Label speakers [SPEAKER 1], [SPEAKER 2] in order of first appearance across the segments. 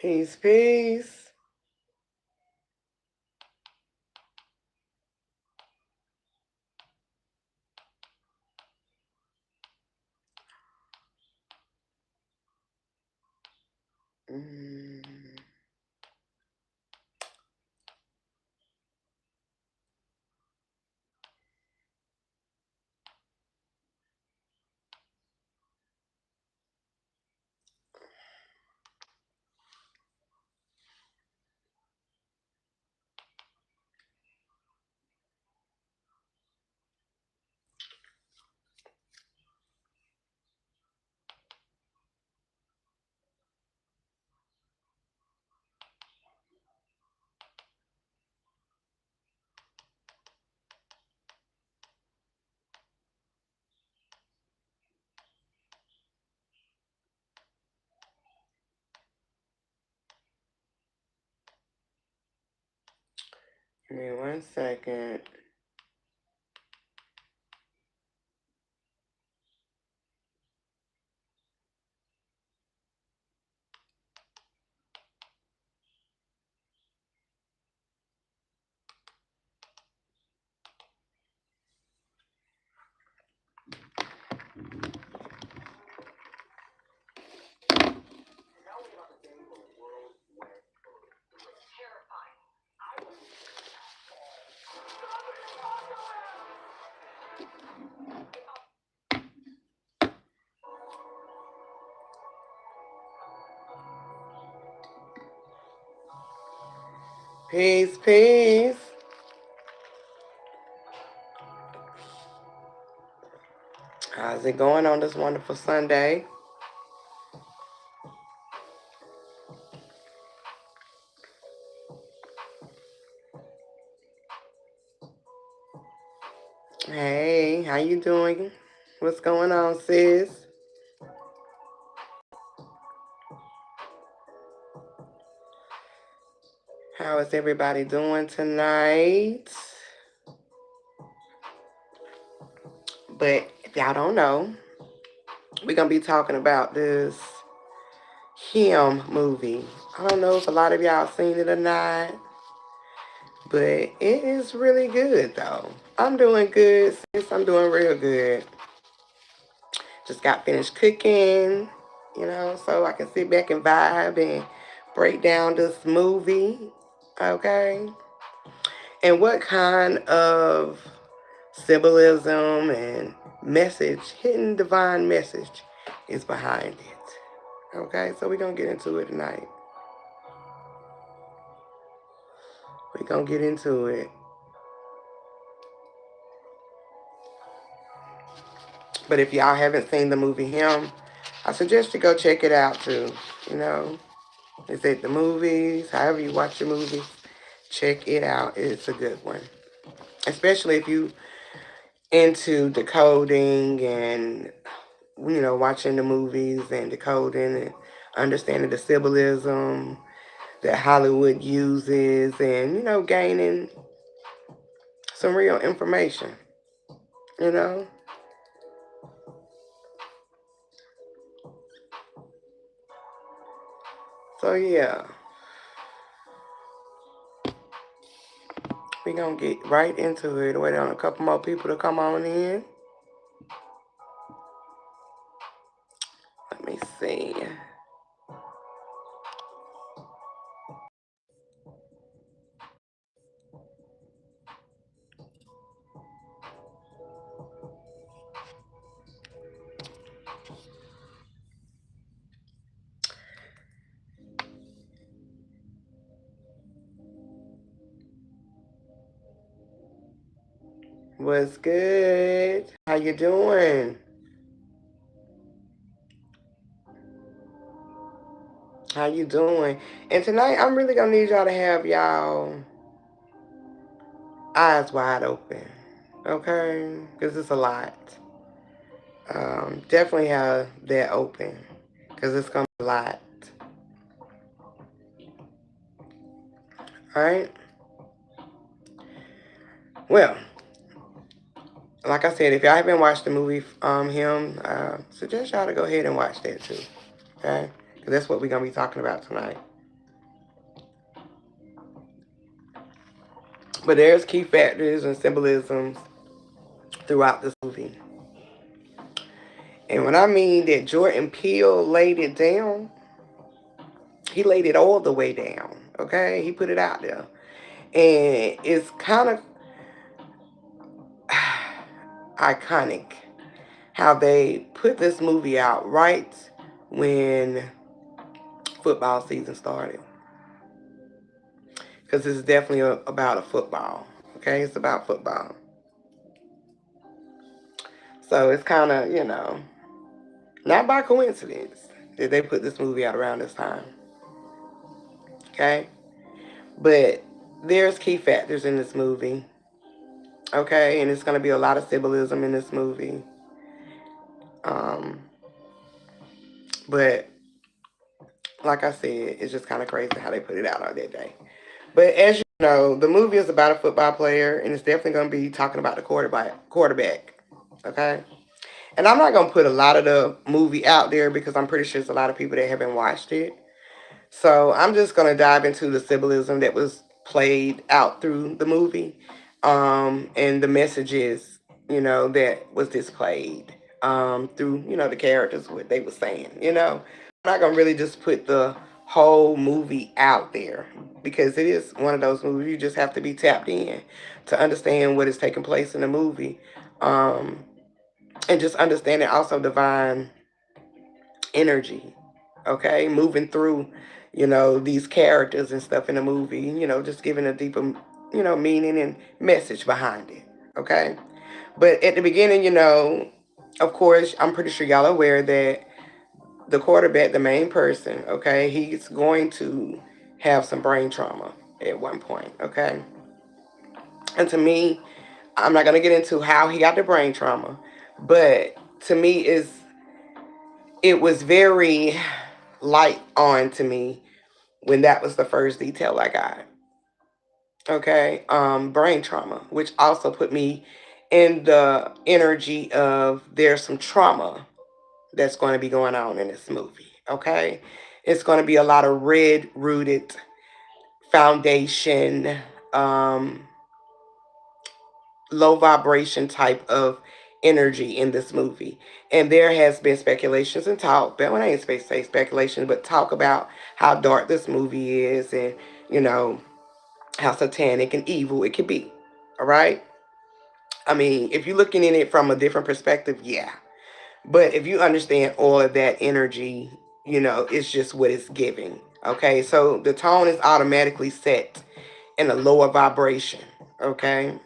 [SPEAKER 1] Peace, peace. Mm. Give me 1 second. Peace, peace. How's it going on this wonderful Sunday? Hey, how you doing? What's going on, sis? How is everybody doing tonight? But if y'all don't know, we're going to be talking about this Him movie. I don't know if a lot of y'all seen it or not, but it is really good though. I'm doing good, sis. I'm doing real good. Just got finished cooking, so I can sit back and vibe and break down this movie. Okay. And what kind of symbolism and message, hidden divine message is behind it. Okay, so we're going to get into it tonight. We're going to get into it. But if y'all haven't seen the movie Him, I suggest you go check it out too. You know, it's at the movies, however you watch your movies, check it out. It's a good one. Especially if you into decoding and, watching the movies and decoding and understanding the symbolism that Hollywood uses and, gaining some real information, you know? So, yeah, we're going to get right into it. Wait on a couple more people to come on in. Let me see. What's good? How you doing? How you doing? And tonight, I'm really going to need y'all to have y'all eyes wide open, okay? Because it's a lot. Definitely have that open because it's going to be a lot. All right? Well, like I said, if y'all haven't watched the movie Him, suggest y'all to go ahead and watch that too, okay? Because that's what we're going to be talking about tonight. But there's key factors and symbolisms throughout this movie. And when I mean that Jordan Peele laid it down, he laid it all the way down. Okay, he put it out there, and it's kind of iconic how they put this movie out right when football season started, because it's definitely about a football. Okay, it's about football. So it's kind of, not by coincidence that they put this movie out around this time. Okay, but there's key factors in this movie. Okay, and it's going to be a lot of symbolism in this movie. Um, but like I said, it's just kind of crazy how they put it out on that day. But as you know, the movie is about a football player, and it's definitely going to be talking about the quarterback. Okay, and I'm not going to put a lot of the movie out there because I'm pretty sure there's a lot of people that haven't watched it. So I'm just going to dive into the symbolism that was played out through the movie, and the messages, that was displayed, through, the characters, what they were saying. I'm not going to really just put the whole movie out there because it is one of those movies you just have to be tapped in to understand what is taking place in the movie, um, and just understanding also divine energy, okay, moving through, these characters and stuff in the movie, just giving a deeper, meaning and message behind it, okay. But at the beginning, of course, I'm pretty sure y'all are aware that the quarterback, the main person, okay, he's going to have some brain trauma at one point, okay. And to me, I'm not going to get into how he got the brain trauma, but to me, it was very light on to me when that was the first detail I got. Okay, brain trauma, which also put me in the energy of there's some trauma that's going to be going on in this movie. Okay, it's going to be a lot of red rooted foundation, um, low vibration type of energy in this movie. And there has been speculations and talk, but when I ain't say speculation, but talk about how dark this movie is, and you know how satanic and evil it can be. All right. I mean, if you're looking in it from a different perspective, yeah. But if you understand all of that energy, it's just what it's giving. Okay. So the tone is automatically set in a lower vibration. Okay.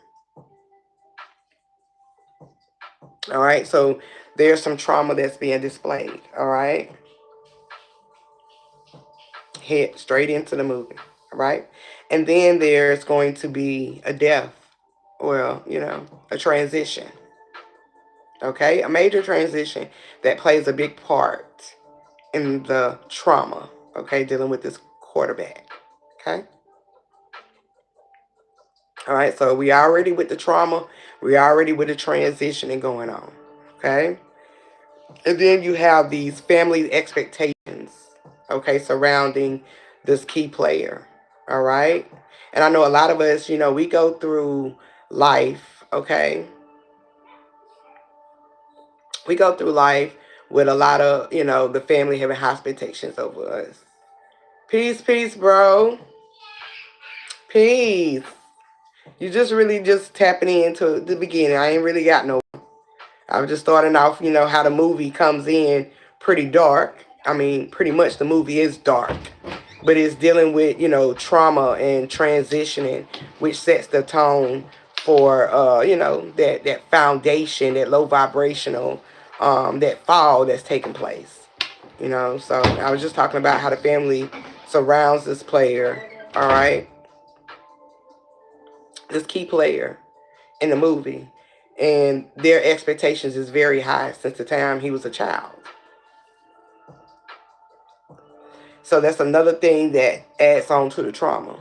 [SPEAKER 1] All right. So there's some trauma that's being displayed. All right. Head straight into the movie. All right. And then there's going to be a death. Well, a transition. Okay. A major transition that plays a big part in the trauma. Okay. Dealing with this quarterback. Okay. All right. So we already with the trauma. We already with the transitioning going on. Okay. And then you have these family expectations, okay, surrounding this key player. All right. And I know a lot of us, we go through life, okay? We go through life with a lot of, the family having high expectations over us. Peace, peace, bro. Peace. You just really just tapping into the beginning. I ain't really got no. I was just starting off, how the movie comes in pretty dark. I mean, pretty much the movie is dark, but it's dealing with, trauma and transitioning, which sets the tone for, that foundation, that low vibrational, that fall that's taking place. So I was just talking about how the family surrounds this player, all right, this key player in the movie, and their expectations is very high since the time he was a child. So that's another thing that adds on to the trauma,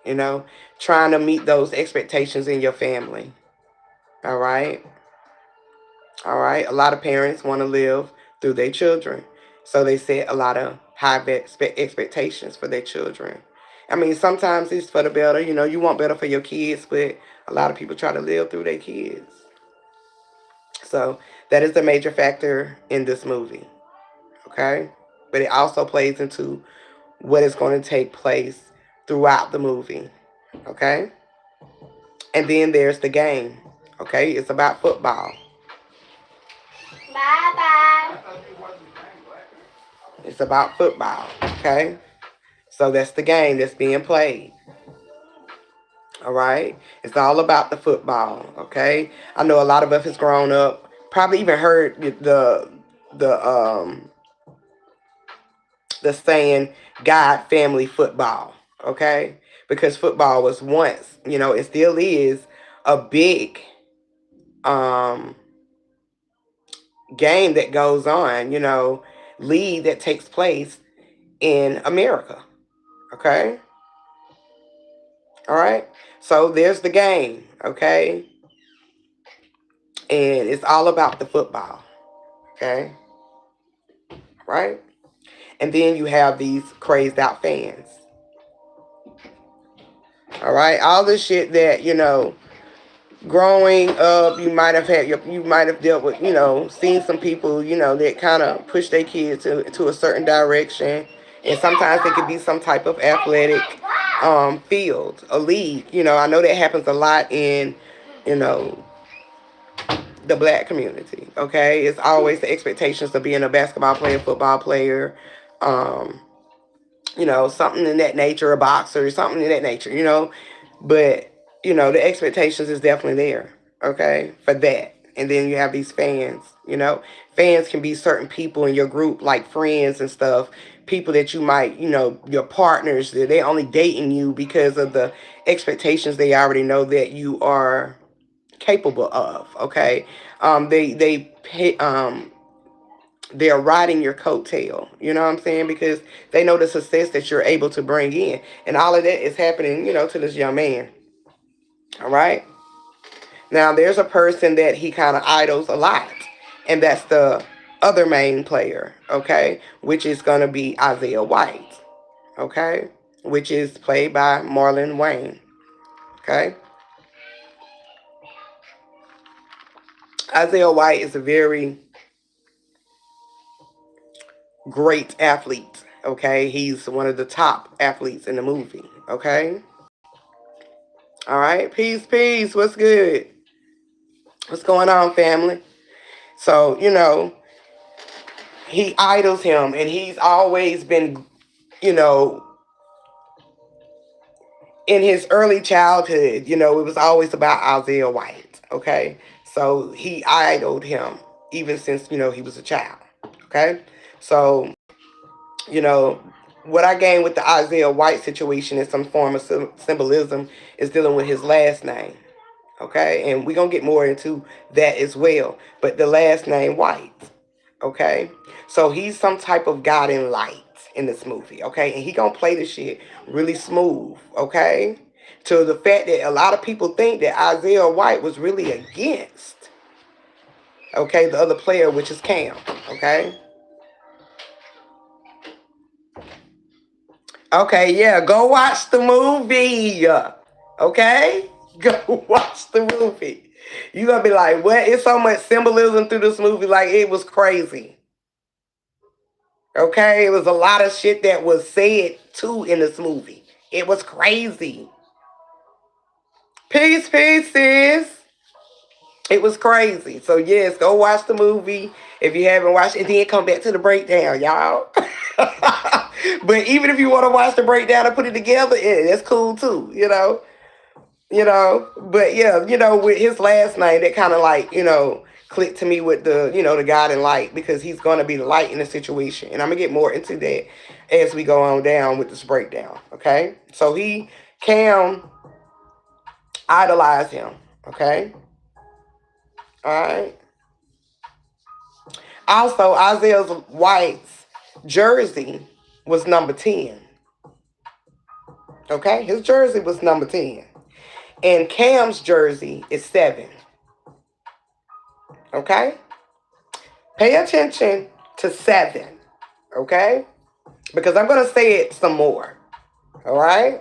[SPEAKER 1] you know, trying to meet those expectations in your family. All right. All right. A lot of parents want to live through their children. So they set a lot of high expectations for their children. I mean, sometimes it's for the better. You know, you want better for your kids, but a lot of people try to live through their kids. So that is the major factor in this movie. Okay? But it also plays into what is going to take place throughout the movie. Okay? And then there's the game. Okay? It's about football. Bye bye. It's about football. Okay? So that's the game that's being played. All right? It's all about the football. Okay? I know a lot of us has grown up, probably even heard the saying God family football, okay? Because football was once, you know, it still is a big um game that goes on, you know, league that takes place in America. Okay? All right? So there's the game, okay? And it's all about the football. Okay? Right? And then you have these crazed out fans. All right? All this shit that, you know, growing up, you might have dealt with, you know, seen some people, you know, that kind of push their kids to a certain direction. And sometimes it could be some type of athletic field, a league. You know, I know that happens a lot in, you know, the black community. Okay, it's always the expectations of being a basketball player, football player, um, you know, something in that nature, a boxer, something in that nature, you know. But, you know, the expectations is definitely there, okay, for that. And then you have these fans, you know. Fans can be certain people in your group, like friends and stuff, people that you might, you know, your partners, that they only dating you because of the expectations they already know that you are capable of, okay. They're riding your coattail, you know what I'm saying? Because they know the success that you're able to bring in. And all of that is happening, you know, to this young man. All right? Now, there's a person that he kind of idols a lot. And that's the other main player, okay? Which is going to be Isaiah White, okay? Which is played by Marlon Wayne, okay? Isaiah White is a very great athlete, okay? He's one of the top athletes in the movie, okay? All right, peace, peace. What's good? What's going on, family? So, you know, he idols him, and he's always been, you know, in his early childhood, you know, it was always about Isaiah White, okay? So he idoled him even since, you know, he was a child, okay? So, you know, what I gained with the Isaiah White situation is some form of symbolism is dealing with his last name. Okay, and we're gonna get more into that as well. But the last name White, okay? So he's some type of guiding light in this movie, okay? And he gonna play the shit really smooth, okay? To the fact that a lot of people think that Isaiah White was really against, okay, the other player, which is Cam, okay? Okay, yeah, go watch the movie. Okay? Go watch the movie. You're gonna be like, what? It's so much symbolism through this movie, like it was crazy. Okay? It was a lot of shit that was said too in this movie. It was crazy. Peace, peace, sis. It was crazy. So yes, go watch the movie if you haven't watched it, and then come back to the breakdown, y'all. But even if you want to watch the breakdown and put it together, yeah, that's cool too, you know. You know, but yeah, you know, with his last name, that kind of like, you know, clicked to me with the, you know, the God in light, because he's going to be the light in the situation. And I'm going to get more into that as we go on down with this breakdown. Okay. So Cam idolized him. Okay. All right. Also, Isaiah White's jersey was number 10. Okay. His jersey was number 10. And Cam's jersey is 7. Okay? Pay attention to 7. Okay? Because I'm going to say it some more. All right?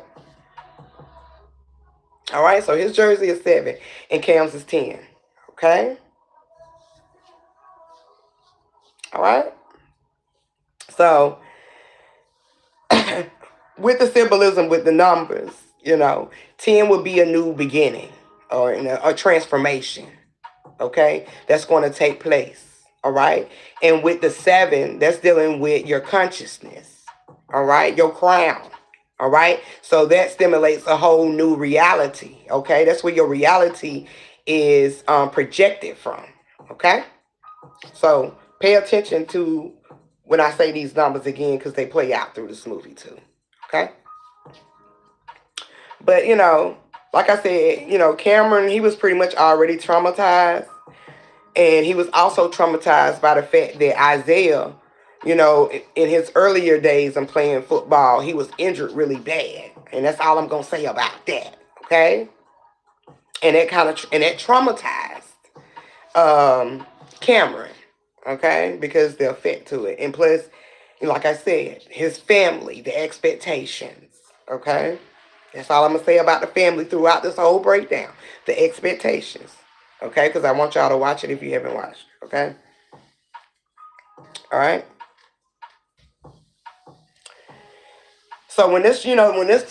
[SPEAKER 1] All right, so his jersey is 7 and Cam's is 10. Okay? All right? So, with the symbolism with the numbers, 10 would be a new beginning or a transformation. Okay? That's going to take place. All right? And with the 7, that's dealing with your consciousness. All right? Your crown. All right? So that stimulates a whole new reality. Okay? That's where your reality is projected from. Okay? So pay attention to when I say these numbers again because they play out through this movie too. Okay? But, like I said, Cameron, he was pretty much already traumatized. And he was also traumatized by the fact that Isaiah, in his earlier days in playing football, he was injured really bad. And that's all I'm going to say about that. Okay? And that traumatized Cameron. Okay? Because the effect to it. And plus, like I said, his family, the expectations. Okay? That's all I'm going to say about the family throughout this whole breakdown. The expectations. Okay? Because I want y'all to watch it if you haven't watched. Okay? All right? So when this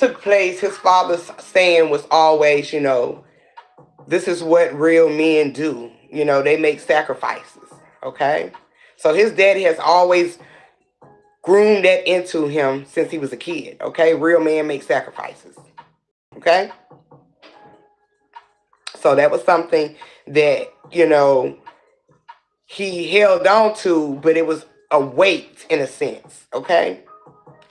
[SPEAKER 1] took place, his father's saying was always, this is what real men do. They make sacrifices. Okay? So his daddy has always groomed that into him since he was a kid. Okay? Real men make sacrifices. Okay? So that was something that, he held on to, but it was a weight in a sense. Okay?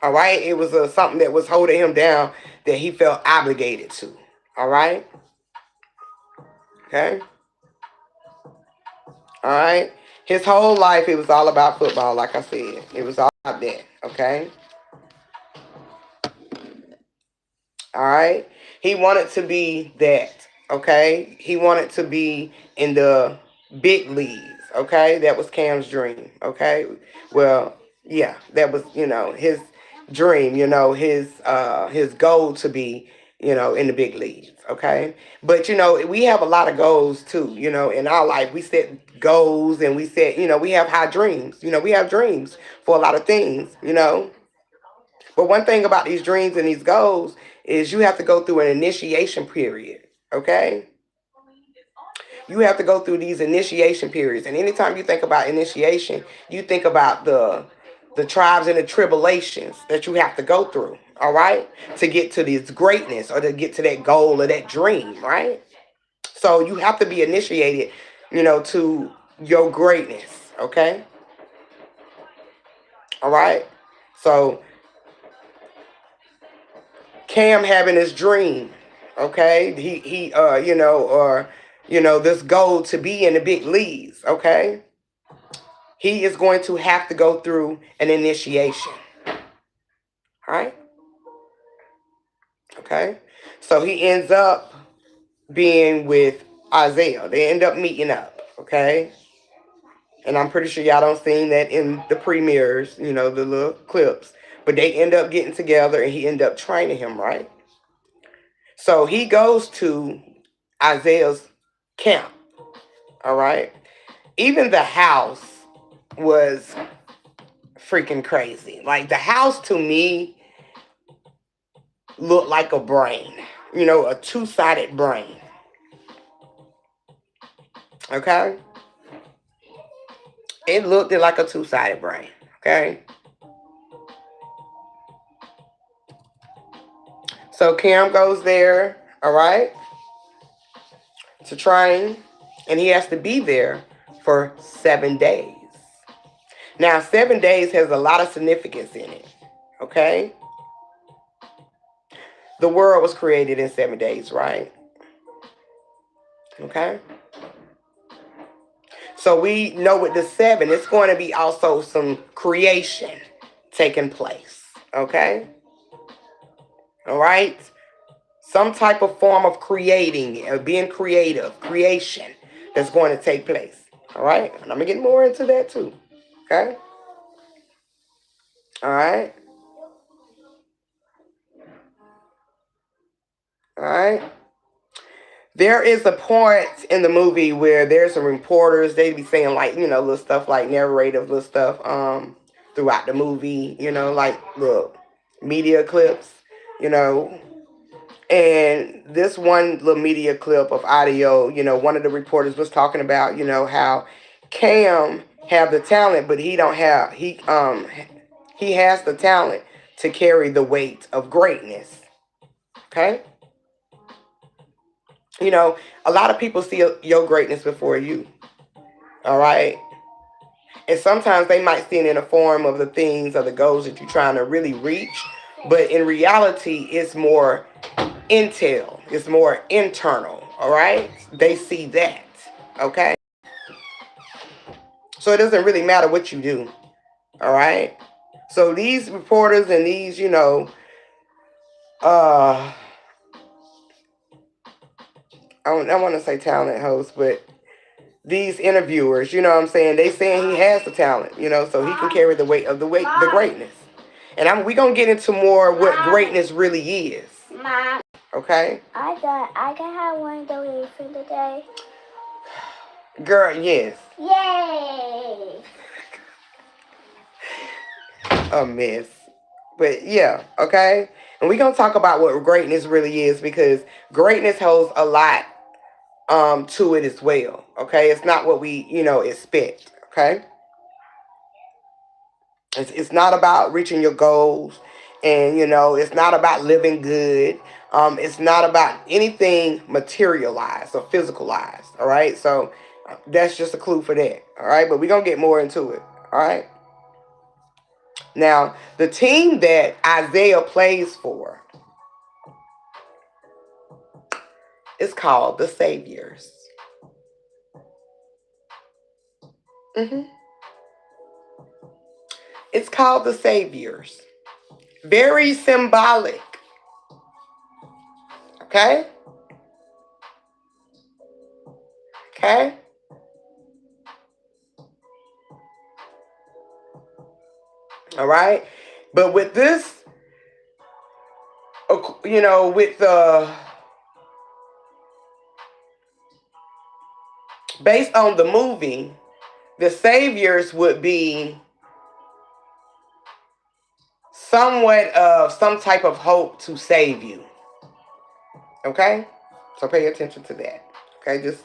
[SPEAKER 1] All right? It was something that was holding him down that he felt obligated to. All right? Okay? All right? His whole life, it was all about football, like I said. It was all about that. Okay? All right? He wanted to be that. Okay? He wanted to be in the big leagues. Okay? That was Cam's dream. Okay? Well, yeah, that was, his dream, his goal to be, in the big leagues. Okay? But, we have a lot of goals too, in our life. We set goals and we set, we have high dreams. We have dreams for a lot of things, But one thing about these dreams and these goals is you have to go through an initiation period. Okay? You have to go through these initiation periods. And anytime you think about initiation, you think about the tribes and the tribulations that you have to go through, all right? To get to this greatness or to get to that goal or that dream, right? So you have to be initiated, to your greatness, okay? All right? So Cam having his dream, okay? This goal to be in the big leagues, okay? He is going to have to go through an initiation. All right? Okay? So he ends up being with Isaiah. They end up meeting up, okay? And I'm pretty sure y'all don't seen that in the premieres, the little clips. But they end up getting together and he end up training him, right? So he goes to Isaiah's camp, all right? Even the house was freaking crazy. Like the house to me looked like a brain, a two-sided brain. Okay? It looked like a two-sided brain. Okay? So Cam goes there, all right, to train, and he has to be there for 7 days. Now, 7 days has a lot of significance in it. Okay? The world was created in 7 days, right? Okay? So we know with the 7, it's going to be also some creation taking place. Okay? All right? Some type of form of creating, being creative, creation that's going to take place. All right? And I'm going to get more into that too. Okay? All right? All right? There is a point in the movie where there's some reporters, they be saying like, little stuff like narrative little stuff throughout the movie, like little media clips, you know. And this one little media clip of audio, one of the reporters was talking about, how Cam have the talent, but he has the talent to carry the weight of greatness. Okay? A lot of people see your greatness before you. All right? And sometimes they might see it in the form of the things or the goals that you're trying to really reach. But in reality, it's more intel. It's more internal. All right? They see that. Okay? So it doesn't really matter what you do. All right? So these reporters and these, I want to say talent hosts, but these interviewers, you know what I'm saying? They saying he has the talent, so he can carry the weight of the greatness. And we gonna get into more what greatness really is. Mom. Okay. I can have one of those for the day. Girl, yes. Yay. A mess. But yeah, okay? And we're gonna talk about what greatness really is, because greatness holds a lot to it as well. Okay? It's not what we, expect. Okay? It's not about reaching your goals, and it's not about living good. It's not about anything materialized or physicalized. All right? So that's just a clue for that. All right? But we're gonna get more into it. All right? Now, the team that Isaiah plays for is called the Saviors. It's called the Saviors. Very symbolic. Okay? Okay? All right? But with this, with the, based on the movie, the Saviors would be somewhat of some type of hope to save you. Okay? So pay attention to that. Okay? Just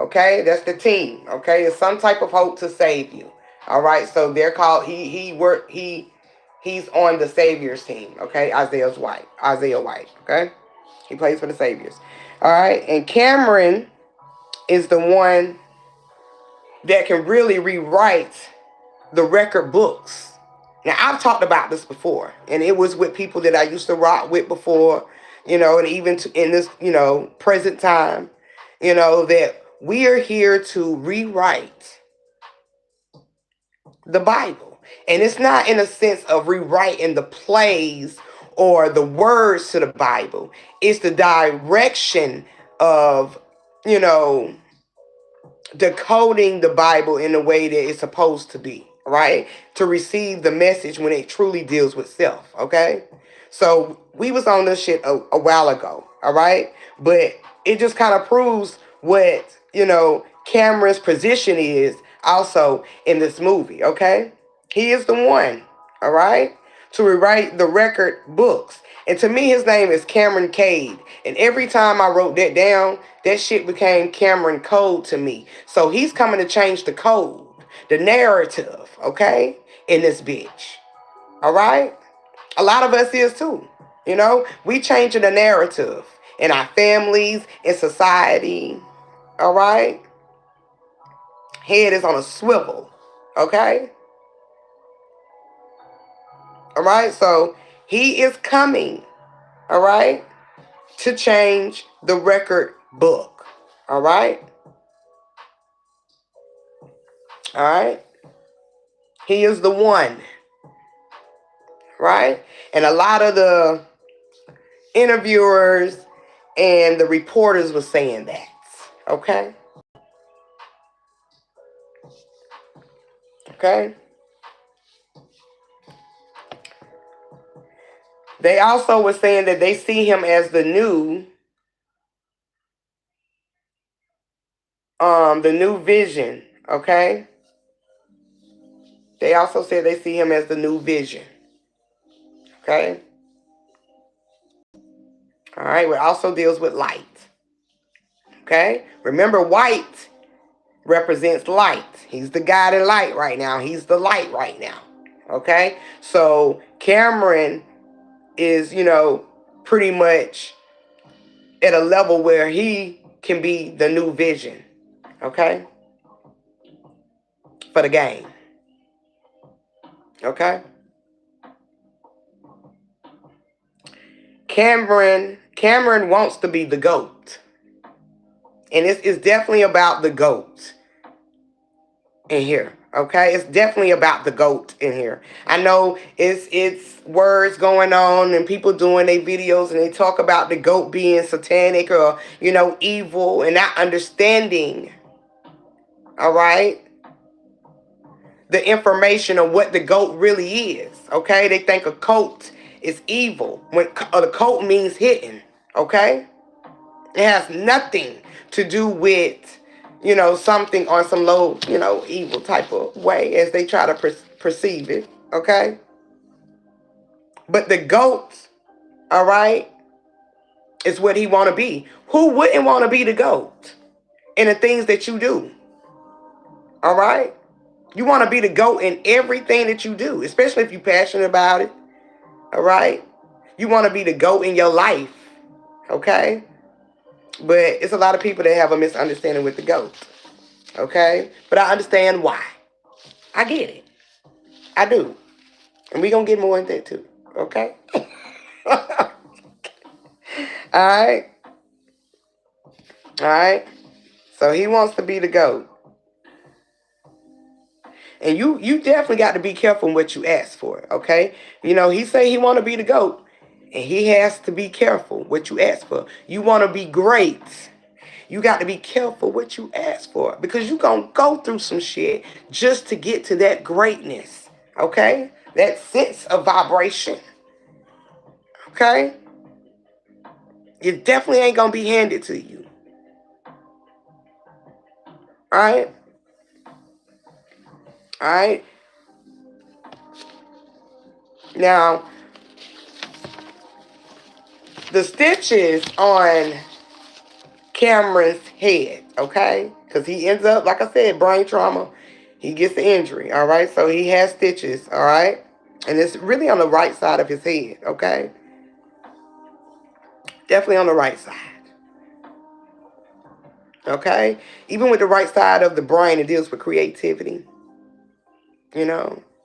[SPEAKER 1] okay? That's the team. Okay? It's some type of hope to save you. All right? So they're called, he's on the Saviors team. Okay? Isaiah White. Okay? He plays for the Saviors. All right? And Cameron is the one that can really rewrite the record books. Now, I've talked about this before, and it was with people that I used to rock with before, and even in this, present time, that we are here to rewrite the Bible. And it's not in a sense of rewriting the plays or the words to the Bible. It's the direction of, decoding the Bible in the way that it's supposed to be, right? To receive the message when it truly deals with self, okay? So we was on this shit a while ago, all right? But it just kind of proves what, Cameron's position is also in this movie, okay? He is the one, all right, to rewrite the record books. And to me, his name is Cameron Cade. And every time I wrote that down, that shit became Cameron Code to me. So he's coming to change the code, the narrative, okay, in this bitch. All right? A lot of us is too. We changing the narrative in our families, in society. All right? Head is on a swivel. Okay? All right? So he is coming, all right, to change the record book. All right? All right? He is the one. Right? And a lot of the interviewers and the reporters were saying that. Okay? Okay? They also were saying that they see him as the new the new vision, okay? They also said they see him as the new vision, okay? All right, it also deals with light, okay? Remember, white represents light. He's the God in light right now. He's the light right now, okay? So Cameron is, pretty much at a level where he can be the new vision, okay? For the game, okay? Cameron wants to be the GOAT. And it's definitely about the GOAT in here. Okay, it's definitely about the GOAT in here. I know it's words going on and people doing their videos and they talk about the GOAT being satanic or evil and not understanding. All right, the information of what the GOAT really is. Okay, they think a cult is evil when the cult means hidden. Okay, it has nothing to do with, something on some low, evil type of way as they try to perceive it. Okay. But the GOAT, all right, is what he want to be. Who wouldn't want to be the GOAT in the things that you do? All right. You want to be the GOAT in everything that you do, especially if you're passionate about it. All right. You want to be the GOAT in your life. Okay. But it's a lot of people that have a misunderstanding with the GOAT. Okay. But I understand why. I get it. I do. And we're going to get more into that too. Okay? All right? All right? So he wants to be the GOAT. And you definitely got to be careful in what you ask for, okay? He say he want to be the GOAT. And he has to be careful what you ask for. You want to be great. You got to be careful what you ask for. Because you're going to go through some shit just to get to that greatness. Okay? That sense of vibration. Okay? It definitely ain't going to be handed to you. Alright? Alright? Now, the stitches on Cameron's head, okay? Because he ends up, like I said, brain trauma. He gets the injury, alright? So he has stitches, alright? And it's really on the right side of his head, okay? Definitely on the right side. Okay? Even with the right side of the brain, it deals with creativity.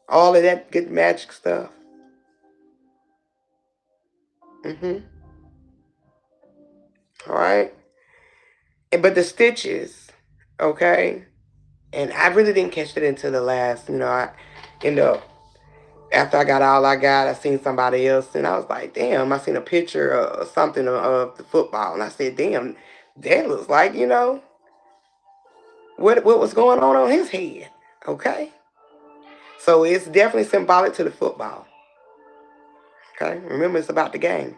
[SPEAKER 1] All of that good magic stuff. Alright? But the stitches, okay? And I really didn't catch it until the last, I end up, after I got all I got, I seen somebody else, and I was like, damn, I seen a picture or something of the football, and I said, damn, that looks like, what was going on his head, okay? So it's definitely symbolic to the football, okay? Remember, it's about the game,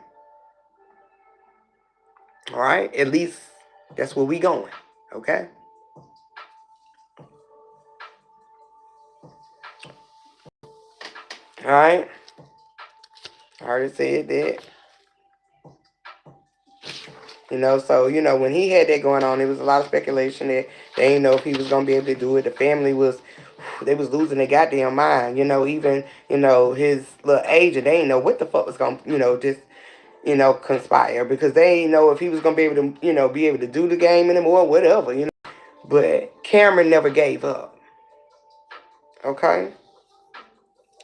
[SPEAKER 1] all right? At least that's where we going, okay? All right? I already said that. So, when he had that going on, there was a lot of speculation that they didn't know if he was going to be able to do it. The family they was losing their goddamn mind, even, his little agent, they didn't know what the fuck was going to, just, conspire because they didn't know if he was going to be able to, be able to do the game anymore or whatever, But Cameron never gave up, okay?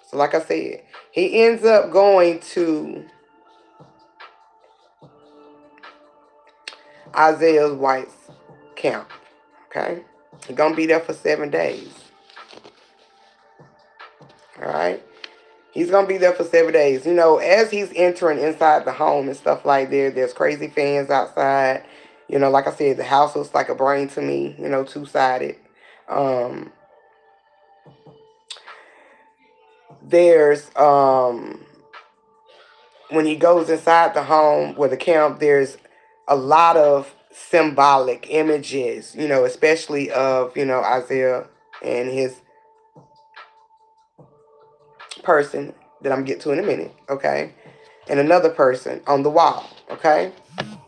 [SPEAKER 1] So, like I said, he ends up going to Isaiah White's camp, okay? He's going to be there for 7 days. All right. He's going to be there for 7 days. As he's entering inside the home and stuff like that, there's crazy fans outside. Like I said, the house looks like a brain to me, two-sided. There's, when he goes inside the home where the camp, there's a lot of symbolic images, you know, especially of, you know, Isaiah and his person that I'm get to in a minute, okay? And another person on the wall, okay? Um,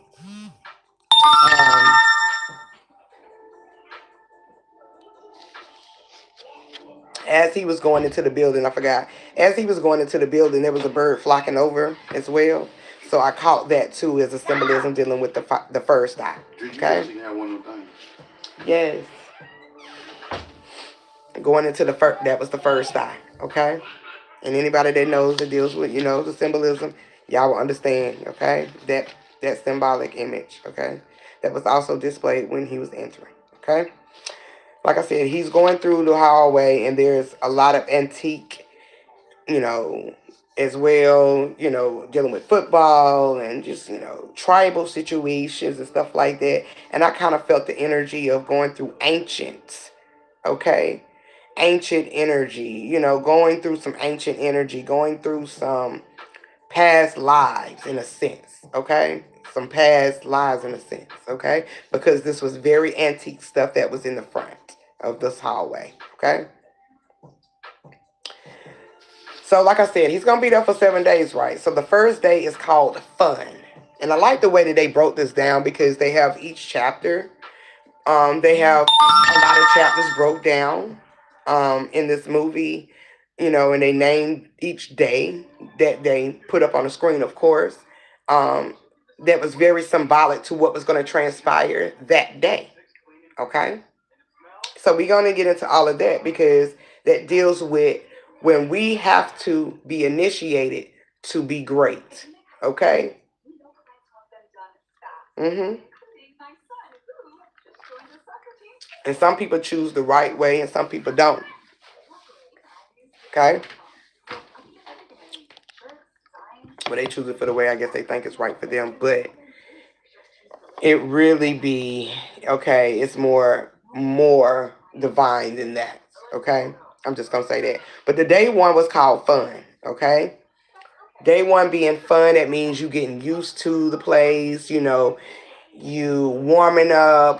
[SPEAKER 1] as he was going into the building, I forgot. As he was going into the building, there was a bird flocking over as well. So I caught that too as a symbolism dealing with the first eye. Okay. Yes. Going into the first, that was the first eye. Okay. And anybody that knows that deals with, you know, the symbolism, y'all will understand. Okay. That symbolic image. Okay. That was also displayed when he was entering. Okay. Like I said, he's going through the hallway, and there's a lot of antique, you know, as well, you know, dealing with football and just, you know, tribal situations and stuff like that. And I kind of felt the energy of going through ancient, okay? Ancient energy, you know, going through some ancient energy, going through some past lives in a sense, okay? Some past lives in a sense, okay? Because this was very antique stuff that was in the front of this hallway, okay? So, like I said, he's going to be there for 7 days, right? So, the first day is called fun. And I like the way that they broke this down because they have each chapter. They have a lot of chapters broke down in this movie, you know, and they named each day that they put up on the screen, of course. That was very symbolic to what was going to transpire that day. Okay? So we're going to get into all of that because that deals with when we have to be initiated to be great. Okay? Mm-hmm. And some people choose the right way and some people don't. Okay? Well, they choose it for the way I guess they think is right for them. But it really be, okay, it's more divine than that. Okay? I'm just going to say that. But the day one was called fun. Okay? Day one being fun, that means you getting used to the place, you know, you warming up,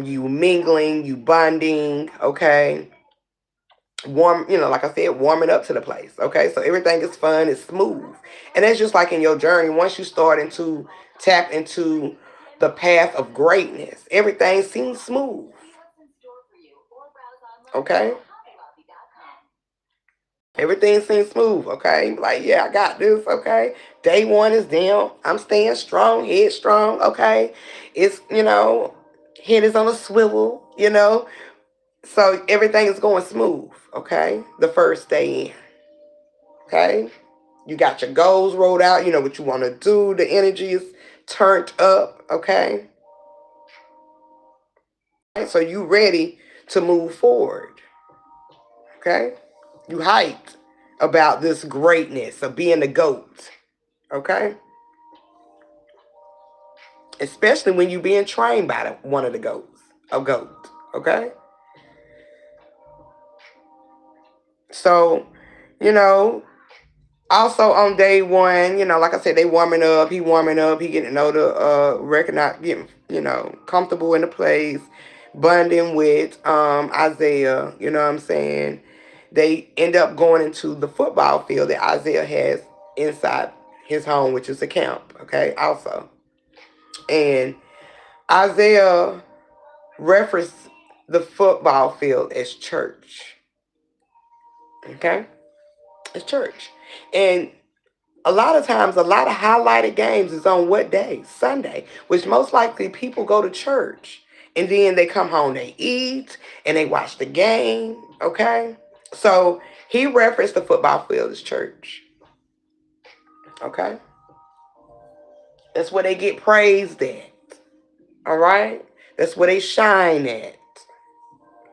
[SPEAKER 1] you mingling, you bonding, okay? Warm, you know, like I said, warming up to the place, okay? So everything is fun, it's smooth. And that's just like in your journey, once you start into tap into the path of greatness, everything seems smooth, okay? Everything seems smooth, okay? Like, yeah, I got this, okay? Day one is down. I'm staying strong, head strong, okay? It's, you know, head is on a swivel, you know? So everything is going smooth, okay? The first day in, okay? You got your goals rolled out, you know what you want to do. The energy is turned up, okay? So you ready to move forward, okay? You hyped about this greatness of being the GOAT, okay? Especially when you're being trained by one of the goats, a goat, okay? So, you know, also on day one, you know, like I said, they warming up, he getting to know the, recognize, getting, you know, comfortable in the place, bonding with Isaiah, you know what I'm saying? They end up going into the football field that Isaiah has inside his home, which is a camp, okay, also. And Isaiah referenced the football field as church. Okay? It's church. And a lot of times, a lot of highlighted games is on what day? Sunday, which most likely people go to church and then they come home, they eat, and they watch the game. Okay? So he referenced the football field as church. Okay? That's where they get praised at. All right? That's where they shine at.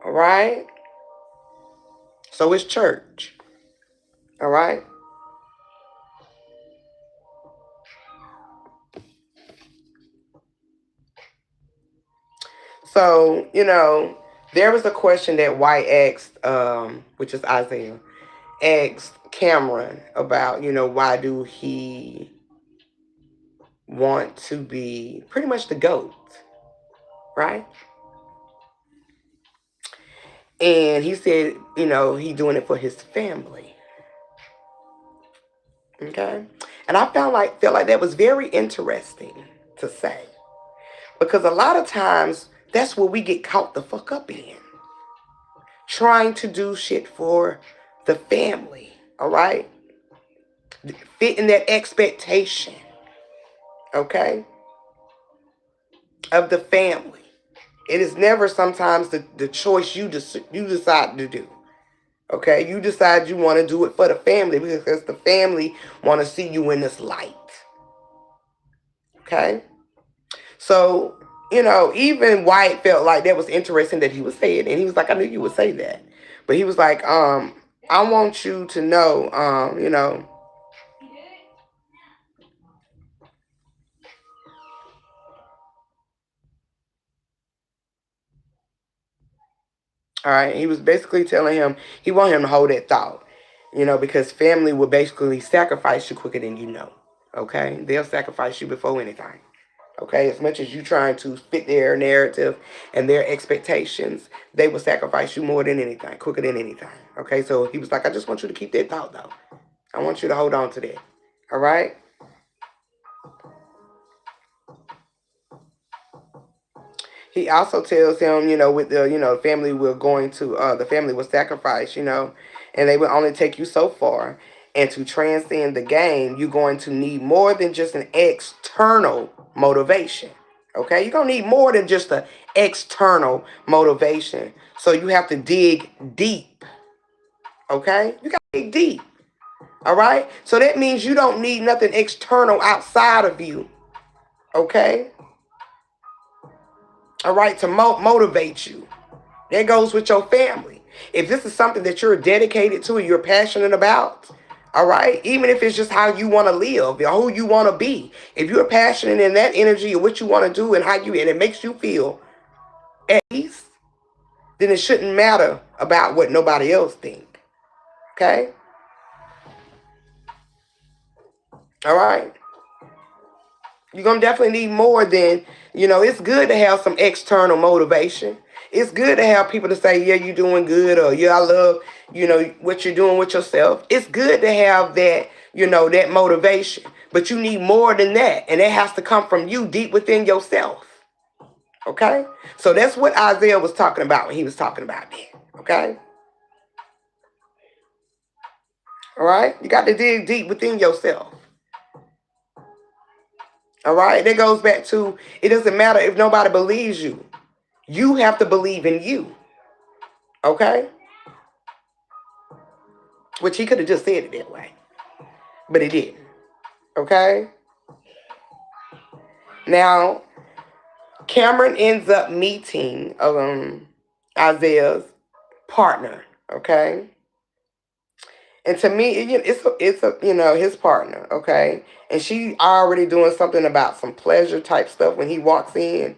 [SPEAKER 1] All right? So it's church. All right? So, you know, there was a question that White asked, which is Isaiah, asked Cameron about, you know, why do he want to be pretty much the GOAT? right? And he said, you know, he doing it for his family. Okay? And I felt like that was very interesting to say. Because a lot of times that's where we get caught the fuck up in. Trying to do shit for the family. All right? Fitting that expectation. Okay? Of the family. It is never sometimes the choice you decide to do. Okay? You decide you want to do it for the family because the family want to see you in this light. Okay? So, you know, even White felt like that was interesting that he would say it. And he was like, I knew you would say that. But he was like, I want you to know, you know, all right. He was basically telling him he wanted him to hold that thought, you know, because family will basically sacrifice you quicker than you know. Okay, they'll sacrifice you before anything. Okay, as much as you trying to fit their narrative and their expectations, they will sacrifice you more than anything, quicker than anything. Okay, so he was like, I just want you to keep that thought though. I want you to hold on to that. All right. He also tells him, you know, with the, you know, the family will sacrifice, you know, and they will only take you so far. And to transcend the game, you're going to need more than just an external motivation. Okay, you're gonna need more than just an external motivation. So you have to dig deep. Okay, you gotta dig deep. All right, so that means you don't need nothing external outside of you. Okay, all right, to motivate you. That goes with your family. If this is something that you're dedicated to and you're passionate about, all right, even if it's just how you want to live or who you want to be, if you're passionate in that energy of what you want to do and and it makes you feel at peace, then it shouldn't matter about what nobody else think. Okay? All right? You're going to definitely need more than, you know, it's good to have some external motivation. It's good to have people to say, yeah, you're doing good, or yeah, I love, you know, what you're doing with yourself. It's good to have that, you know, that motivation. But you need more than that. And it has to come from you deep within yourself. Okay? So that's what Isaiah was talking about when he was talking about that. Okay? All right? You got to dig deep within yourself. All right? That goes back to, it doesn't matter if nobody believes you. You have to believe in you. Okay? Which he could have just said it that way. But he didn't. Okay? Now, Cameron ends up meeting Isaiah's partner. Okay? And to me, it's a you know, his partner. Okay? And she already doing something about some pleasure type stuff when he walks in.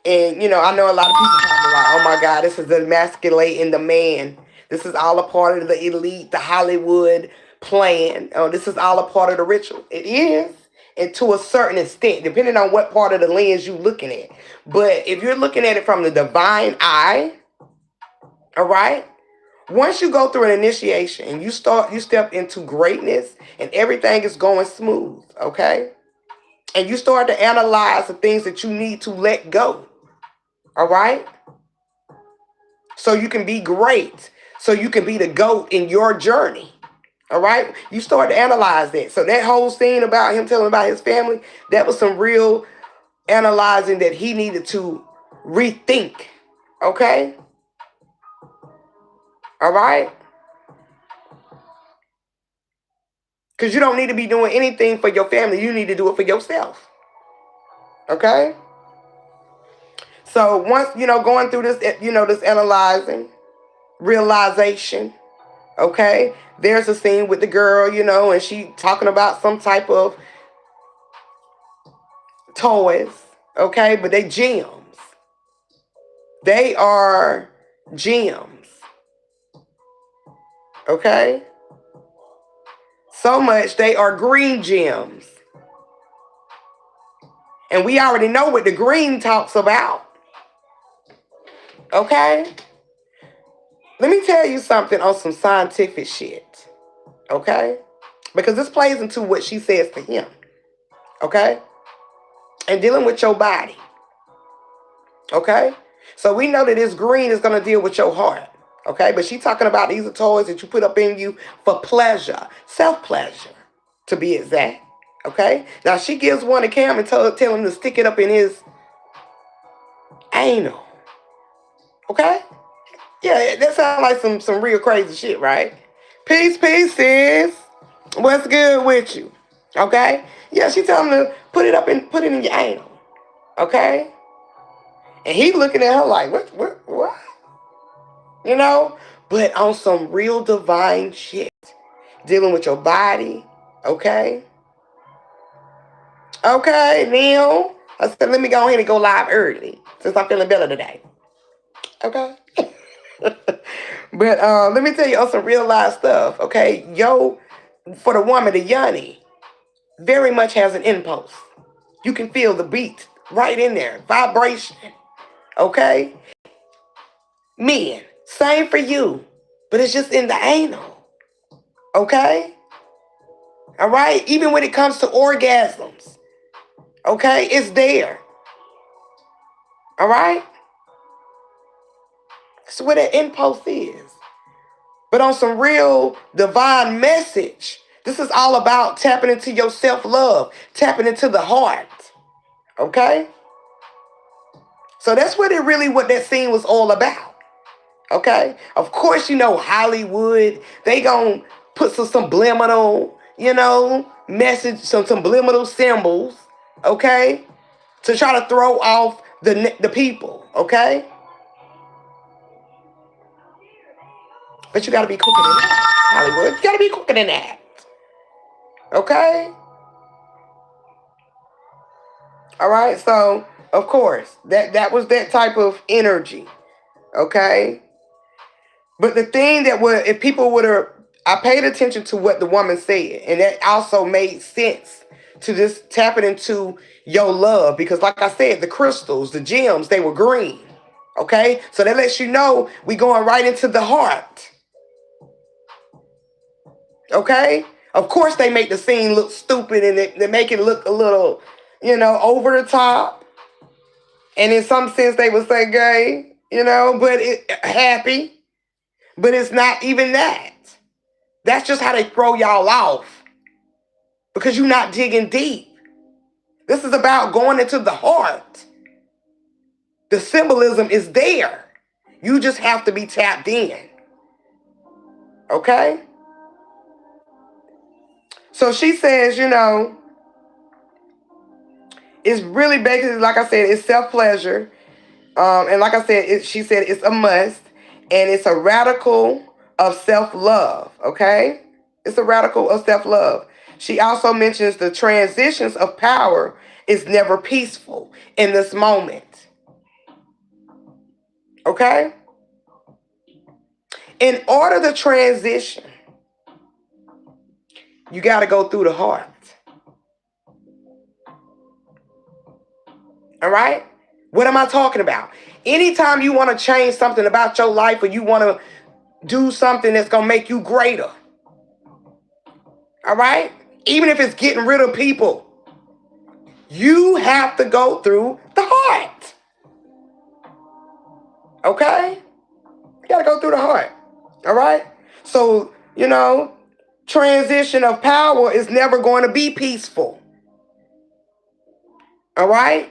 [SPEAKER 1] And, you know, I know a lot of people talking like, oh my God, this is emasculating the man. This is all a part of the elite, the Hollywood plan. Oh, this is all a part of the ritual. It is, and to a certain extent, depending on what part of the lens you're looking at. But if you're looking at it from the divine eye, all right, once you go through an initiation and you step into greatness and everything is going smooth, okay? And you start to analyze the things that you need to let go. All right? So you can be great. So you can be the GOAT in your journey. All right? You start to analyze that. So that whole scene about him telling about his family, that was some real analyzing that he needed to rethink. Okay? All right? Because you don't need to be doing anything for your family. You need to do it for yourself. Okay? So once, you know, going through this, you know, this analyzing, realization, okay, there's a scene with the girl, you know, and she talking about some type of toys, okay, but they gems. They are gems, okay? So much they are green gems. And we already know what the green talks about. Okay? Let me tell you something on some scientific shit. Okay? Because this plays into what she says to him. Okay? And dealing with your body. Okay? So we know that this green is going to deal with your heart. Okay? But she's talking about these are toys that you put up in you for pleasure. Self-pleasure, to be exact. Okay? Now she gives one to Cam and tell him to stick it up in his anal. Okay? Yeah, that sounds like some real crazy shit, right? Peace, sis. What's good with you? Okay? Yeah, she tell him to put it in your anal. Okay? And he looking at her like, what? You know? But on some real divine shit. Dealing with your body. Okay? Okay, Neil. I said, let me go ahead and go live early. Since I'm feeling better today. Okay? But let me tell you on some real life stuff. Okay? For the woman, the yoni, very much has an impulse. You can feel the beat right in there. Vibration. Okay? Men, same for you. But it's just in the anal. Okay? All right? Even when it comes to orgasms. Okay? It's there. All right? That's what that impulse is. But on some real divine message, this is all about tapping into your self-love, tapping into the heart. Okay? So that's what that scene was all about. Okay? Of course, you know, Hollywood, they gonna put some subliminal, message, some subliminal symbols, okay? To try to throw off the people, okay? But you gotta be quicker than that, Hollywood. You gotta be quicker than that. Okay? All right, so of course, that was that type of energy. Okay? But the thing that if people would have, I paid attention to what the woman said, and that also made sense to just tapping into your love, because like I said, the crystals, the gems, they were green. Okay? So that lets you know we going right into the heart. Okay? Of course they make the scene look stupid and they make it look a little, over the top. And in some sense they would say gay, but happy. But it's not even that. That's just how they throw y'all off. Because you're not digging deep. This is about going into the heart. The symbolism is there. You just have to be tapped in. Okay? So she says, it's really basically, like I said, it's self-pleasure. And like I said, she said it's a must. And it's a radical of self-love. Okay? It's a radical of self-love. She also mentions the transitions of power is never peaceful in this moment. Okay? In order to transition, you got to go through the heart. All right? What am I talking about? Anytime you want to change something about your life or you want to do something that's going to make you greater. All right? Even if it's getting rid of people, you have to go through the heart. Okay? You got to go through the heart. All right? So, transition of power is never going to be peaceful. All right?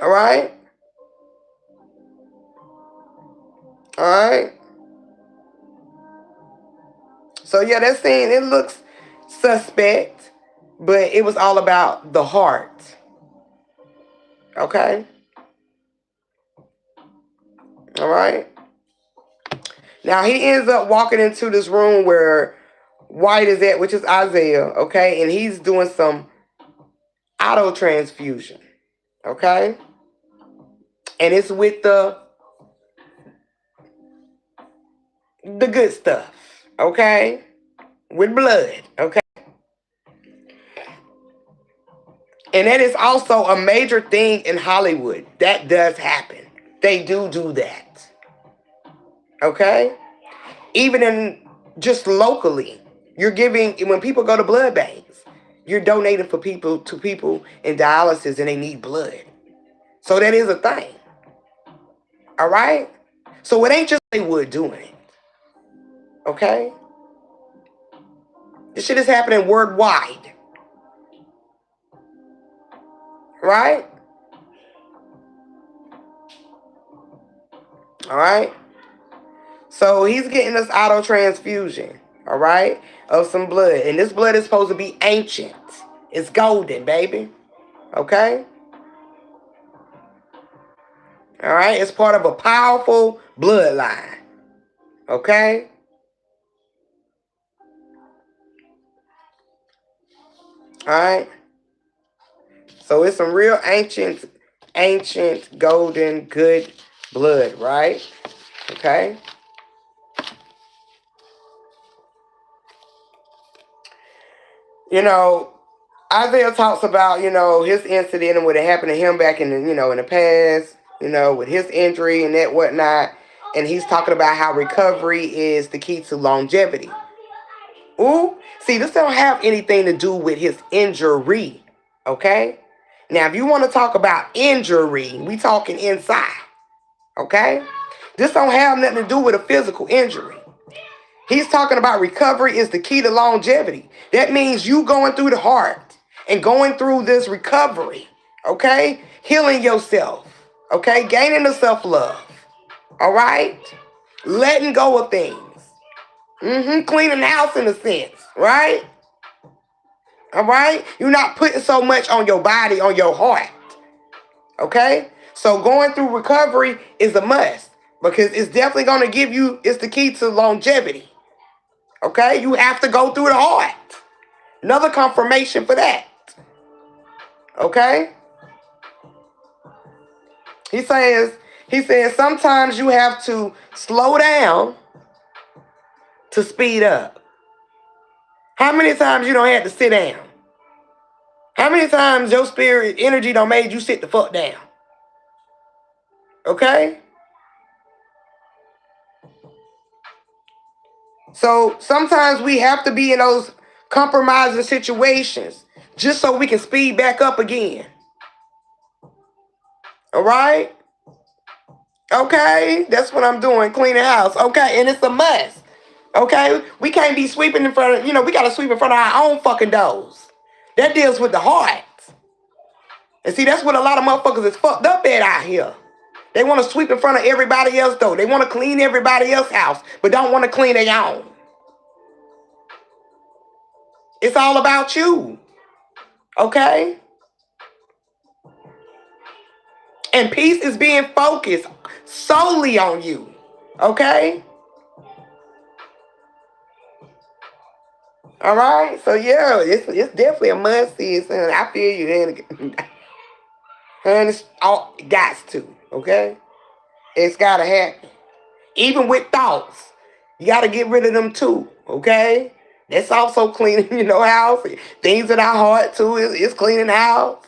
[SPEAKER 1] All right? All right? So, yeah, that scene, it looks suspect, but it was all about the heart. Okay? All right? Now, he ends up walking into this room where White is at, which is Isaiah, okay? And he's doing some auto transfusion, okay? And it's with the good stuff, okay? With blood, okay? And And that is also a major thing in Hollywood. That does happen. They do that. Okay? Even in just locally, you're giving, when people go to blood banks, you're donating for people in dialysis and they need blood. So that is a thing. All right? So it ain't just Hollywood doing it. Okay? This shit is happening worldwide. Right? All right? So he's getting this auto transfusion, all right, of some blood. And this blood is supposed to be ancient. It's golden, baby. Okay? All right? It's part of a powerful bloodline. Okay? All right? So it's some real ancient, golden, good blood, right? Okay? You know, Isaiah talks about, his incident and what had happened to him back in the, in the past, with his injury and that whatnot. And he's talking about how recovery is the key to longevity. Ooh, see, this don't have anything to do with his injury, okay? Now, if you want to talk about injury, we talking inside, okay? This don't have nothing to do with a physical injury. He's talking about recovery is the key to longevity. That means you going through the heart and going through this recovery, okay? Healing yourself, okay? Gaining the self-love, all right? Letting go of things. Cleaning the house in a sense, right? All right? You're not putting so much on your body, on your heart, okay? So going through recovery is a must because it's definitely going to give you, it's the key to longevity. Okay, you have to go through the heart. Another confirmation for that. Okay? He says sometimes you have to slow down to speed up. How many times you don't have to sit down? How many times your spirit energy don't made you sit the fuck down? Okay? So sometimes we have to be in those compromising situations just so we can speed back up again. All right? Okay, that's what I'm doing, cleaning house. Okay, and it's a must. Okay, we can't be sweeping in front of, we got to sweep in front of our own fucking doors. That deals with the heart. And see, that's what a lot of motherfuckers is fucked up at out here. They want to sweep in front of everybody else, though. They want to clean everybody else's house, but don't want to clean their own. It's all about you. Okay? And peace is being focused solely on you. Okay? All right? So, yeah, it's definitely a must-see. I feel you. And it's all got to. Okay? It's got to happen. Even with thoughts. You got to get rid of them too. Okay? That's also cleaning, house. Things in our heart too is cleaning the house.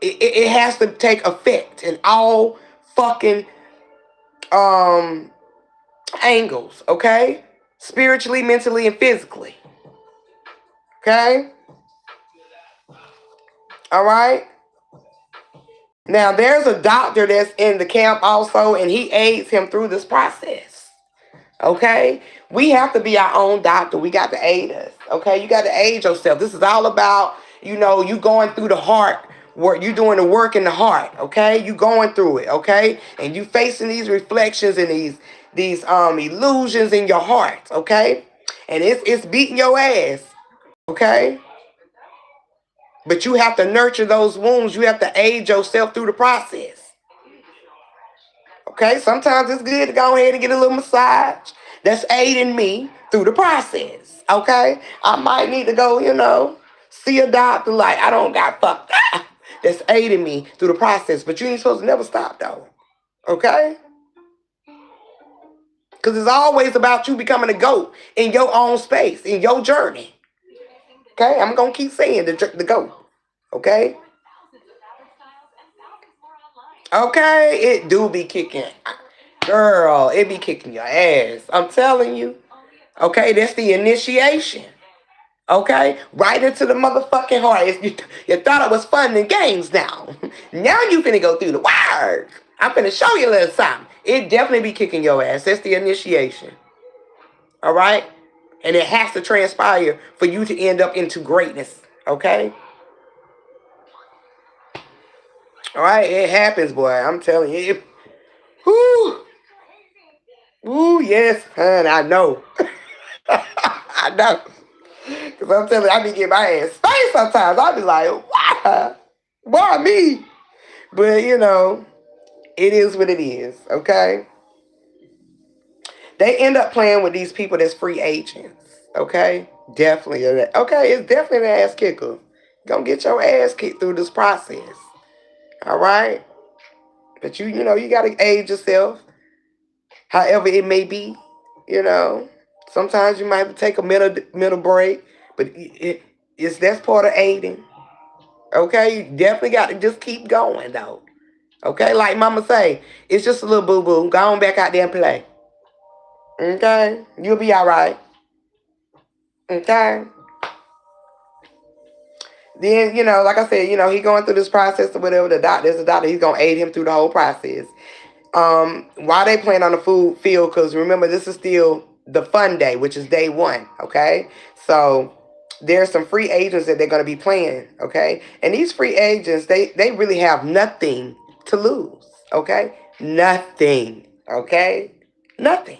[SPEAKER 1] It has to take effect in all fucking angles, okay? Spiritually, mentally, and physically. Okay? All right? Now, there's a doctor that's in the camp also, and he aids him through this process. Okay? We have to be our own doctor. We got to aid us. Okay? You got to aid yourself. This is all about, you going through the heart work. You doing the work in the heart. Okay? You going through it. Okay? And you facing these reflections and these illusions in your heart. Okay? And it's beating your ass. Okay? But you have to nurture those wounds. You have to aid yourself through the process. Okay? Sometimes it's good to go ahead and get a little massage. That's aiding me through the process. Okay? I might need to go, see a doctor like I don't got fucked up. That's aiding me through the process. But you ain't supposed to never stop though. Okay? Because it's always about you becoming a GOAT in your own space, in your journey. Okay? I'm going to keep saying the GOAT. Okay? Okay? It do be kicking. Girl, it be kicking your ass. I'm telling you. Okay? That's the initiation. Okay? Right into the motherfucking heart. You thought it was fun and games now. Now you finna go through the word. I'm finna show you a little something. It definitely be kicking your ass. That's the initiation. All right? And it has to transpire for you to end up into greatness. Okay? All right? It happens, boy. I'm telling you. Whoo. Ooh, yes, hun. I know. I know. Because I'm telling you, I be getting my ass spanked sometimes. I be like, why? Why me? But, you know, it is what it is. Okay? They end up playing with these people that's free agents. Okay? Definitely. Okay, it's definitely an ass kicker. Gonna get your ass kicked through this process. All right? But you know, you gotta age yourself. However it may be. You know. Sometimes you might have to take a middle break. But that's part of aging. Okay? You definitely got to just keep going though. Okay? Like mama say, it's just a little boo-boo. Go on back out there and play. Okay? You'll be alright. Okay? Then, you know, like I said, you know, he going through this process or whatever. The doctor, he's gonna aid him through the whole process. While they playing on the food field, because remember, this is still the fun day, which is day one, okay? So there's some free agents that they're gonna be playing, okay? And these free agents, they really have nothing to lose, okay? Nothing, okay? Nothing.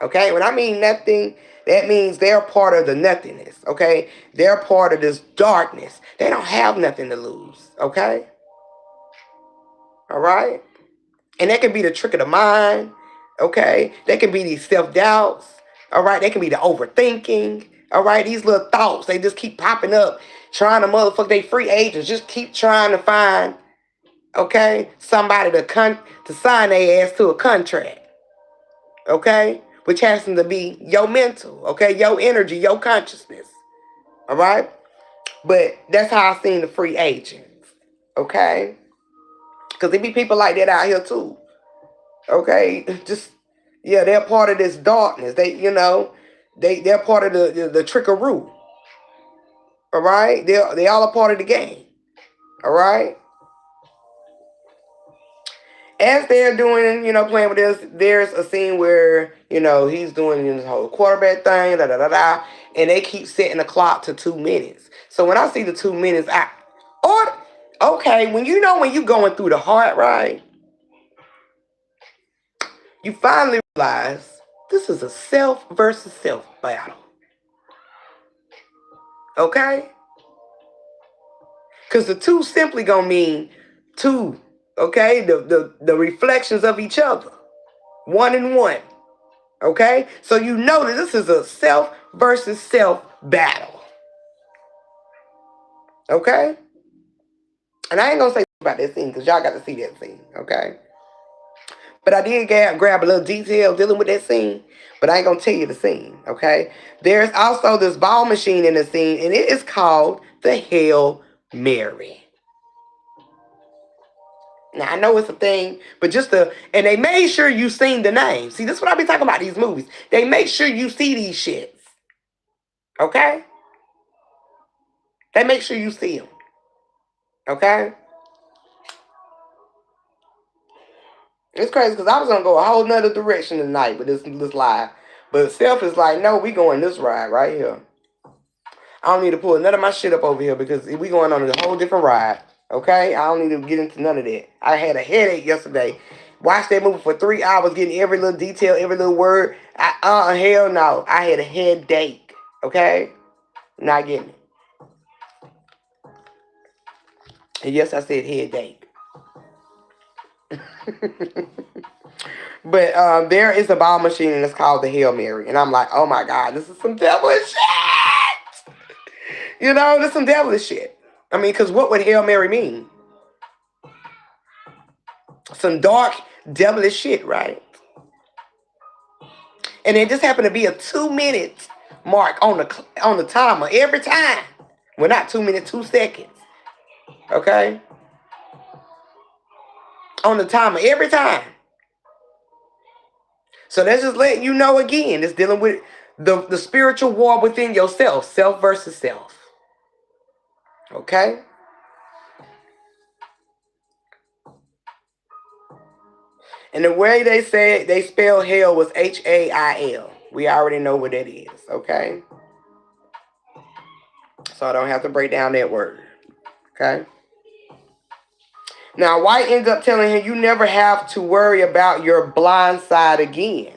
[SPEAKER 1] Okay, when I mean nothing, that means they're part of the nothingness. Okay, they're part of this darkness. They don't have nothing to lose. Okay, all right, and that can be the trick of the mind. Okay, they can be these self doubts. All right, they can be the overthinking. All right, these little thoughts they just keep popping up, trying to motherfuck they free agents. Just keep trying to find somebody to sign their ass to a contract. Okay? Which happens to be your mental, okay? Your energy, your consciousness. All right? But that's how I seen the free agents. Okay? Because there be people like that out here too. Okay? Just, yeah, they're part of this darkness. They're part of the trickaroo. All right? They all a part of the game. All right? As they're doing, playing with this, there's a scene where, he's doing this whole quarterback thing, and they keep setting the clock to 2 minutes. So when I see the 2 minutes, when you going through the heart, right, you finally realize this is a self versus self battle. Okay? Because the two simply gonna mean two, okay? The reflections of each other. One and one. Okay? So you know that this is a self versus self battle. Okay? And I ain't gonna say about that scene because y'all got to see that scene. Okay? But I did grab a little detail dealing with that scene. But I ain't gonna tell you the scene. Okay? There's also this ball machine in the scene, and it is called the Hail Mary. Now I know it's a thing, but and they made sure you seen the name. See, this is what I be talking about these movies. They make sure you see these shits. Okay? They make sure you see them. Okay? It's crazy because I was gonna go a whole nother direction tonight with this live. But self is like, no, we going this ride right here. I don't need to pull none of my shit up over here because we going on a whole different ride. Okay? I don't need to get into none of that. I had a headache yesterday. Watched that movie for 3 hours, getting every little detail, every little word. Hell no. I had a headache. Okay? Not getting it. And yes, I said headache. But there is a ball machine and it's called the Hail Mary. And I'm like, oh my God, this is some devilish shit. This is some devilish shit. I mean, because what would Hail Mary mean? Some dark, devilish shit, right? And it just happened to be a 2 minute mark on the timer every time. Well, not 2 minutes, 2 seconds. Okay? on the timer every time. So that's just letting you know again. It's dealing with the spiritual war within yourself. Self versus self. Okay? And the way they said they spell hell was Hail. We already know what that is. Okay? So I don't have to break down that word. Okay? Now, White ends up telling him, you never have to worry about your blind side again.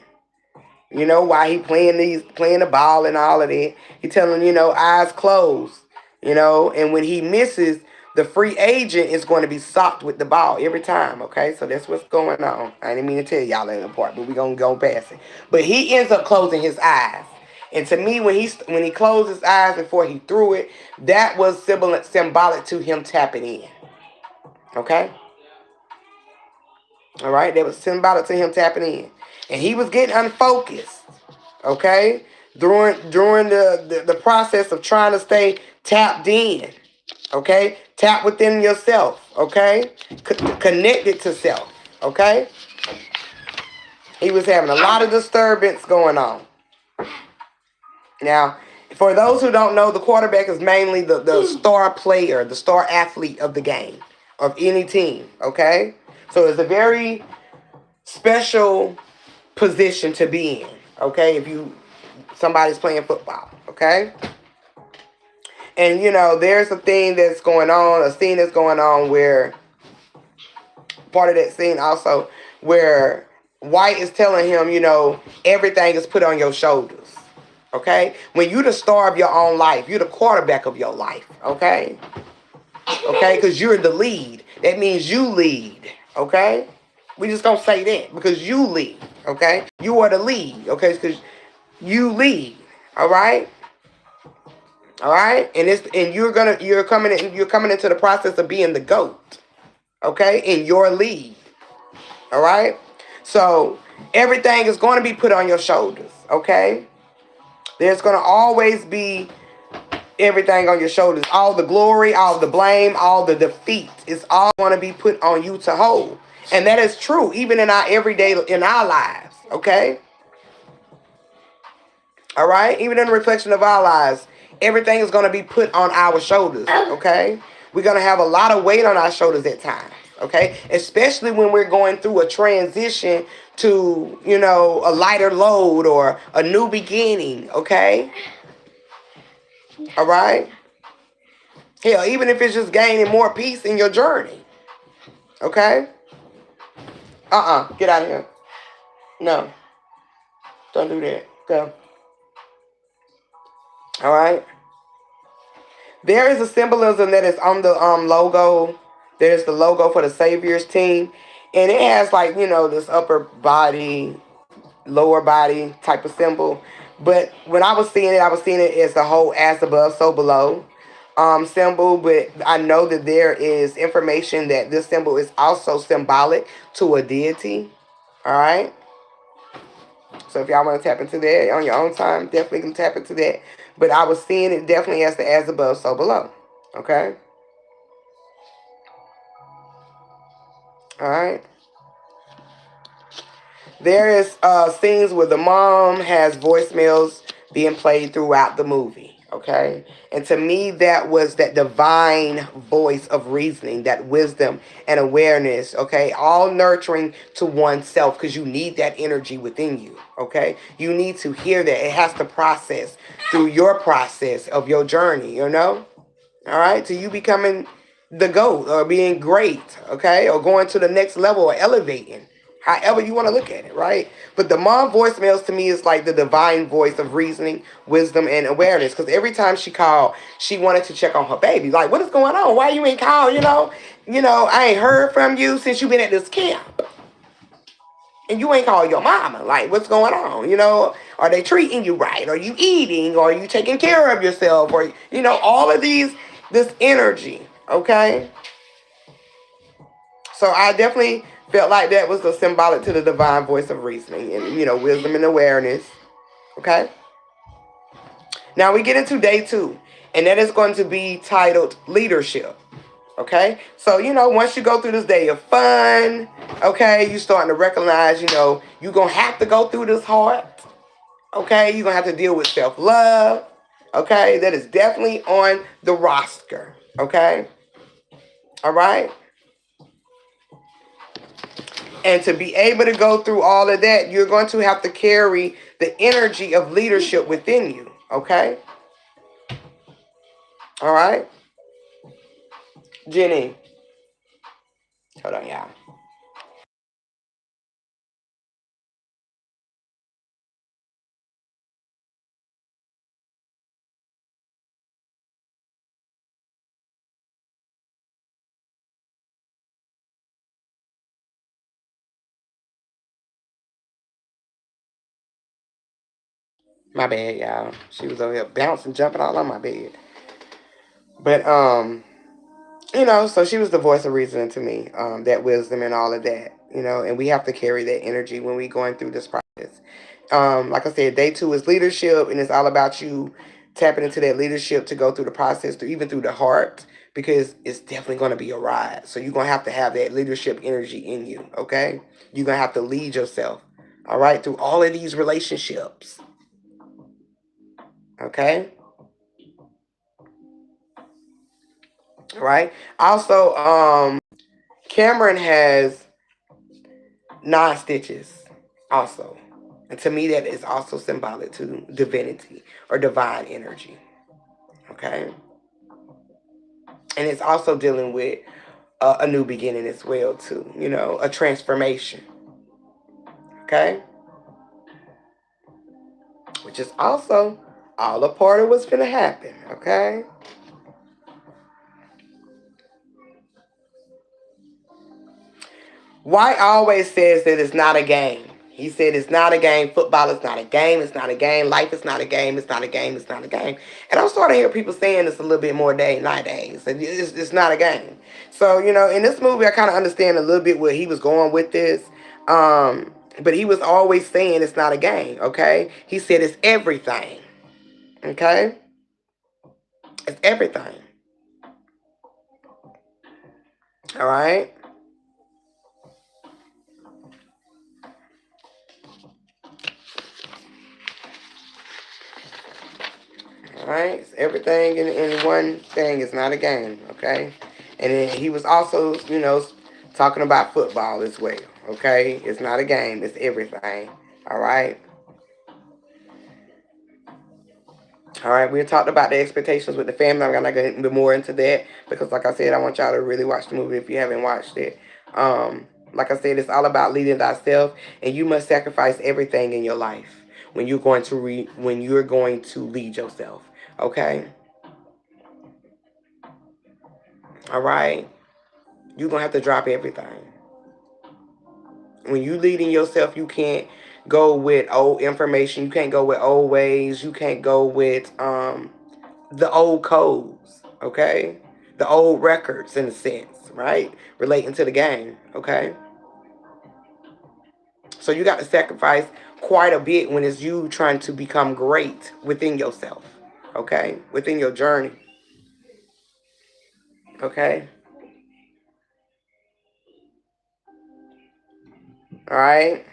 [SPEAKER 1] You know, why he playing the ball and all of that. He telling, eyes closed. And when he misses, the free agent is going to be socked with the ball every time. Okay, so that's what's going on. I didn't mean to tell y'all that part, but we're going to go past it. But he ends up closing his eyes. And to me, when he closed his eyes before he threw it, that was symbolic to him tapping in. Okay? All right? That was symbolic to him tapping in. And he was getting unfocused. Okay? During the process of trying to stay tapped in. Okay? Tap within yourself. Okay? Connected to self. Okay? He was having a lot of disturbance going on. Now, for those who don't know, the quarterback is mainly the star player, the star athlete of the game, of any team, okay? So it's a very special position to be in, okay? If somebody's playing football, okay? And, there's a scene that's going on where, part of that scene also, where White is telling him, everything is put on your shoulders. Okay? When you're the star of your own life, you're the quarterback of your life. Okay? Okay? Because you're the lead. That means you lead. Okay? We just gonna say that because you lead. Okay? You are the lead. Okay? Because you lead. All right? All right? And you're coming into the process of being the GOAT. Okay? In your lead. All right? So everything is going to be put on your shoulders. Okay? There's going to always be everything on your shoulders. All the glory, all the blame, all the defeat. It's all going to be put on you to hold. And that is true, even in our everyday, in our lives. Okay? All right? Even in the reflection of our lives, everything is going to be put on our shoulders. Okay? We're going to have a lot of weight on our shoulders at times. Okay? Especially when we're going through a transition to, a lighter load or a new beginning. Okay? All right? Hell, even if it's just gaining more peace in your journey. Okay? Get out of here. No. Don't do that. Go. All right? There is a symbolism that is on the logo. There's the logo for the Saviors team. And it has this upper body, lower body type of symbol. But when I was seeing it as the whole as above, so below symbol. But I know that there is information that this symbol is also symbolic to a deity. All right. So if y'all want to tap into that on your own time, definitely can tap into that. But I was seeing it definitely as the as above, so below. Okay. All right. There is scenes where the mom has voicemails being played throughout the movie. Okay. And to me, that was that divine voice of reasoning, that wisdom and awareness. Okay. All nurturing to oneself because you need that energy within you. Okay. You need to hear that. It has to process through your process of your journey, All right. To you becoming the GOAT or being great. Okay. Or going to the next level or elevating. However you want to look at it, right? But the mom voicemails to me is like the divine voice of reasoning, wisdom, and awareness. Because every time she called, she wanted to check on her baby. Like, what is going on? Why you ain't called? I ain't heard from you since you been at this camp. And you ain't called your mama. Like, what's going on? Are they treating you right? Are you eating? Or are you taking care of yourself? Or, all of this energy, okay? So I definitely felt like that was a symbolic to the divine voice of reasoning and, wisdom and awareness. Okay? Now we get into day 2. And that is going to be titled Leadership. Okay? So, once you go through this day of fun, okay, you starting to recognize, you're going to have to go through this hard. Okay? You're going to have to deal with self-love. Okay? That is definitely on the roster. Okay? All right? And to be able to go through all of that, you're going to have to carry the energy of leadership within you. Okay? All right? Jenny. Hold on, y'all. My bad, y'all. She was over here bouncing, jumping all on my bed. But, so she was the voice of reason to me, that wisdom and all of that, and we have to carry that energy when we going through this process. Like I said, day 2 is leadership, and it's all about you tapping into that leadership to go through the process, even through the heart, because it's definitely going to be a ride. So you're going to have that leadership energy in you, okay? You're going to have to lead yourself, all right, through all of these relationships, okay? All right? Also, Cameron has 9 stitches also. And to me, that is also symbolic to divinity or divine energy. Okay? And it's also dealing with a new beginning as well, too. A transformation. Okay? Which is also all a part of what's going to happen. Okay? White always says that it's not a game. He said it's not a game. Football is not a game. It's not a game. Life is not a game. It's not a game. It's not a game. And I'm starting to hear people saying this a little bit more nowadays. It's not a game. So, in this movie, I kind of understand a little bit where he was going with this. But he was always saying it's not a game, okay? He said it's everything, okay? It's everything. All right? All right, it's everything in one thing. It's not a game, okay? And then he was also, talking about football as well, okay? It's not a game. It's everything, all right? All right, we talked about the expectations with the family. I'm not going to get more into that because, like I said, I want y'all to really watch the movie if you haven't watched it. Like I said, it's all about leading thyself, and you must sacrifice everything in your life when you're going to lead yourself. Okay, all right. You're gonna have to drop everything. When you leading yourself, you can't go with old information. You can't go with old ways. You can't go with the old codes, okay? The old records in a sense, right? Relating to the game, okay? So you got to sacrifice quite a bit when it's you trying to become great within yourself, okay? Within your journey, okay? All right?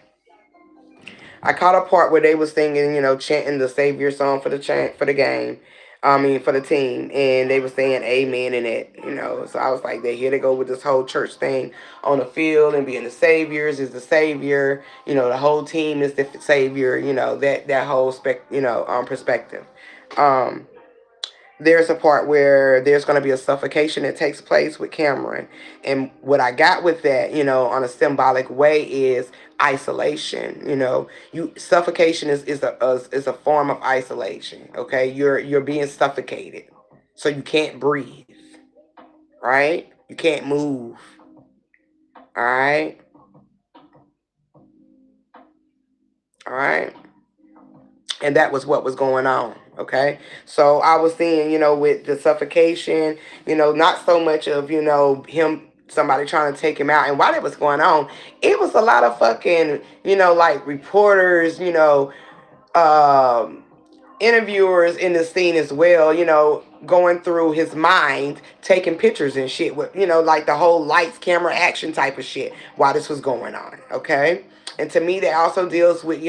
[SPEAKER 1] I caught a part where they was singing, chanting the Savior song for the game. I mean, for the team, and they were saying amen in it. So I was like, here they go with this whole church thing on the field and being the saviors is the savior. The whole team is the savior. That whole perspective. Um, there's a part where there's going to be a suffocation that takes place with Cameron. And what I got with that, on a symbolic way is isolation. Suffocation is a form of isolation. Okay, you're being suffocated, so you can't breathe. Right? You can't move. All right. All right. And that was what was going on. Okay, so I was seeing, with the suffocation, not so much of, him, somebody trying to take him out. And while that was going on, it was a lot of fucking, like reporters, um, interviewers in the scene as well, going through his mind, taking pictures and shit with, like the whole lights, camera, action type of shit while this was going on. Okay. And to me, that also deals with,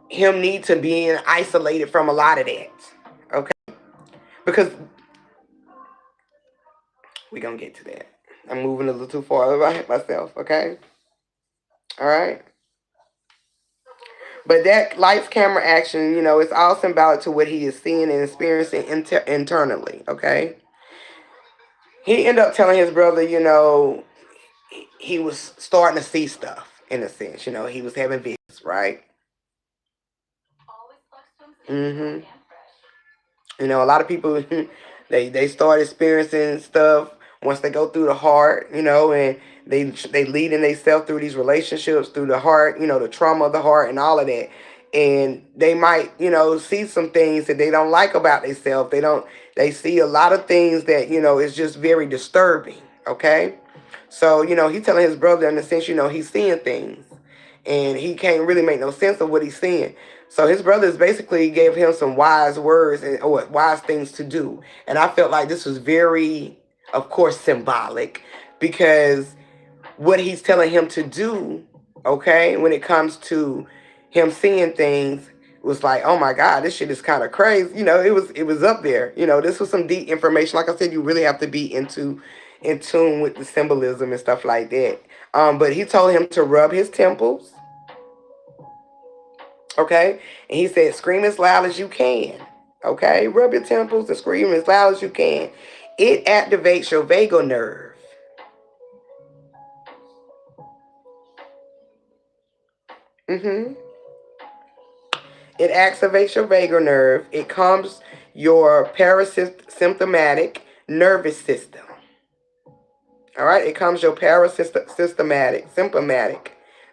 [SPEAKER 1] him need to being isolated from a lot of that. Okay. Because we're going to get to that. I'm moving a little too far about myself. Okay. All right. But that lights, camera, action, it's all symbolic to what he is seeing and experiencing internally. Okay. He ended up telling his brother, he was starting to see stuff in a sense. He was having visions, right? Mm-hmm. A lot of people they start experiencing stuff once they go through the heart, and they leading themselves through these relationships through the heart, the trauma of the heart and all of that. And they might, see some things that they don't like about themselves. They see a lot of things that, is just very disturbing. Okay. So, he's telling his brother in the sense, he's seeing things and he can't really make no sense of what he's seeing. So his brothers basically gave him some wise words or wise things to do. And I felt like this was very, of course, symbolic because what he's telling him to do, okay, when it comes to him seeing things, was like, oh my God, this shit is kind of crazy. It was up there. This was some deep information. Like I said, you really have to be in tune with the symbolism and stuff like that. But he told him to rub his temples. Okay. And he said, scream as loud as you can. Okay. Rub your temples and scream as loud as you can. It activates your vagal nerve. Mm-hmm. It activates your vagal nerve. It calms your parasympathetic nervous system. All right. It calms your sympathetic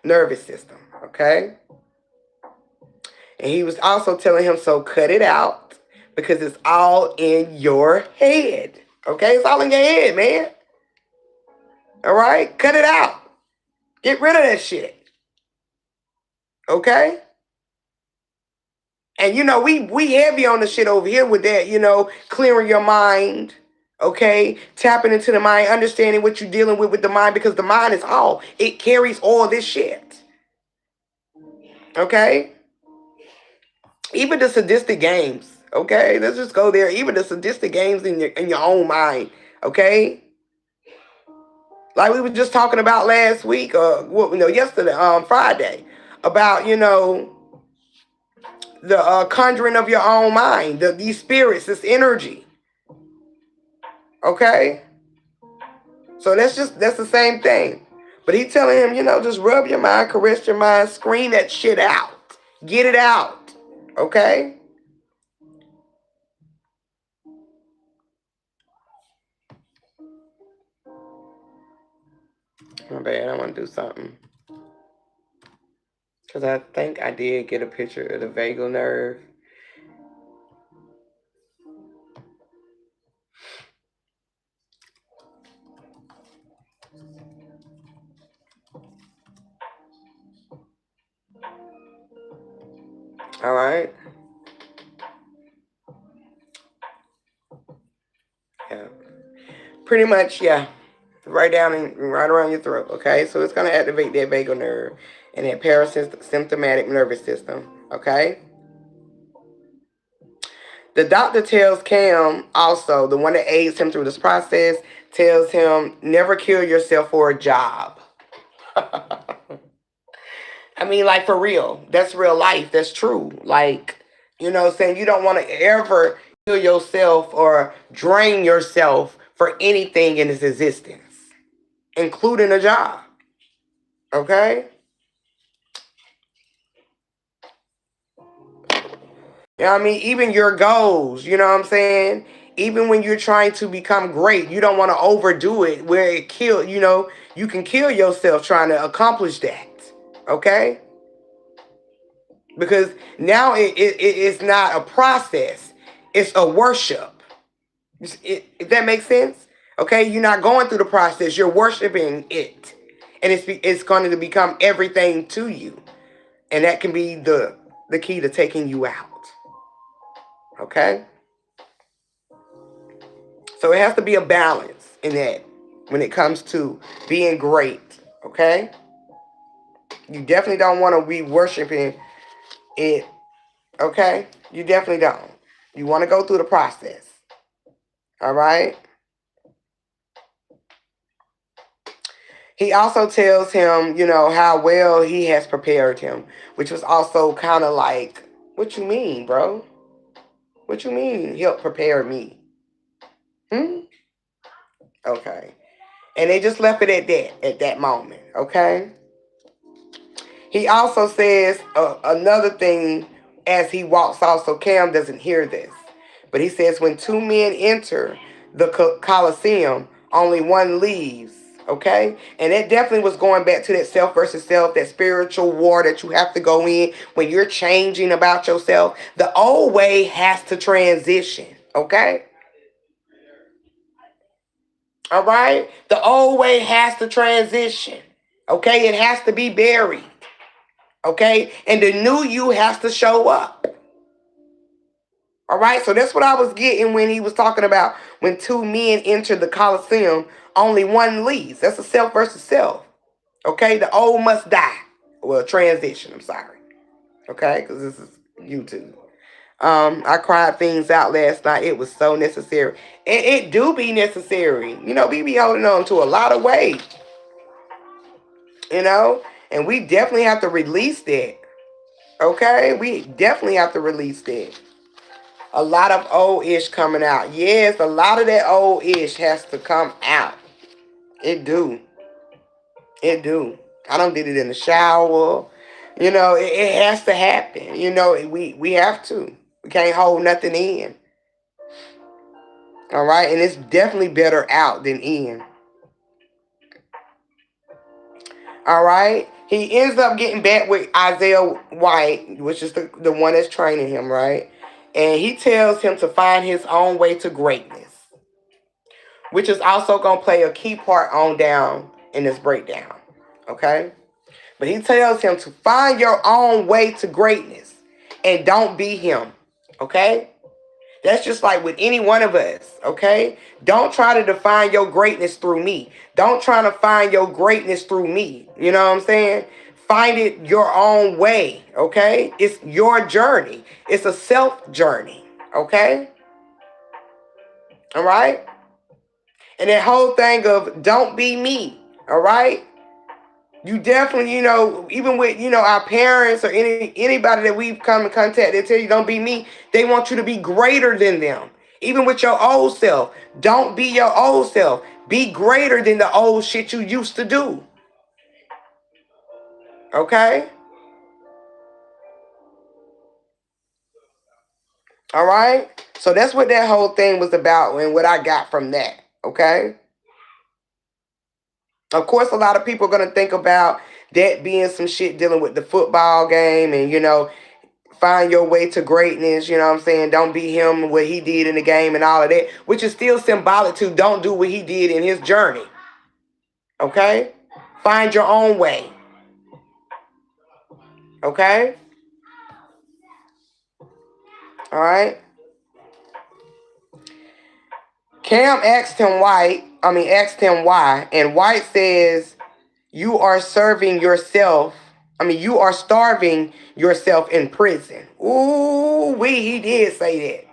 [SPEAKER 1] nervous system. Okay. And he was also telling him, so cut it out because it's all in your head. Okay? It's all in your head, man. All right? Cut it out. Get rid of that shit. Okay? And we heavy on the shit over here with that, clearing your mind. Okay? Tapping into the mind, understanding what you're dealing with the mind because the mind is all. It carries all this shit. Okay? Even the sadistic games. Okay, let's just go there. Even the sadistic games in your own mind. Okay, like we were just talking about last week, yesterday, Friday, about the conjuring of your own mind, these spirits, this energy. Okay, so that's the same thing. But he telling him, just rub your mind, caress your mind, scream that shit out, get it out. Okay. My bad, I want to do something. Because I think I did get a picture of the vagal nerve. All right. Yeah. Pretty much, yeah. Right down and right around your throat. Okay. So it's going to activate that vagal nerve and that parasympathetic nervous system. Okay. The doctor tells Cam also, the one that aids him through this process, tells him never kill yourself for a job. I mean, like, for real. That's real life. That's true. Like, saying you don't want to ever kill yourself or drain yourself for anything in its existence, including a job. Okay? I mean, even your goals, you know what I'm saying? Even when you're trying to become great, you don't want to overdo it where you can kill yourself trying to accomplish that. Okay? Because now it's not a process, it's a worship. If that makes sense, okay, you're not going through the process, you're worshiping it, and it's going to become everything to you, and that can be the key to taking you out. Okay. So it has to be a balance in that when it comes to being great. Okay? You definitely don't want to be worshiping it. Okay? You definitely don't. You want to go through the process. All right? He also tells him, how well he has prepared him, which was also kind of like, what you mean, bro? What you mean he'll prepare me? Okay. And they just left it at that moment, okay? He also says another thing as he walks off, so Cam doesn't hear this. But he says, when two men enter the Colosseum, only one leaves, okay? And it definitely was going back to that self versus self, that spiritual war that you have to go in when you're changing about yourself. The old way has to transition, okay? All right? The old way has to transition, okay? It has to be buried. Okay? And the new you has to show up. All right? So that's what I was getting when he was talking about when two men enter the Colosseum, only one leaves. That's a self versus self. Okay? The old must die. Well, transition, I'm sorry. Okay? Because this is YouTube. I cried things out last night. It was so necessary. And it do be necessary. We be holding on to a lot of weight. And we definitely have to release that. Okay? We definitely have to release that. A lot of old ish coming out. Yes, a lot of that old ish has to come out. It do. It do. I done did it in the shower. It has to happen. We have to. We can't hold nothing in. All right? And it's definitely better out than in. All right? He ends up getting back with Isaiah White, which is the one that's training him, right? And he tells him to find his own way to greatness, which is also going to play a key part on down in this breakdown. Okay? But he tells him to find your own way to greatness and don't be him. Okay? That's just like with any one of us. Okay? Don't try to define your greatness through me. Don't try to find your greatness through me. You know what I'm saying? Find it your own way. Okay? It's your journey. It's a self journey. Okay? All right? And that whole thing of don't be me, all right? You definitely, even with, our parents or anybody that we've come in contact, they tell you don't be me. They want you to be greater than them. Even with your old self, don't be your old self. Be greater than the old shit you used to do. Okay? All right? So that's what that whole thing was about and what I got from that. Okay? Of course, a lot of people are going to think about that being some shit dealing with the football game and, find your way to greatness, you know what I'm saying? Don't be him, what he did in the game and all of that, which is still symbolic to don't do what he did in his journey. Okay? Find your own way. Okay? All right? Cam asked him why, and White says, you are serving yourself. You are starving yourself in prison. Ooh, he did say that.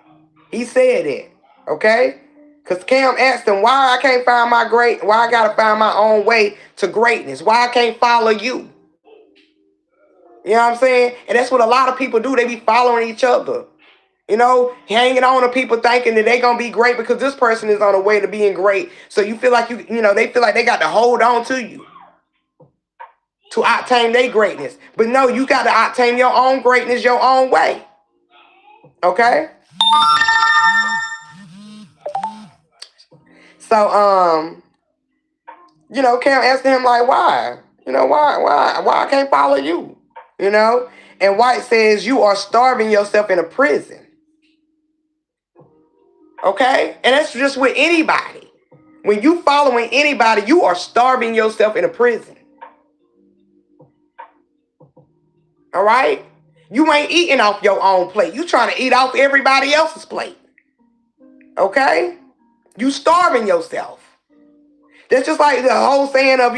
[SPEAKER 1] He said it. Okay? Because Cam asked him why I gotta find my own way to greatness. Why I can't follow you. You know what I'm saying? And that's what a lot of people do. They be following each other. Hanging on to people thinking that they gonna be great because this person is on the way to being great. So you feel like they feel like they got to hold on to you to obtain their greatness. But no, you got to obtain your own greatness your own way. Okay? So, Cam asked him like, why? Why I can't follow you? And White says, you are starving yourself in a prison. Okay? And that's just with anybody. When you following anybody, you are starving yourself in a prison. All right? You ain't eating off your own plate. You trying to eat off everybody else's plate. Okay? You starving yourself. That's just like the whole saying of,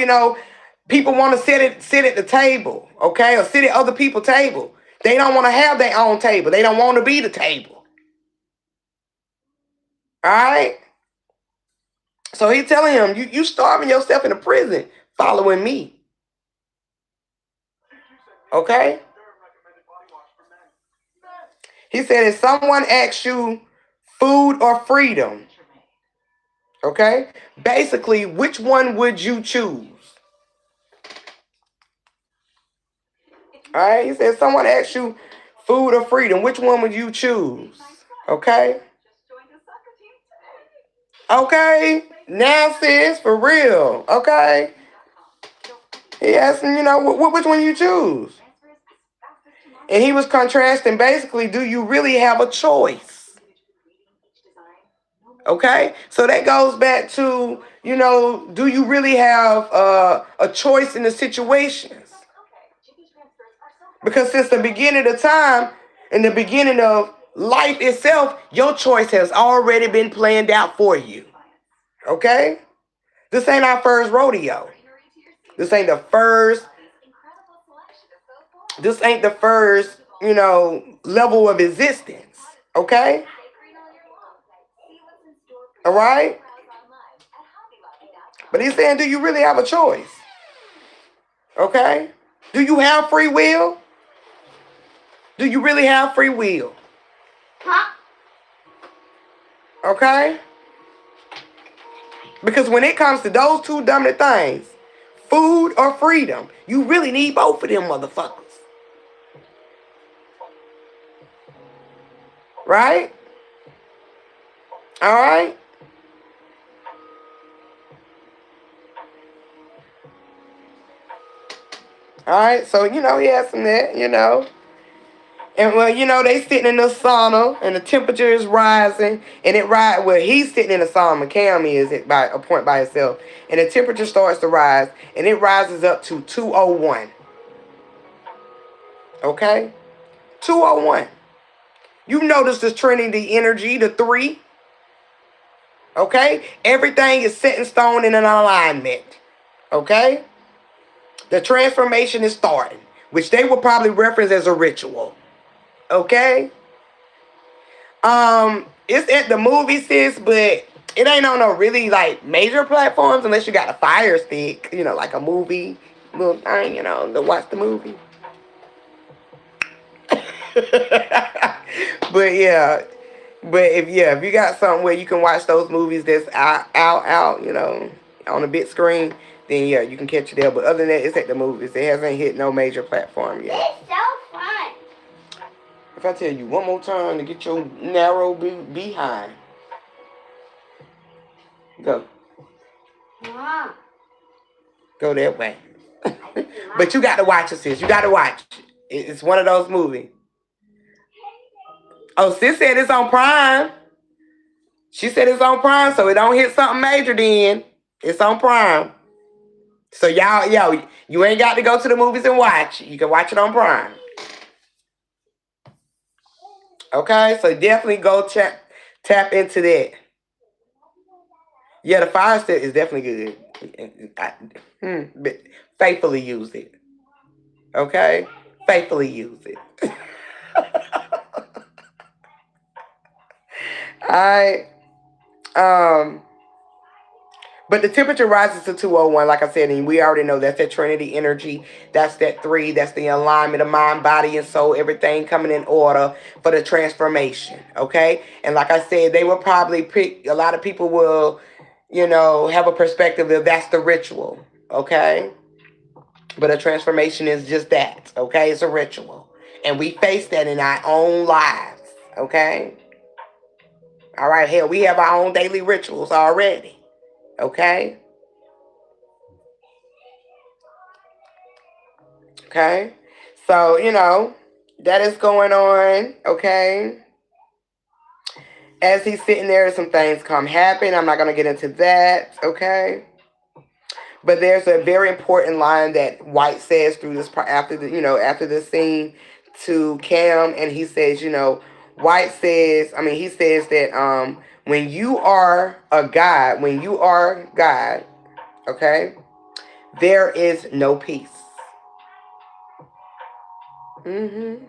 [SPEAKER 1] people want to sit at the table, okay, or sit at other people's table. They don't want to have their own table. They don't want to be the table. All right. So he's telling him, you starving yourself in a prison, following me. Okay. He said, if someone asks you food or freedom, okay, basically, which one would you choose? All right. He said, someone asks you food or freedom, which one would you choose? Okay. Okay. Now, sis, for real. Okay. He asked him, which one you choose? And he was contrasting basically, do you really have a choice? Okay. So that goes back to, do you really have a choice in the situations? Because since the beginning of time, in the beginning of life itself, your choice has already been planned out for you. Okay? This ain't our first rodeo. This ain't the first, level of existence. Okay? All right? But he's saying, do you really have a choice? Okay? Do you have free will? Do you really have free will? Okay? Because when it comes to those two dominant things, food or freedom, you really need both of them motherfuckers. Right? All right? All right? So, he has some that, And well, they sitting in the sauna and the temperature is rising and he's sitting in the sauna, Cam is at by a point by itself. And the temperature starts to rise and it rises up to 201. Okay? 201. You notice the Trinity energy, the 3. Okay? Everything is set in stone in an alignment. Okay? The transformation is starting, which they will probably reference as a ritual. Okay? It's at the movie, sis, but it ain't on no really like major platforms unless you got a Fire Stick, like a movie little thing, to watch the movie. But yeah. But if you got something where you can watch those movies that's out, on a big screen, then yeah, you can catch it there. But other than that, it's at the movies. It hasn't hit no major platform yet. It's so fun. If I tell you one more time to get your narrow behind, go. Mom. Go that way. But you got to watch it, sis. You got to watch it. It's one of those movies. Oh, sis said it's on Prime. She said it's on Prime, so it don't hit something major then. It's on Prime. So y'all, you ain't got to go to the movies and watch. You can watch it on Prime. Okay, so definitely go tap into that. Yeah, the Fire Stick is definitely good. But faithfully use it. Okay? Faithfully use it. Alright. But the temperature rises to 201, like I said, and we already know that's that Trinity energy. That's that 3. That's the alignment of mind, body, and soul. Everything coming in order for the transformation. Okay? And like I said, they will probably pick, a lot of people will, have a perspective that that's the ritual. Okay? But a transformation is just that. Okay? It's a ritual. And we face that in our own lives. Okay? All right, hell, we have our own daily rituals already. Okay? Okay? So, that is going on. Okay? As he's sitting there, some things come happen. I'm not going to get into that. Okay? But there's a very important line that White says through this part after the scene to Cam, and he says, he says that When you are a God, when you are God, okay, there is no peace. Mm-hmm.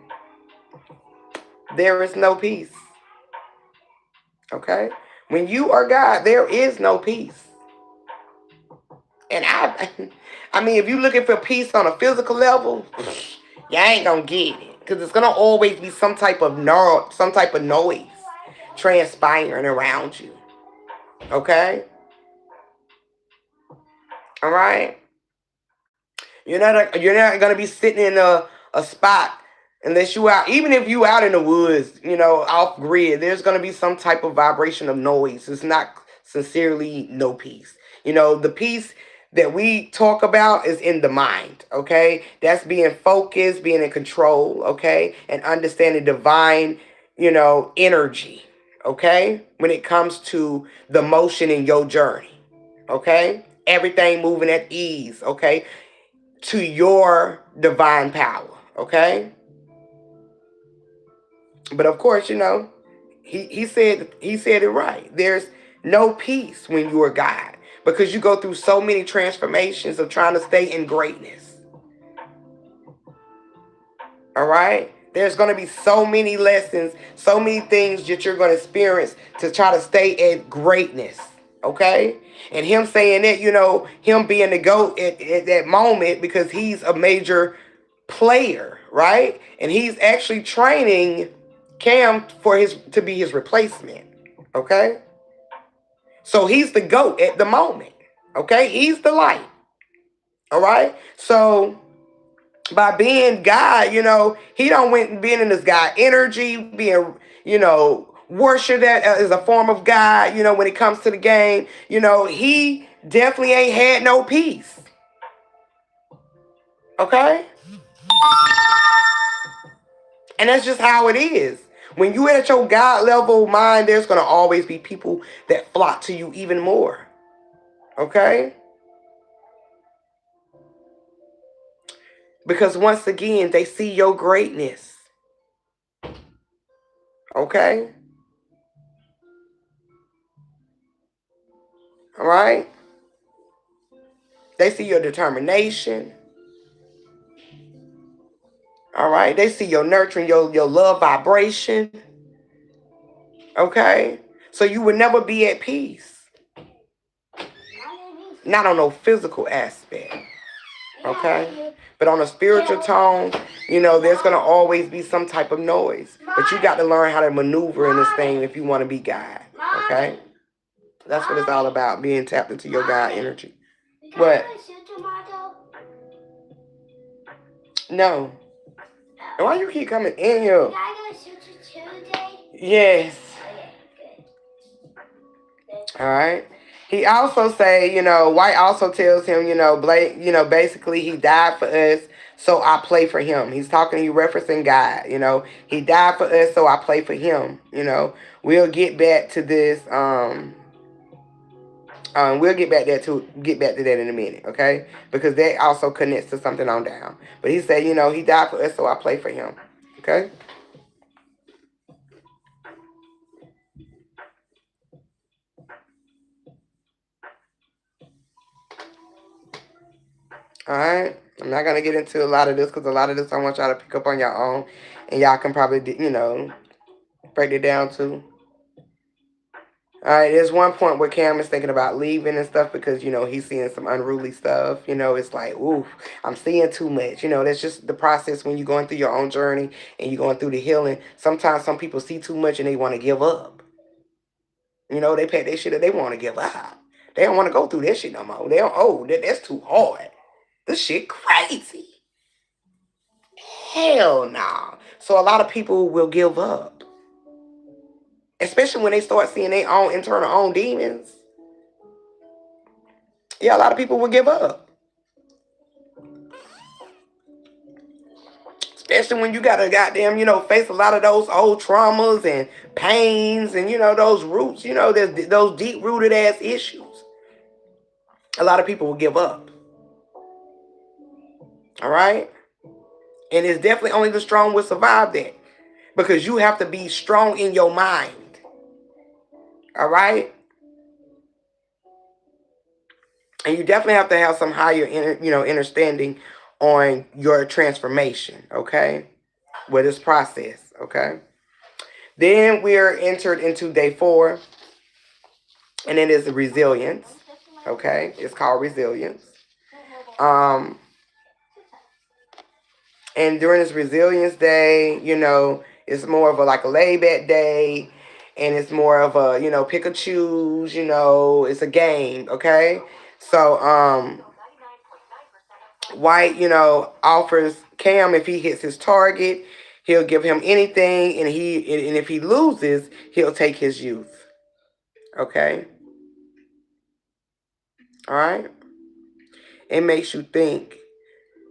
[SPEAKER 1] There is no peace. Okay? When you are God, there is no peace. And I mean, if you're looking for peace on a physical level, you ain't gonna get it. Because it's gonna always be some type of noise transpiring around you. Okay? Alright? You're not gonna be sitting in a spot unless you out, even if you out in the woods, off grid, there's gonna be some type of vibration of noise. It's not sincerely no peace. The peace that we talk about is in the mind, okay? That's being focused, being in control, okay? And understanding divine, energy, okay? When it comes to the motion in your journey, okay? Everything moving at ease, okay? To your divine power, okay? But of course, he said it right. There's no peace when you are God because you go through so many transformations of trying to stay in greatness. All right? There's going to be so many lessons, so many things that you're going to experience to try to stay at greatness. Okay? And him saying that, him being the GOAT at that moment because he's a major player, right? And he's actually training Cam to be his replacement. Okay? So he's the GOAT at the moment. Okay? He's the light. All right? So by being God, he don't went and being in this God energy, being, worship that as a form of God, when it comes to the game, he definitely ain't had no peace. Okay? And that's just how it is. When you at your God level mind, there's going to always be people that flock to you even more. Okay? Because once again, they see your greatness. Okay? All right? They see your determination. All right? They see your nurturing, your love vibration. Okay? So you would never be at peace. Not on no physical aspect. Okay? But on a spiritual tone, there's going to always be some type of noise. But you got to learn how to maneuver in this thing if you want to be God. Okay? That's what it's all about, being tapped into your God energy. What? No. And why you keep coming in here? Yes. All right. He also say, White also tells him, Blake, basically he died for us, so I play for him. He referencing God, he died for us, so I play for him. We'll get back to this. We'll get back to that in a minute, okay? Because that also connects to something on down. But he said, he died for us, so I play for him, okay? All right. I'm not gonna get into a lot of this because a lot of this I want y'all to pick up on your own, and y'all can probably, break it down too. All right, there's one point where Cam is thinking about leaving and stuff because, he's seeing some unruly stuff. It's like, ooh, I'm seeing too much. That's just the process when you're going through your own journey and you're going through the healing. Sometimes some people see too much and they want to give up. They pack their shit up, they want to give up. They don't want to go through that shit no more. They don't, that's too hard. This shit crazy. Hell no. So a lot of people will give up. Especially when they start seeing their own internal own demons. Yeah, a lot of people will give up. Especially when you gotta goddamn, face a lot of those old traumas and pains and, those roots, those deep rooted ass issues. A lot of people will give up. All right? And it's definitely only the strong will survive that. Because you have to be strong in your mind. All right. And you definitely have to have some higher, understanding on your transformation. Okay, with this process. Okay. Then we're entered into day 4, and it is resilience. Okay, it's called resilience. Um, and during this resilience day, it's more of a like a laid back day, and it's more of a pick or choose. It's a game. Okay, so White, offers Cam if he hits his target, he'll give him anything, and if he loses, he'll take his youth. Okay, all right. It makes you think.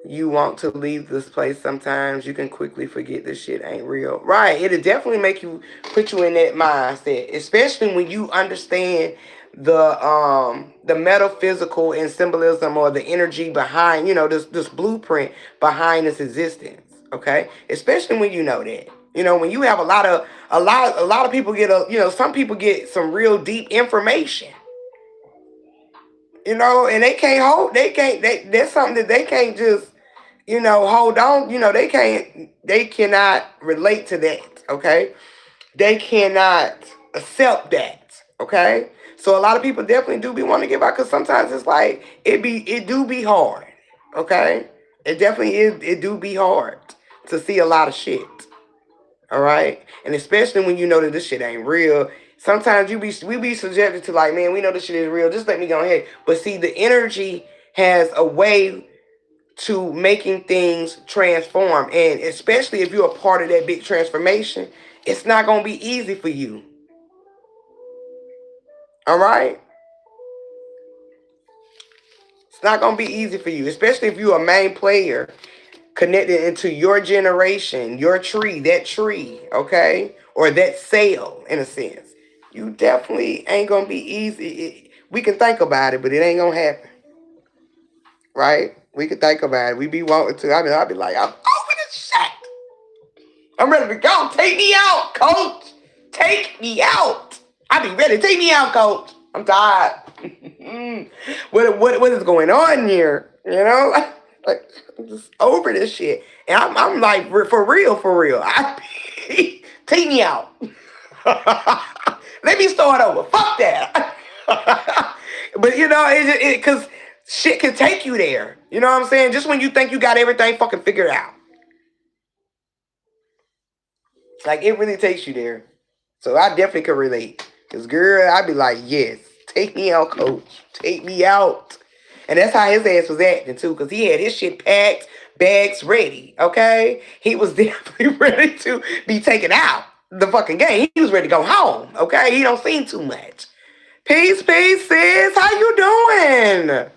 [SPEAKER 1] You want to leave this place sometimes. You can quickly forget this shit ain't real. Right. It'll definitely make you put you in that mindset. Especially when you understand the metaphysical and symbolism or the energy behind, this blueprint behind this existence. Okay? Especially when you know that. When you have a lot of people get some people get some real deep information. And that's something that they can't just hold on. They cannot relate to that. Okay. They cannot accept that. Okay. So a lot of people definitely do be wanting to give out because sometimes it's like it do be hard. Okay. It definitely is. It do be hard to see a lot of shit. All right. And especially when you know that this shit ain't real. Sometimes we be subjected to like, man, we know this shit is real. Just let me go ahead. But see, the energy has a way to making things transform. And especially if you're a part of that big transformation, it's not going to be easy for you. All right? It's not going to be easy for you, especially if you're a main player connected into your generation, your tree, okay? Or that cell, in a sense. You definitely ain't going to be easy. We can think about it, but it ain't going to happen. Right? We can think about it. We be wanting to. I'll be like, I'm over this shit. I'm ready to go. Take me out, coach. Take me out. I be ready. Take me out, coach. I'm tired. What is going on here? Like I'm just over this shit. And I'm like for real. Take me out. Let me start over. Fuck that. But because shit can take you there. You know what I'm saying? Just when you think you got everything fucking figured out. Like, it really takes you there. So I definitely could relate. Because, girl, I'd be like, yes, take me out, coach. Take me out. And that's how his ass was acting, too. Because he had his shit packed, bags ready, okay? He was definitely ready to be taken out the fucking game. He was ready to go home, okay? He don't seem too much. Peace, sis. How you doing?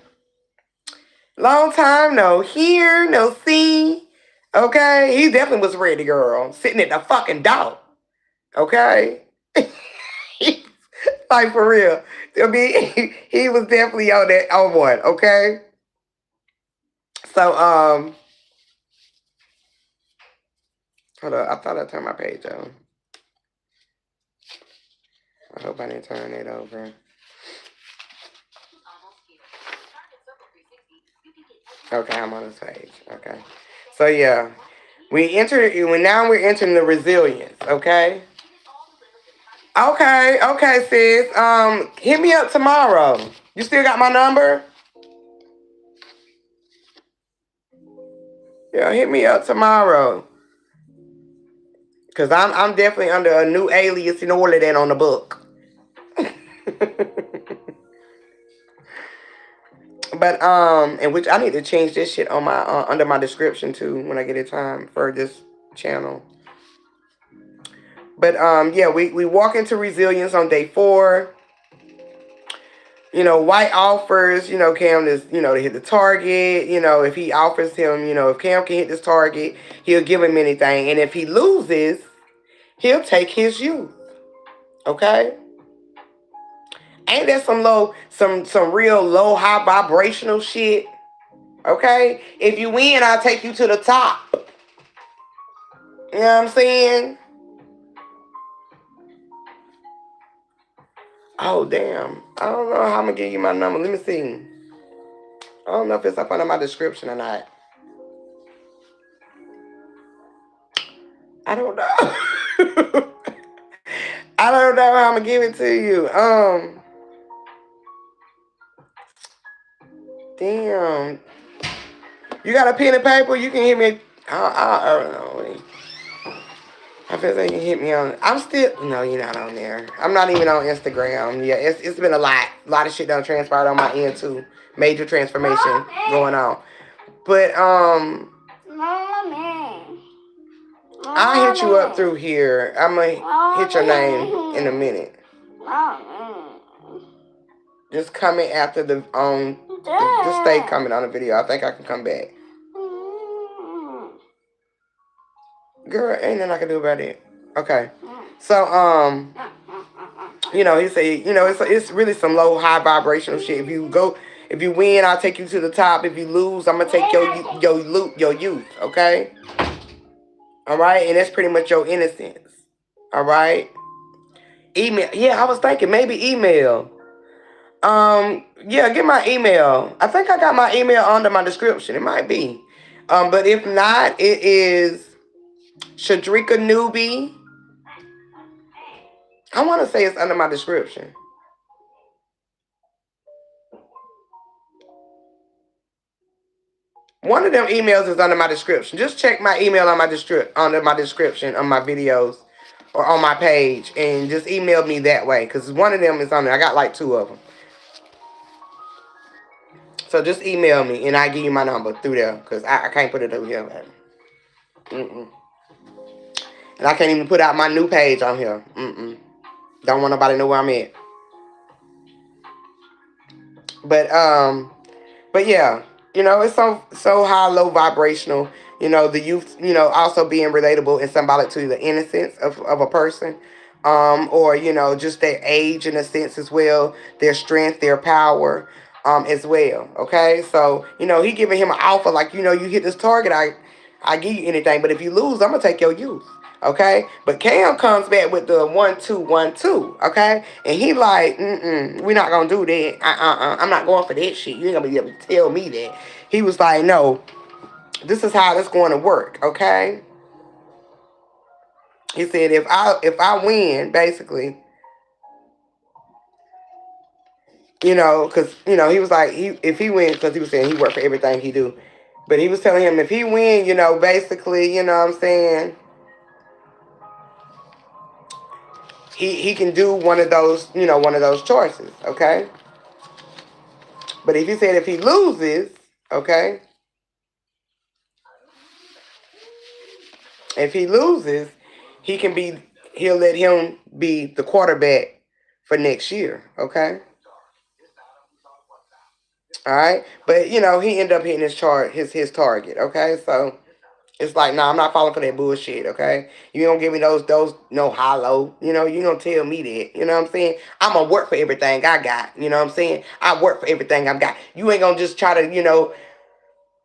[SPEAKER 1] Long time no hear, no see. Okay? He definitely was ready, girl. Sitting at the fucking door. Okay? Like, for real. I mean, he was definitely on one, okay? So, hold on. I thought I turned my page on. I hope I didn't turn it over. Okay, I'm on this page. Okay. So, yeah. Now we're entering the resilience, okay? Okay, sis. Hit me up tomorrow. You still got my number? Yeah, hit me up tomorrow. Cause I'm definitely under a new alias in order than on the book. But and which I need to change this shit on my under my description too when I get a time for this channel. But yeah, we walk into resilience on day 4. White offers, Cam to hit the target. If he offers him, if Cam can hit this target, he'll give him anything. And if he loses, he'll take his youth. Okay? Ain't that some real low, high vibrational shit? Okay? If you win, I'll take you to the top. You know what I'm saying? Oh, damn. I don't know how I'm going to give you my number. Let me see. I don't know if it's up under my description or not. I don't know. I don't know how I'm going to give it to you. Damn. You got a pen and paper? You can hit me. I don't know. I feel like you can hit me on. I'm still. No, you're not on there. I'm not even on Instagram. Yeah, it's been a lot. A lot of shit done transpired on my end too. Major transformation going on. But I'll hit you up through here. I'm gonna hit your name in a minute. Just comment after the just stay coming on the video. I think I can come back. Girl, ain't nothing I can do about it. Okay. So you know, he said, you know, it's really some low, high vibrational shit. If you win, I'll take you to the top. If you lose, I'm gonna take your youth. Okay. All right, and that's pretty much your innocence. All right. Email. Yeah, I was thinking maybe email. Yeah, get my email. I think I got my email under my description. It might be. But if not, it is Shadrika Newbie. I want to say it's under my description. One of them emails is under my description. Just check my email on under my description on my videos or on my page and just email me that way because one of them is on there. I got like 2 of them. So just email me and I give you my number through there because I can't put it over here, man. And I can't even put out my new page on here. Don't want nobody to know where I'm at. But yeah, you know, it's so high, low vibrational. You know, the youth, you know, also being relatable and symbolic to the innocence of a person. Or, you know, just their age in a sense as well, their strength, their power, as well. Okay. So, you know, he giving him an offer like, you know, you hit this target, I give you anything. But if you lose, I'm gonna take your youth. Okay, but Cam comes back with the 1-2-1-2. Okay, and he like, we're not gonna do that. I'm not going for that shit. You ain't gonna be able to tell me that. He was like, no, this is how it's going to work. Okay, he said if I win, basically, you know, because you know he was like if he wins, because he was saying he worked for everything he do, but he was telling him if he win, you know, basically, you know what I'm saying. He can do one of those, you know, one of those choices, okay? But if he said if he loses, okay? If he loses, he'll let him be the quarterback for next year, okay? All right? But, you know, he ended up hitting his target, okay? So it's like, nah, I'm not falling for that bullshit, okay? You don't give me those no hollow. You know, you don't tell me that. You know what I'm saying? I'm going to work for everything I got. You know what I'm saying? I work for everything I've got. You ain't going to just try to, you know,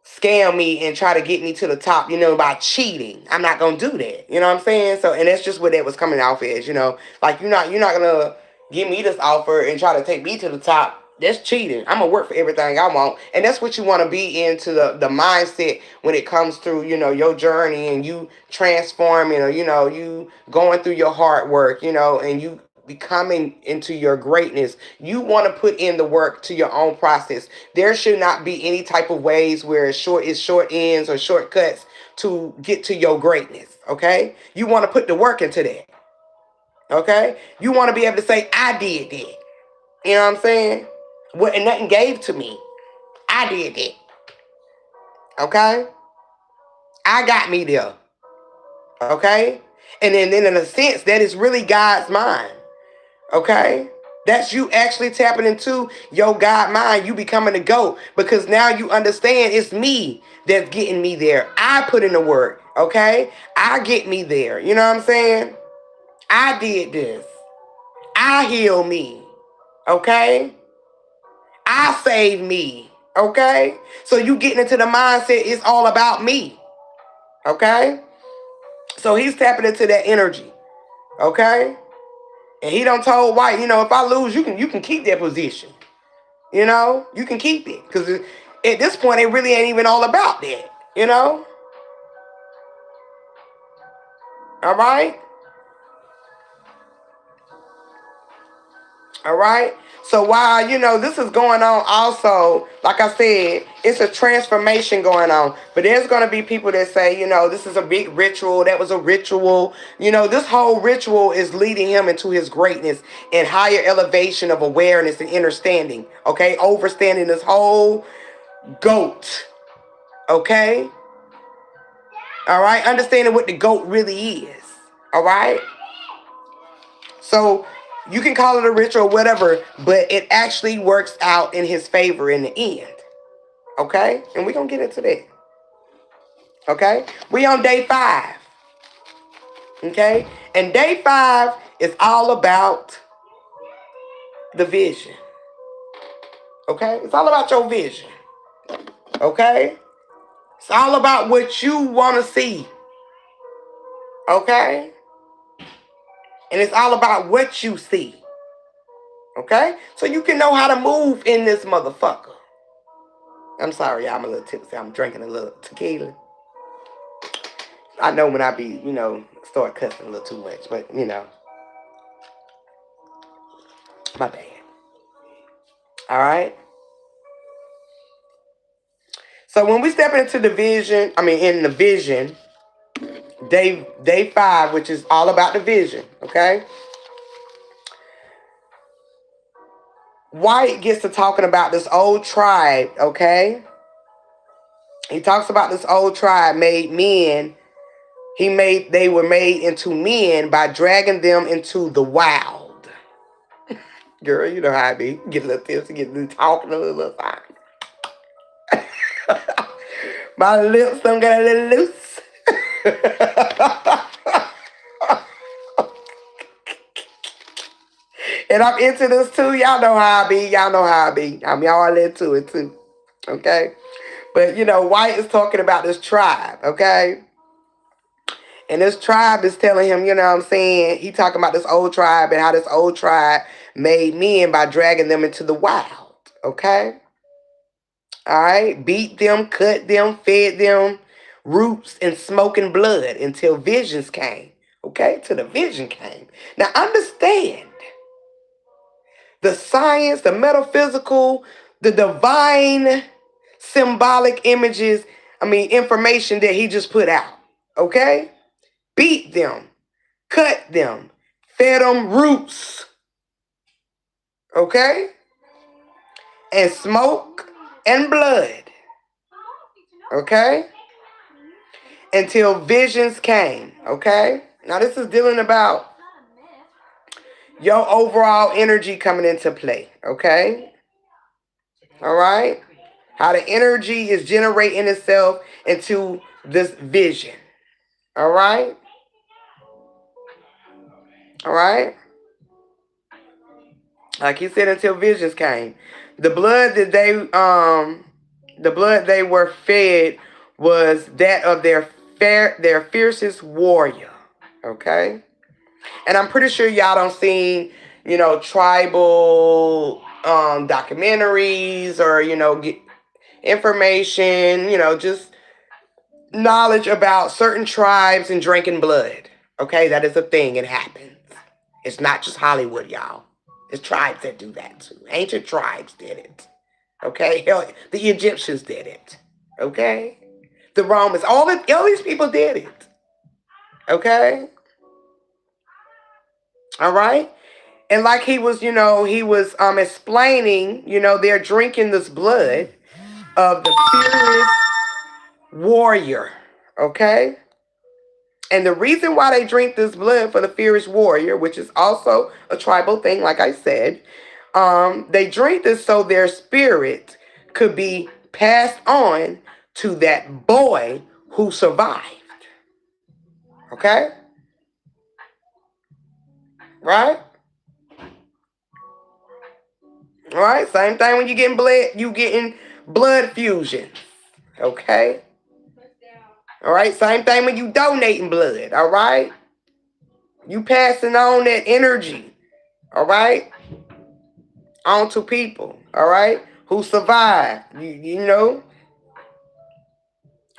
[SPEAKER 1] scam me and try to get me to the top, you know, by cheating. I'm not going to do that. You know what I'm saying? So, and that's just what that was coming off as, you know. Like, you're not going to give me this offer and try to take me to the top. That's cheating. I'm going to work for everything I want. And that's what you want to be into the mindset when it comes through, you know, your journey and you transforming or, you know, you going through your hard work, you know, and you becoming into your greatness. You want to put in the work to your own process. There should not be any type of ways where it's short ends or shortcuts to get to your greatness. Okay. You want to put the work into that. Okay. You want to be able to say, I did that. You know what I'm saying? What, and nothing gave to me. I did that. Okay. I got me there. Okay. And then in a sense, that is really God's mind. Okay? That's you actually tapping into your God mind. You becoming a GOAT. Because now you understand it's me that's getting me there. I put in the work. Okay? I get me there. You know what I'm saying? I did this. I heal me. Okay? I save me. Okay? So you getting into the mindset, it's all about me. Okay? So he's tapping into that energy. Okay? And he done told White, if I lose, you can keep that position. You can keep it. Because at this point, it really ain't even all about that. All right? All right? So while, this is going on also, like I said, it's a transformation going on. But there's going to be people that say, this is a big ritual. That was a ritual. This whole ritual is leading him into his greatness and higher elevation of awareness and understanding. Okay? Overstanding this whole goat. Okay? All right? Understanding what the goat really is. All right? So you can call it a ritual or whatever, but it actually works out in his favor in the end. Okay? And we're going to get into that. Okay? We on day 5. Okay? And day 5 is all about the vision. Okay? It's all about your vision. Okay? It's all about what you want to see. Okay? And it's all about what you see. Okay? So you can know how to move in this motherfucker. I'm sorry, I'm a little tipsy. I'm drinking a little tequila. I know when I be, start cussing a little too much, but, my bad. All right? So when we step into the vision, in the vision, day 5, which is all about the vision, okay? White gets to talking about this old tribe, okay? He talks about this old tribe made men. They were made into men by dragging them into the wild. Girl, you know how I be. Get a little tipsy, get a little talking a little fine. My lips don't get a little loose. And I'm into this too. Y'all know how I be. I'm all into it too. Okay? But, White is talking about this tribe. Okay? And this tribe is telling him, what I'm saying? He talking about this old tribe and how this old tribe made men by dragging them into the wild. Okay? All right? Beat them, cut them, fed them roots and smoking blood until visions came. Okay? Till the vision came. Now understand. The science, the metaphysical, the divine symbolic images, information that he just put out. Okay? Beat them, cut them, fed them roots. Okay? And smoke and blood. Okay? Until visions came. Okay? Now this is dealing about your overall energy coming into play. Okay? All right? How the energy is generating itself into this vision. All right? All right? Like he said, until visions came. The blood they were fed was that of their fiercest warrior. Okay? And I'm pretty sure y'all don't see, tribal documentaries or, get information, just knowledge about certain tribes and drinking blood. Okay, that is a thing. It happens. It's not just Hollywood, y'all. There's tribes that do that too. Ancient tribes did it. Okay, hell, the Egyptians did it. Okay, the Romans, all these people did it. Okay, all right. And like he was explaining, they're drinking this blood of the fierce warrior. Okay. And the reason why they drink this blood for the fierce warrior, which is also a tribal thing, like I said, they drink this so their spirit could be passed on to that boy who survived. Okay? Right? All right, same thing when you getting blood fusion. Okay? All right, same thing when you donating blood. All right? You passing on that energy. all right, onto people, all right, who survive, you know,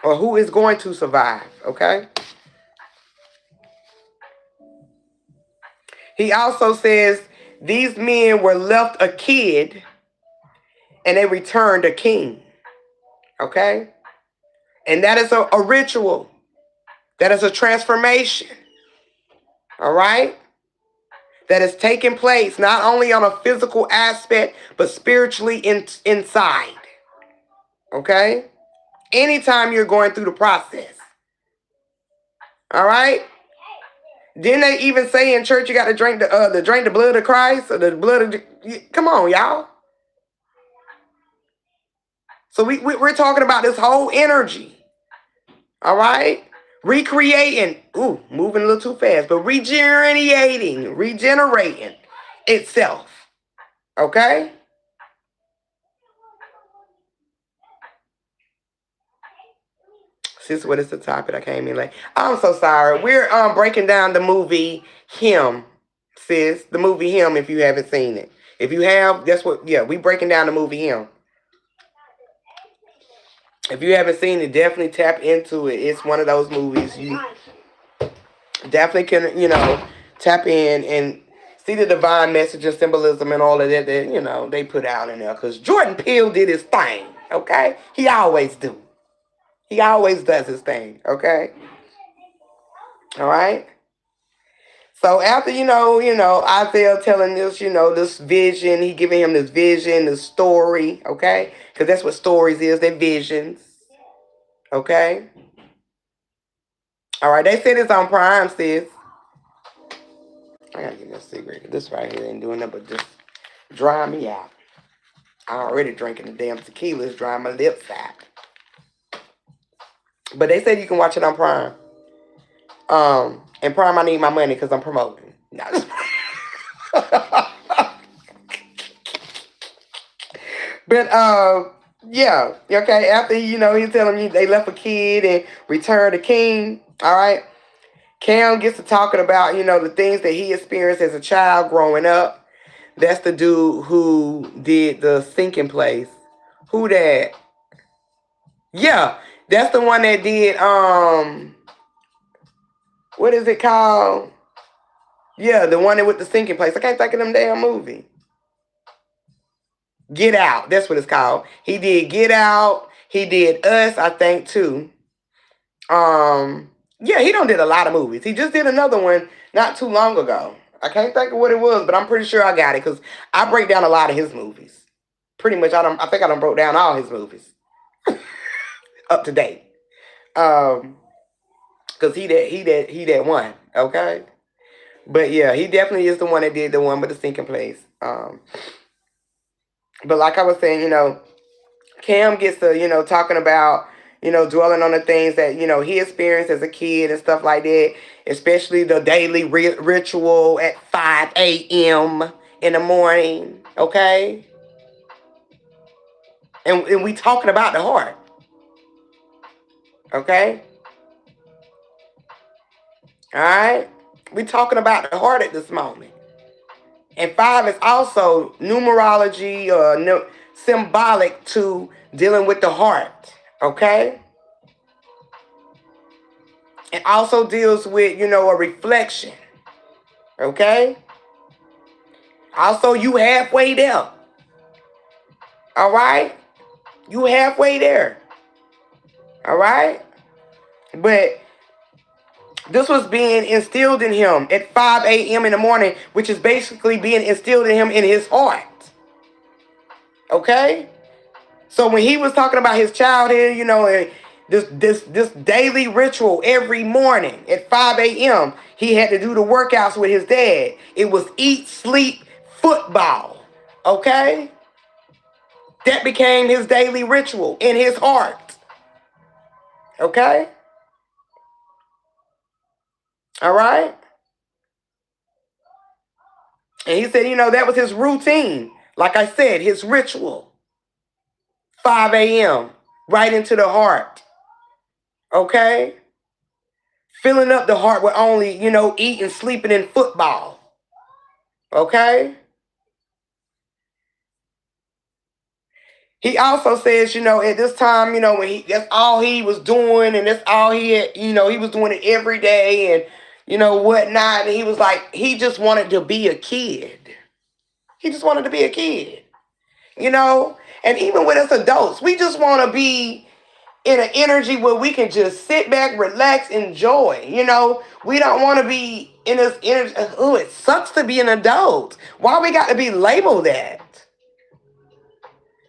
[SPEAKER 1] or who is going to survive, okay? He also says these men were left a kid and they returned a king, okay? And that is a ritual. That is a transformation, all right? That is taking place not only on a physical aspect, but spiritually inside, okay? Anytime you're going through the process, all right? Didn't they even say in church you got to drink the blood of Christ or the blood of come on, y'all. So we're talking about this whole energy, all right? Recreating, moving a little too fast, but regenerating itself, okay? Sis, what is the topic? I came in late. I'm so sorry. We're breaking down the movie Him, sis. The movie Him, if you haven't seen it. If you have, that's what, yeah, we breaking down the movie Him. If you haven't seen it, definitely tap into it. It's one of those movies you definitely can, tap in and see the divine message and symbolism and all of that, they put out in there. Because Jordan Peele did his thing, okay? He always do. He always does his thing, okay? All right? So after, Isaiah telling this, this vision, he giving him this vision, this story, okay? Because that's what stories is, they're visions, okay? All right, they said it's on Prime, sis. I gotta get me a cigarette. This right here ain't doing nothing but just dry me out. I already drinking the damn tequila. It's drying my lips out. But they said you can watch it on Prime. And Prime, I need my money because I'm promoting. But yeah, okay. After he's telling me they left a kid and returned a king. All right. Cam gets to talking about the things that he experienced as a child growing up. That's the dude who did the sinking place. Who that? Yeah, that's the one that did what is it called? Yeah, the one that with the sinking place. I can't think of them damn movie. Get Out. That's what it's called. He did Get Out. He did Us, I think, too. Yeah, he done did a lot of movies. He just did another one not too long ago. I can't think of what it was, but I'm pretty sure I got it because I break down a lot of his movies. Pretty much, I think I done broke down all his movies up to date. Because he that one, okay? But yeah, he definitely is the one that did the one with the sinking place. But like I was saying, Cam gets to, talking about, dwelling on the things that, he experienced as a kid and stuff like that, especially the daily ritual at 5 a.m. in the morning, okay? And we talking about the heart, okay? All right? We talking about the heart at this moment. And 5 is also numerology or symbolic to dealing with the heart, okay? It also deals with, a reflection, okay? Also, you halfway there, all right? You halfway there, all right? But this was being instilled in him at 5 a.m. in the morning, which is basically being instilled in him in his heart, okay? So when he was talking about his childhood, and this daily ritual every morning at 5 a.m., he had to do the workouts with his dad. It was eat, sleep, football. Okay? That became his daily ritual in his heart. Okay? All right? And he said, that was his routine. Like I said, his ritual. 5 a.m. right into the heart. Okay? Filling up the heart with only, eating, sleeping, and football. Okay? He also says, at this time, when that's all he was doing and that's all he had, he was doing it every day and, whatnot. And he was like, he just wanted to be a kid. He just wanted to be a kid, And even with us adults, we just want to be in an energy where we can just sit back, relax, enjoy. We don't want to be in this energy. Oh, it sucks to be an adult. Why we got to be labeled that?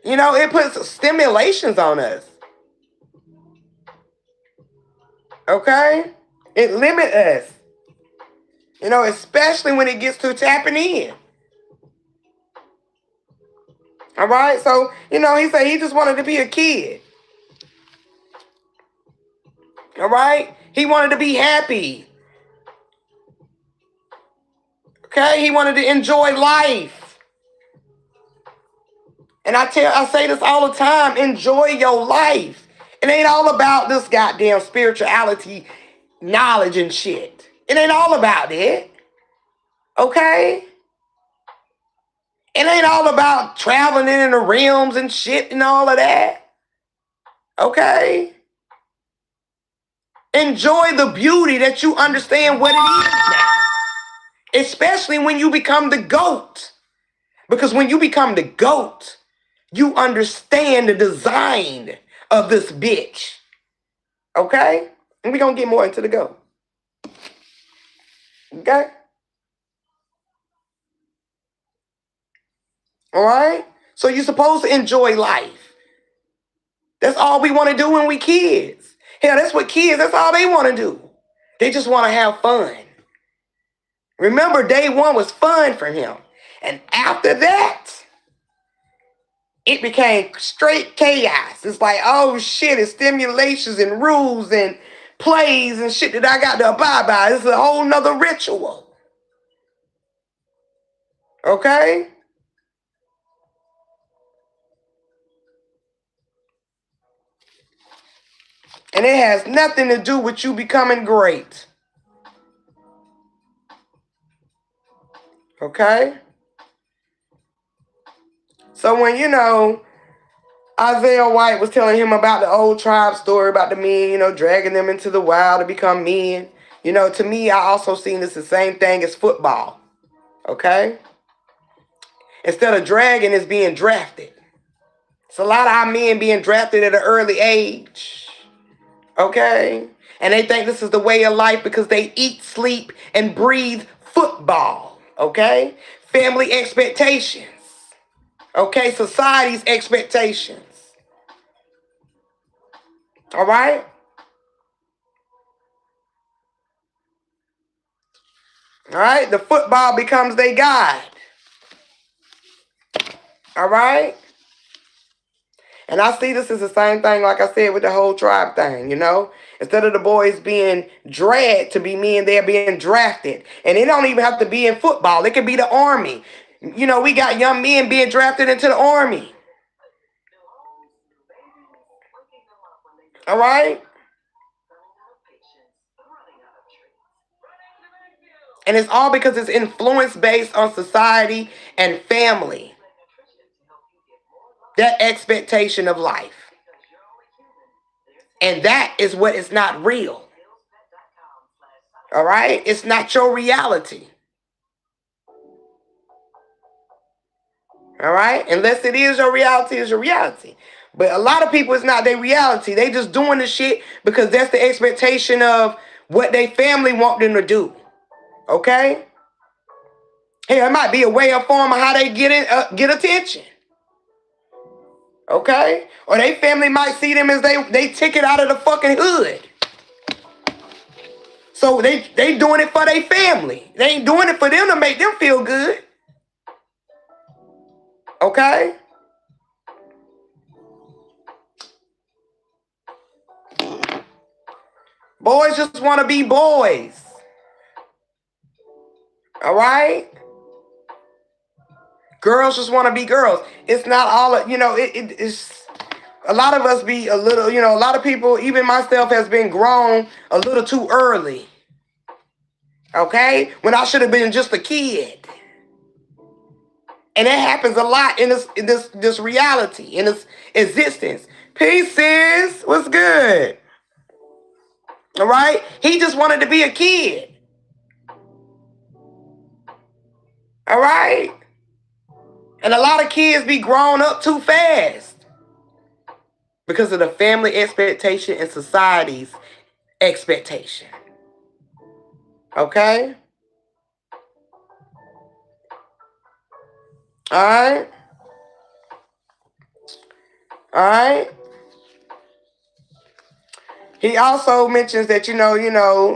[SPEAKER 1] It puts stimulations on us. Okay? It limits us. Especially when it gets to tapping in. All right? So, he said he just wanted to be a kid. All right? He wanted to be happy. Okay? He wanted to enjoy life. And I say this all the time, enjoy your life. It ain't all about this goddamn spirituality, knowledge and shit. It ain't all about that. Okay? It ain't all about traveling in the realms and shit and all of that. Okay? Enjoy the beauty that you understand what it is now. Especially when you become the GOAT. Because when you become the GOAT, you understand the design of this bitch. Okay? And we're going to get more into the GOAT. Okay? All right? So you're supposed to enjoy life. That's all we want to do when we kids. Hell, that's what kids, that's all they want to do. They just want to have fun. Remember, day one was fun for him. And after that, it became straight chaos. It's like, oh shit, it's stimulations and rules and plays and shit that I got to abide by. This is a whole nother ritual. Okay? And it has nothing to do with you becoming great. Okay? So when, Isaiah White was telling him about the old tribe story about the men, dragging them into the wild to become men. To me, I also seen this the same thing as football. Okay? Instead of dragging, it's being drafted. It's a lot of our men being drafted at an early age. Okay? And they think this is the way of life because they eat, sleep, and breathe football. Okay? Family expectations. Okay? Society's expectations. All right? All right? The football becomes their God. All right? And I see this as the same thing, like I said, with the whole tribe thing, Instead of the boys being dragged to be men, they're being drafted. And it don't even have to be in football. It could be the Army. We got young men being drafted into the Army. All right? And it's all because it's influence based on society and family. That expectation of life. And that is what is not real. All right? It's not your reality. All right? Unless it is your reality, it's your reality. But a lot of people, it's not their reality. They just doing the shit because that's the expectation of what their family want them to do. Okay? Hey, it might be a way of form of how they get attention. Okay? Or their family might see them as they ticket out of the fucking hood. So they doing it for their family. They ain't doing it for them to make them feel good. Okay? Boys just want to be boys. All right? Girls just want to be girls. It's not all, it's a lot of us be a little, a lot of people, even myself, has been grown a little too early. Okay? When I should have been just a kid. And that happens a lot in this reality, in this existence. Peace, sis. What's good? All right? He just wanted to be a kid. All right? And a lot of kids be grown up too fast because of the family expectation and society's expectation. Okay? All right? All right? He also mentions that,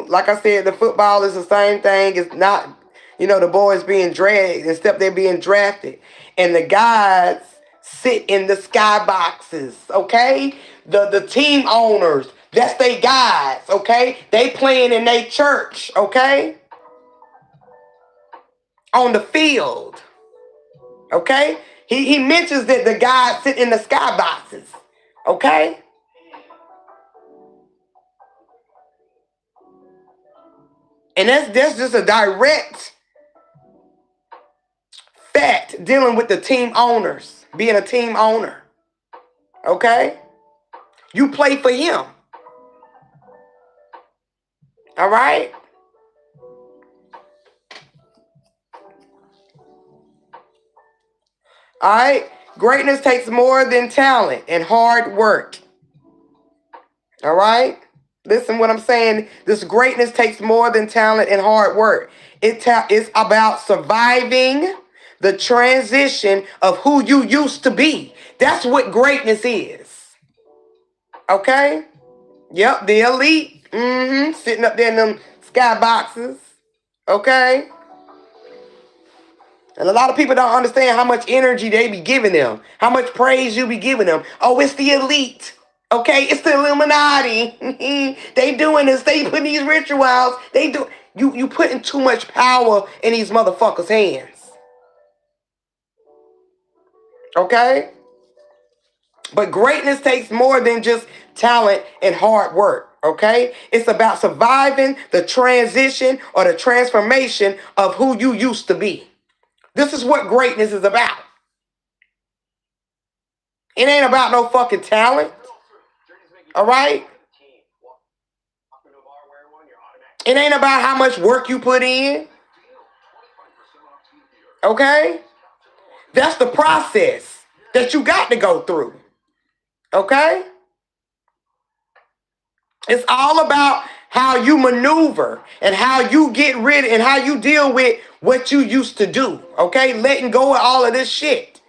[SPEAKER 1] like I said, the football is the same thing. It's not, the boys being dragged, instead they're being drafted. And the guys sit in the sky boxes, okay? The team owners, that's they guys, okay? They playing in their church, okay? On the field, okay? He mentions that the guys sit in the sky boxes, okay? And that's just a direct fact dealing with the team owners, being a team owner. Okay? You play for him. All right? All right? Greatness takes more than talent and hard work. All right? Listen what I'm saying. This greatness takes more than talent and hard work. It's about surviving the transition of who you used to be. That's what greatness is. Okay? Yep, the elite. Sitting up there in them sky boxes. Okay? And a lot of people don't understand how much energy they be giving them. How much praise you be giving them. Oh, it's the elite. Okay? It's the Illuminati. They doing this. They putting these rituals. They do. You putting too much power in these motherfuckers' hands. Okay? But greatness takes more than just talent and hard work, okay? It's about surviving the transition or the transformation of who you used to be. This is what greatness is about. It ain't about no fucking talent, all right? It ain't about how much work you put in, okay? That's the process that you got to go through, okay? It's all about how you maneuver and how you get rid and how you deal with what you used to do. Okay? Letting go of all of this shit.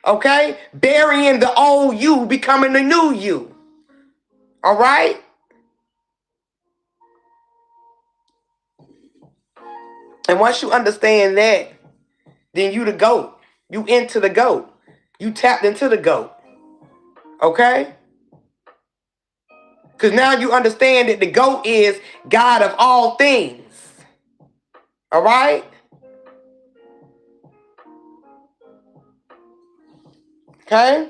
[SPEAKER 1] Okay? Burying the old you, becoming the new you. All right? And once you understand that, then you the GOAT. You into the GOAT. You tapped into the GOAT. Okay? Because now you understand that the GOAT is God of all things. All right? Okay?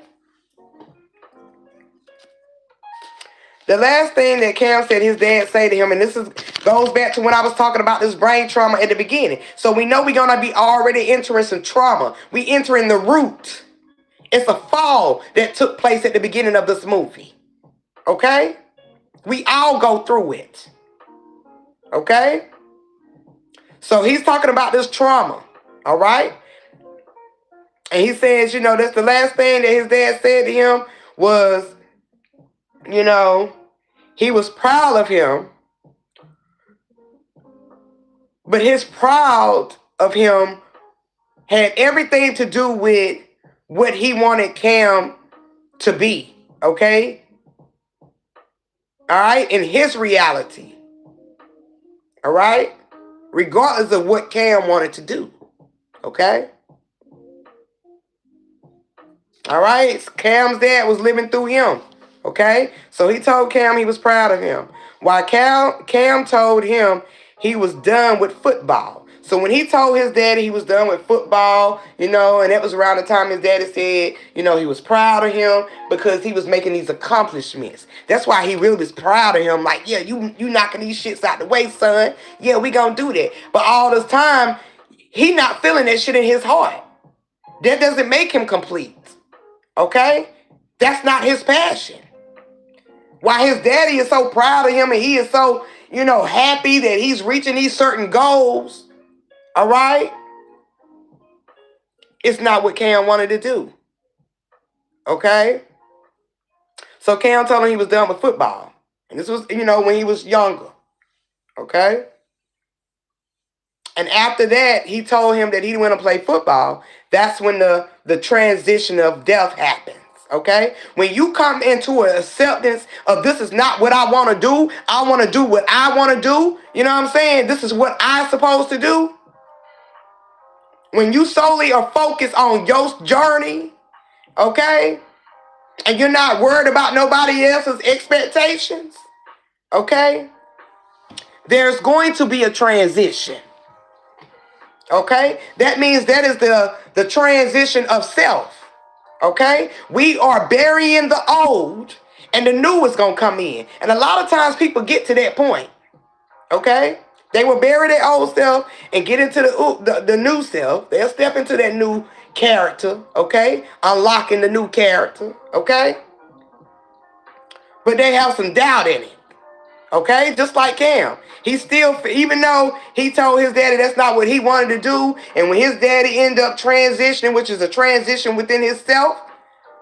[SPEAKER 1] The last thing that Cam said his dad say to him, and goes back to when I was talking about this brain trauma at the beginning. So we know we're going to be already entering some trauma. We entering the root. It's a fall that took place at the beginning of this movie. Okay? We all go through it. Okay? So he's talking about this trauma. All right? And he says, that's the last thing that his dad said to him was, he was proud of him. But his proud of him had everything to do with what he wanted Cam to be. Okay? All right? In his reality. All right? Regardless of what Cam wanted to do. Okay? All right? Cam's dad was living through him. Okay? So he told Cam he was proud of him. While Cam told him he was done with football. So when he told his daddy he was done with football, and that was around the time his daddy said, he was proud of him because he was making these accomplishments. That's why he really was proud of him. Like, yeah, you knocking these shits out the way, son. Yeah, we gonna do that. But all this time, he not feeling that shit in his heart. That doesn't make him complete. Okay? That's not his passion. Why his daddy is so proud of him and he is so, happy that he's reaching these certain goals. All right? It's not what Cam wanted to do. Okay? So Cam told him he was done with football. And this was, when he was younger. Okay? And after that, he told him that he didn't want to play football. That's when the transition of death happens. Okay? When you come into an acceptance of this is not what I want to do. I want to do what I want to do. You know what I'm saying? This is what I'm supposed to do. When you solely are focused on your journey, okay? And you're not worried about nobody else's expectations, okay? There's going to be a transition. Okay? That means that is the transition of self. Okay? We are burying the old and the new is going to come in. And a lot of times people get to that point. Okay? They will bury their old self and get into the new self. They'll step into that new character. Okay? Unlocking the new character. Okay? But they have some doubt in it. Okay, just like Cam. He still, even though he told his daddy that's not what he wanted to do, and when his daddy ended up transitioning, which is a transition within himself,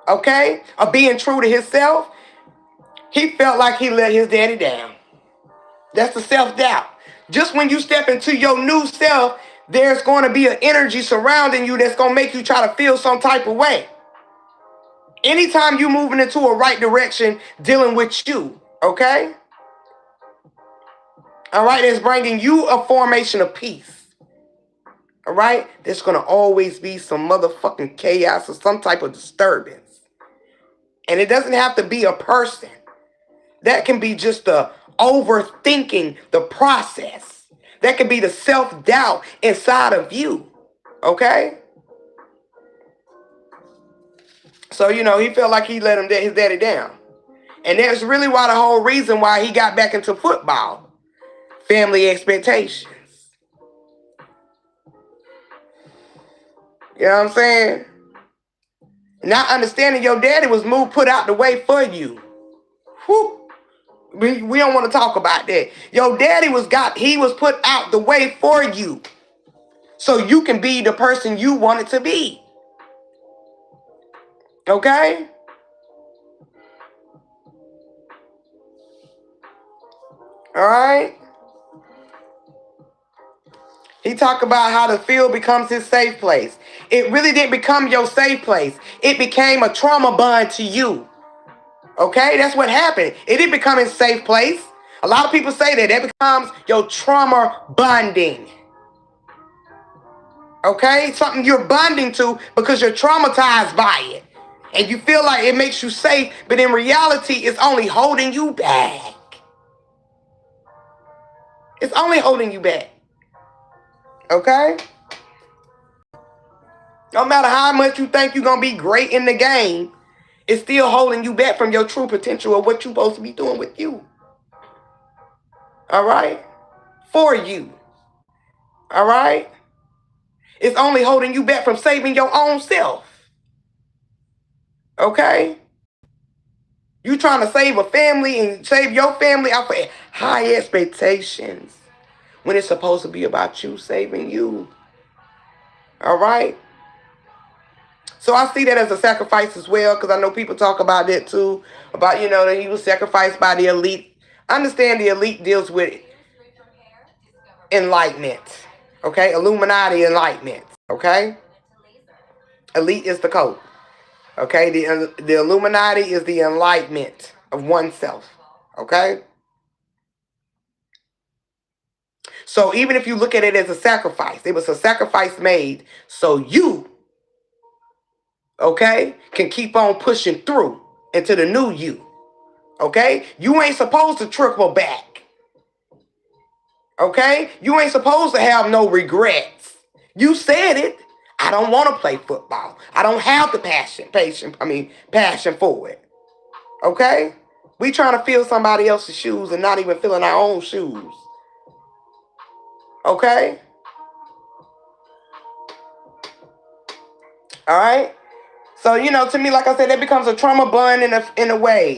[SPEAKER 1] okay, of being true to himself, he felt like he let his daddy down. That's the self-doubt. Just when you step into your new self, there's going to be an energy surrounding you that's going to make you try to feel some type of way. Anytime you're moving into a right direction, dealing with you, okay? All right, it's bringing you a formation of peace. All right, there's going to always be some motherfucking chaos or some type of disturbance. And it doesn't have to be a person. That can be just the overthinking the process. That can be the self-doubt inside of you. Okay? So, he felt like he let his daddy down. And that's really why the whole reason why he got back into football. Family expectations. You know what I'm saying? Not understanding your daddy was put out the way for you. Whew. We don't want to talk about that. Your daddy was put out the way for you. So you can be the person you wanted to be. Okay? All right? He talked about how the field becomes his safe place. It really didn't become your safe place. It became a trauma bond to you. Okay? That's what happened. It didn't become his safe place. A lot of people say that becomes your trauma bonding. Okay? Something you're bonding to because you're traumatized by it. And you feel like it makes you safe, but in reality, it's only holding you back. It's only holding you back. Okay? No matter how much you think you're going to be great in the game, it's still holding you back from your true potential of what you're supposed to be doing with you. All right? For you. All right? It's only holding you back from saving your own self. Okay? You trying to save a family and save your family out for high expectations when it's supposed to be about you saving you. All right? So I see that as a sacrifice as well, because I know people talk about that too, about, that he was sacrificed by the elite. I understand the elite deals with enlightenment, okay? Illuminati enlightenment, okay? Elite is the code, okay? The Illuminati is the enlightenment of oneself, okay? So even if you look at it as a sacrifice, it was a sacrifice made so you, okay, can keep on pushing through into the new you. Okay? You ain't supposed to trickle back. Okay? You ain't supposed to have no regrets. You said it. I don't want to play football. I don't have the passion for it. Okay? We trying to fill somebody else's shoes and not even filling our own shoes. Okay? All right. So, to me, like I said, that becomes a trauma bond in a way,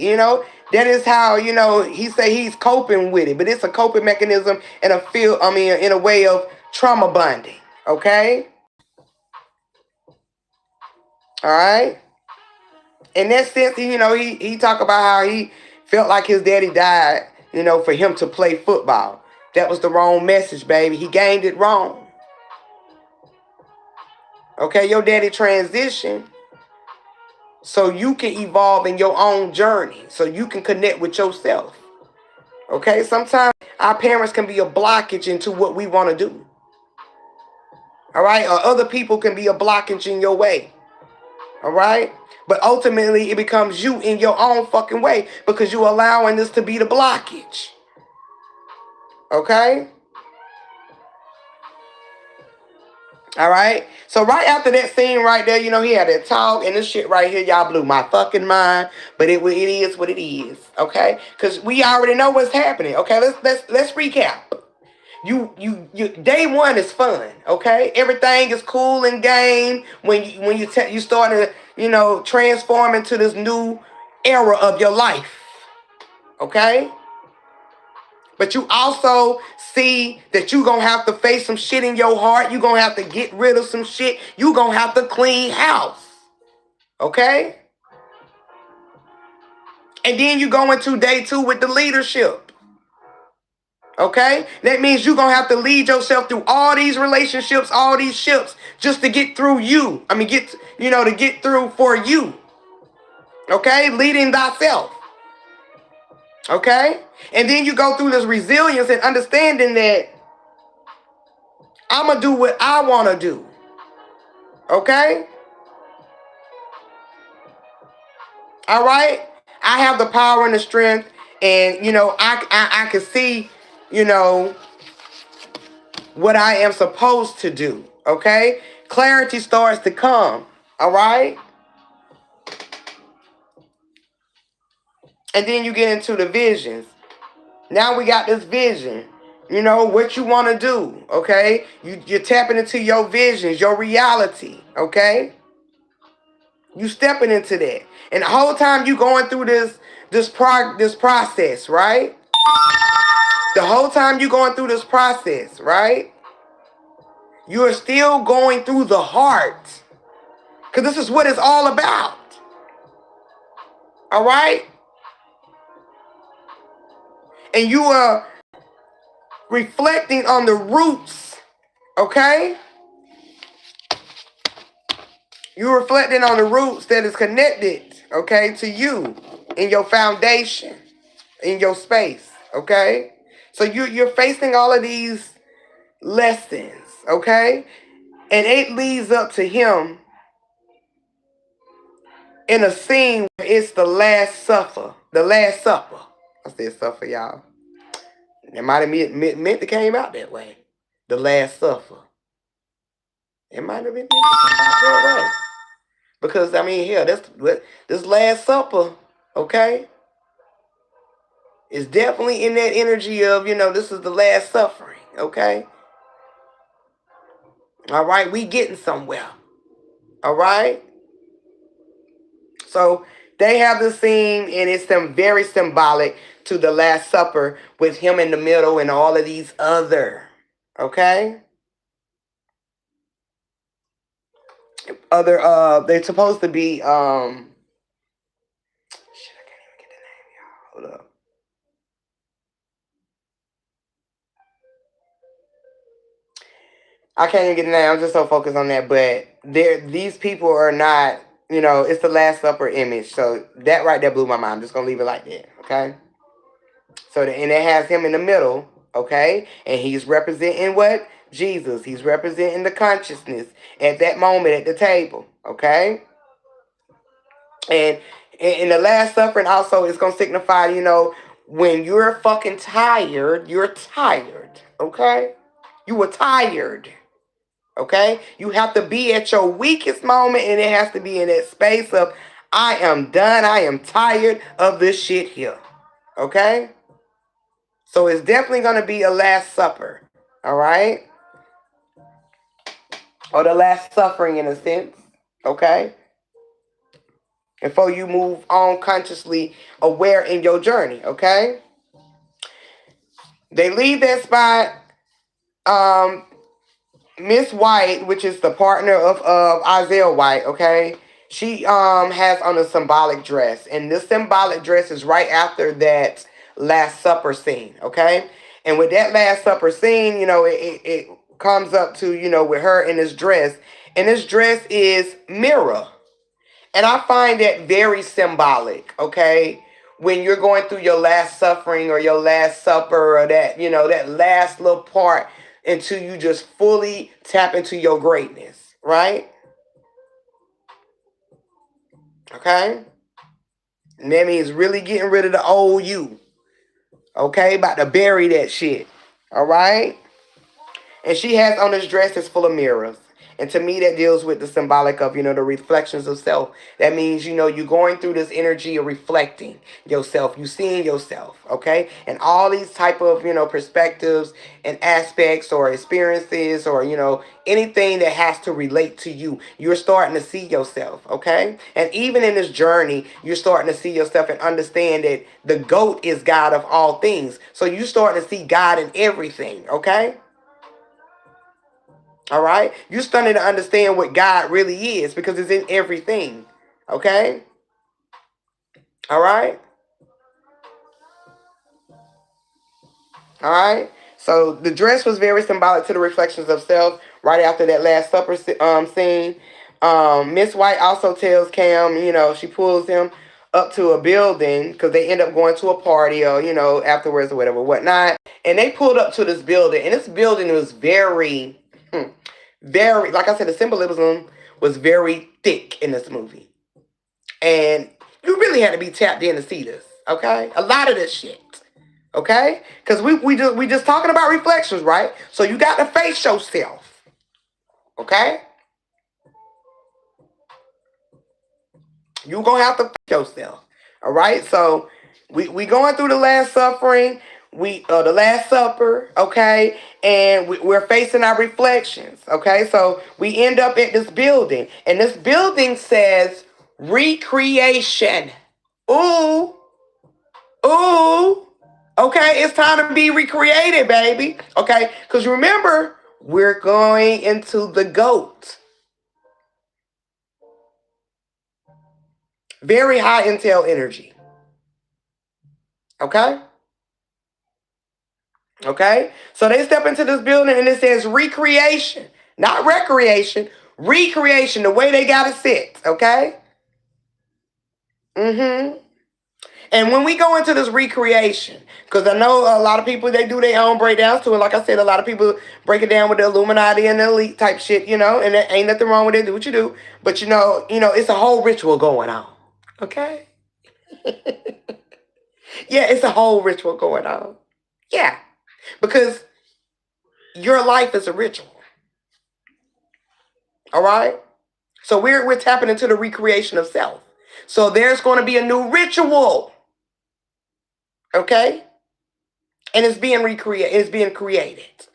[SPEAKER 1] That is how, he say he's coping with it, but it's a coping mechanism in a way of trauma bonding. Okay? All right? In that sense, he talk about how he felt like his daddy died, for him to play football. That was the wrong message, baby. He gained it wrong. Okay, your daddy transitioned so you can evolve in your own journey, so you can connect with yourself. Okay, sometimes our parents can be a blockage into what we want to do. All right, or other people can be a blockage in your way. All right, but ultimately it becomes you in your own fucking way because you're allowing this to be the blockage. Okay. All right. So right after that scene right there, he had that talk and this shit right here, y'all blew my fucking mind. But it is what it is. Okay. Because we already know what's happening. Okay. Let's recap. You day one is fun. Okay. Everything is cool and game when you start to transform into this new era of your life. Okay. But you also see that you're going to have to face some shit in your heart. You're going to have to get rid of some shit. You're going to have to clean house. Okay? And then you go into day two with the leadership. Okay? That means you're going to have to lead yourself through all these relationships, all these ships, just to get through you. To get through for you. Okay? Leading thyself. Okay? And then you go through this resilience and understanding that I'm going to do what I want to do. Okay? All right? I have the power and the strength, and I can see, what I am supposed to do. Okay? Clarity starts to come. All right? And then you get into the visions. Now we got this vision. What you want to do. Okay? You're tapping into your visions, your reality. Okay? You stepping into that. And the whole time you going through this process, right? The whole time you going through this process, right? You're still going through the heart. Because this is what it's all about. All right? And you are reflecting on the roots. Okay? You're reflecting on the roots that is connected, okay, to you in your foundation, in your space. Okay? So you're facing all of these lessons, okay? And it leads up to him in a scene where it's the Last Supper. The Last Supper. I said supper, y'all. It might have meant it came out that way. The Last Supper. It might have been meant to come out that way. Because, hell, this Last Supper, okay, is definitely in that energy of, this is the last suffering, okay? All right, we getting somewhere. All right? So they have the scene, and it's very symbolic to the Last Supper with him in the middle and all of these other, okay? They're supposed to be, shit, I can't even get the name, y'all. Hold up. I can't even get the name. I'm just so focused on that. But these people are not, it's the Last Supper image. So that right there blew my mind. I'm just going to leave it like that, okay? So, and it has him in the middle, okay? And he's representing what? Jesus. He's representing the consciousness at that moment at the table, okay? And in the Last Supper, also, it's going to signify, when you're fucking tired, you're tired, okay? You were tired, okay? You have to be at your weakest moment, and it has to be in that space of, I am done, I am tired of this shit here, okay? So it's definitely going to be a Last Supper, all right? Or the Last Suffering in a sense, Okay? Before you move on consciously aware in your journey, okay? They leave that spot. Miss White, which is the partner of Isaiah White, okay? She has on a symbolic dress. And this symbolic dress is right after that Last Supper scene, okay? And with that Last Supper scene, it comes up to, with her in this dress. And this dress is mirror. And I find that very symbolic, okay? When you're going through your last suffering or your last supper or that, that last little part until you just fully tap into your greatness, right? Okay? And that means really getting rid of the old you, okay? About to bury that shit, all right? And she has on this dress that's full of mirrors. And to me, that deals with the symbolic of, the reflections of self. That means, you're going through this energy of reflecting yourself. You seeing yourself, okay? And all these type of, perspectives and aspects or experiences or, anything that has to relate to you. You're starting to see yourself, okay? And even in this journey, you're starting to see yourself and understand that the GOAT is God of all things. So you're starting to see God in everything, okay? All right? You're starting to understand what God really is because it's in everything. Okay? All right? All right? So the dress was very symbolic to the reflections of self right after that Last Supper scene. Miss White also tells Cam, she pulls him up to a building because they end up going to a party or, afterwards or whatever, whatnot. And they pulled up to this building. And this building was very, very, like I said, the symbolism was very thick in this movie. And you really had to be tapped in to see this, okay? A lot of this shit, okay? Because we just talking about reflections, right? So you got to face yourself, okay? You gonna have to face yourself, all right? So we going through the last suffering, the Last Supper, okay? And we're facing our reflections, okay? So we end up at this building, and this building says recreation. Ooh. Ooh, okay, it's time to be recreated, baby. Okay, because remember, we're going into the GOAT. Very high intel energy. Okay? Okay? So they step into this building and it says recreation, not recreation, recreation, the way they got it set. Okay? Mm-hmm. And when we go into this recreation, because I know a lot of people, they do their own breakdowns too. And like I said, a lot of people break it down with the Illuminati and the elite type shit, and there ain't nothing wrong with it. Do what you do. But it's a whole ritual going on. Okay? Yeah, it's a whole ritual going on. Yeah. Because your life is a ritual. All right? So we're tapping into the recreation of self. So there's going to be a new ritual. Okay? And it's being recreated, it's being created.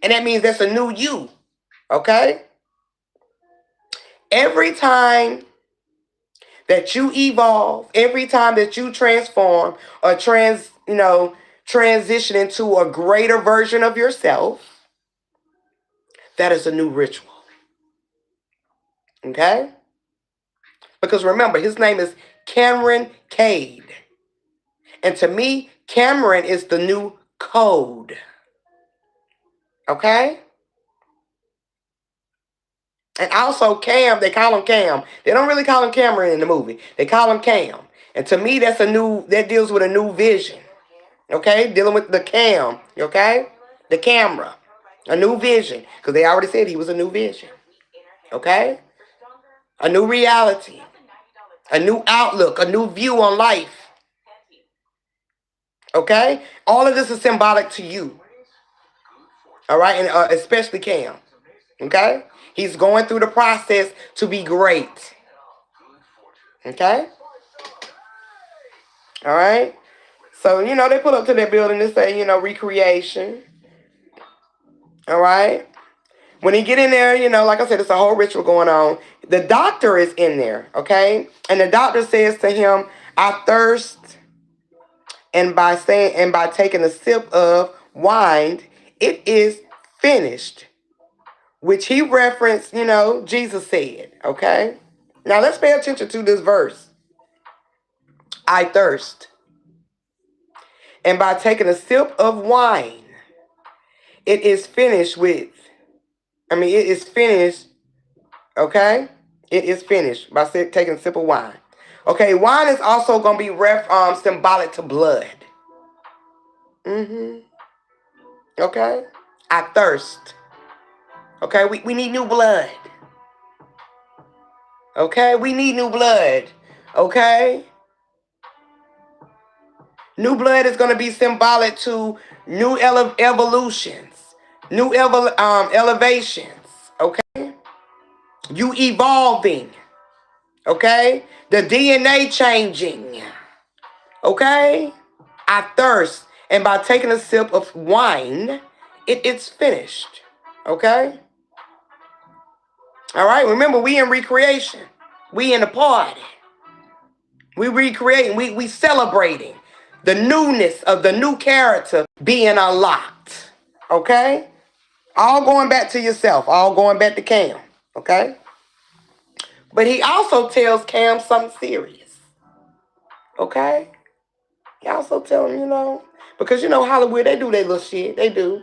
[SPEAKER 1] And that means that's a new you. Okay? Every time that you evolve, every time that you transform or transition into a greater version of yourself, that is a new ritual. Okay? Because remember, his name is Cameron Cade. And to me, Cameron is the new code. Okay? And also Cam, they call him Cam. They don't really call him Cameron in the movie. They call him Cam. And to me, that deals with a new vision. Okay? Dealing with the cam. Okay? The camera. A new vision. Because they already said he was a new vision. Okay? A new reality. A new outlook. A new view on life. Okay? All of this is symbolic to you. All right? And especially Cam. Okay? He's going through the process to be great. Okay? All right? So, they pull up to that building and say, recreation. All right? When he get in there, you know, like I said, it's a whole ritual going on. The doctor is in there, okay? And the doctor says to him, I thirst, and by taking a sip of wine, it is finished. Which he referenced, you know, Jesus said, okay? Now let's pay attention to this verse. I thirst. And by taking a sip of wine, it is finished with, it is finished, okay? It is finished by taking a sip of wine. Okay, wine is also going to be symbolic to blood. Okay? I thirst. Okay, we need new blood. Okay, we need new blood. Okay? New blood is going to be symbolic to new evolutions, new elevations. Okay? You evolving. Okay? The DNA changing. Okay? I thirst. And by taking a sip of wine, it's finished. Okay? All right? Remember, we in recreation. We in the party. We recreating. We celebrating the newness of the new character being unlocked. Okay? All going back to yourself. All going back to Cam. Okay? But he also tells Cam something serious. Okay? He also tell him, you know, because you know Hollywood, they do their little shit. They do.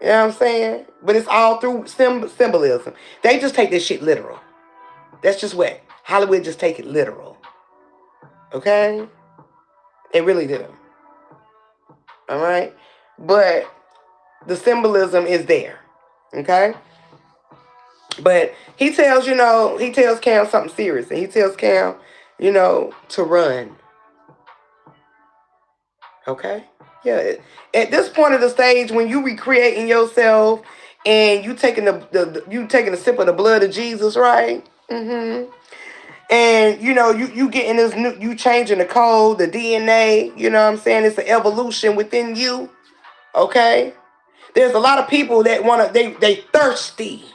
[SPEAKER 1] You know what I'm saying? But it's all through symbolism. They just take this shit literal. That's just what. Hollywood just take it literal. Okay? They really do. All right? But the symbolism is there. Okay? But he tells Cam something serious. And he tells Cam, you know, to run. Okay? Yeah. At this point of the stage, when you recreating yourself and you taking a sip of the blood of Jesus, right? And you know, you getting this new, you changing the code, the DNA, you know what I'm saying? It's an evolution within you. Okay? There's a lot of people that they thirsty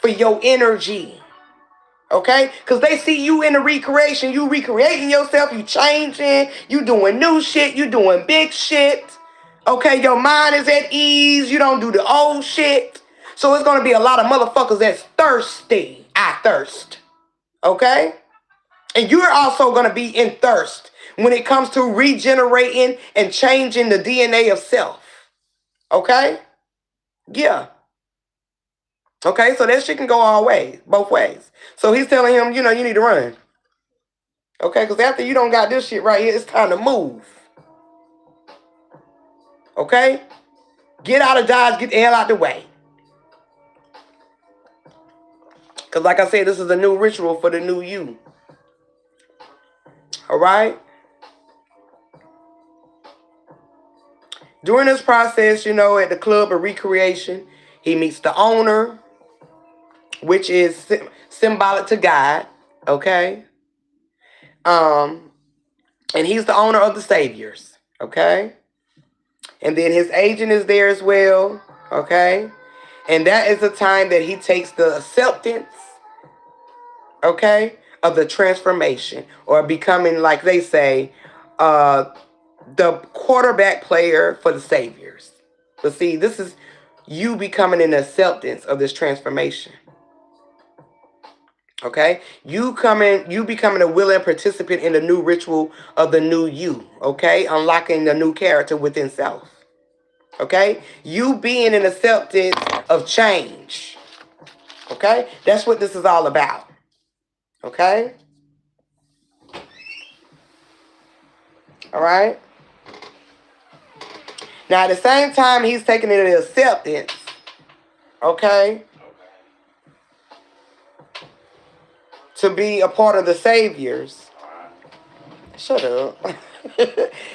[SPEAKER 1] for your energy. Okay? Because they see you in the recreation. You recreating yourself. You changing. You doing new shit. You doing big shit. Okay? Your mind is at ease. You don't do the old shit. So it's going to be a lot of motherfuckers that's thirsty. I thirst. Okay? And you're also going to be in thirst when it comes to regenerating and changing the DNA of self. Okay? Yeah. Okay, so that shit can go all ways, both ways. So he's telling him, you know, you need to run. Okay, because after you don't got this shit right here, it's time to move. Okay? Get out of Dodge, get the hell out the way. Because like I said, this is a new ritual for the new you. All right? During this process, you know, at the Club of Recreation, he meets the owner, which is symbolic to God. Okay? And he's the owner of the Saviors. Okay? And then his agent is there as well. Okay? And that is the time that he takes the acceptance, okay, of the transformation, or becoming, like they say, the quarterback player for the Saviors. But see, this is you becoming an acceptance of this transformation. Okay? You becoming a willing participant in the new ritual of the new you. Okay? Unlocking the new character within self. Okay? You being an acceptance of change. Okay? That's what this is all about. Okay? All right? Now, at the same time, he's taking it as acceptance. Okay? To be a part of the Saviors. Shut up.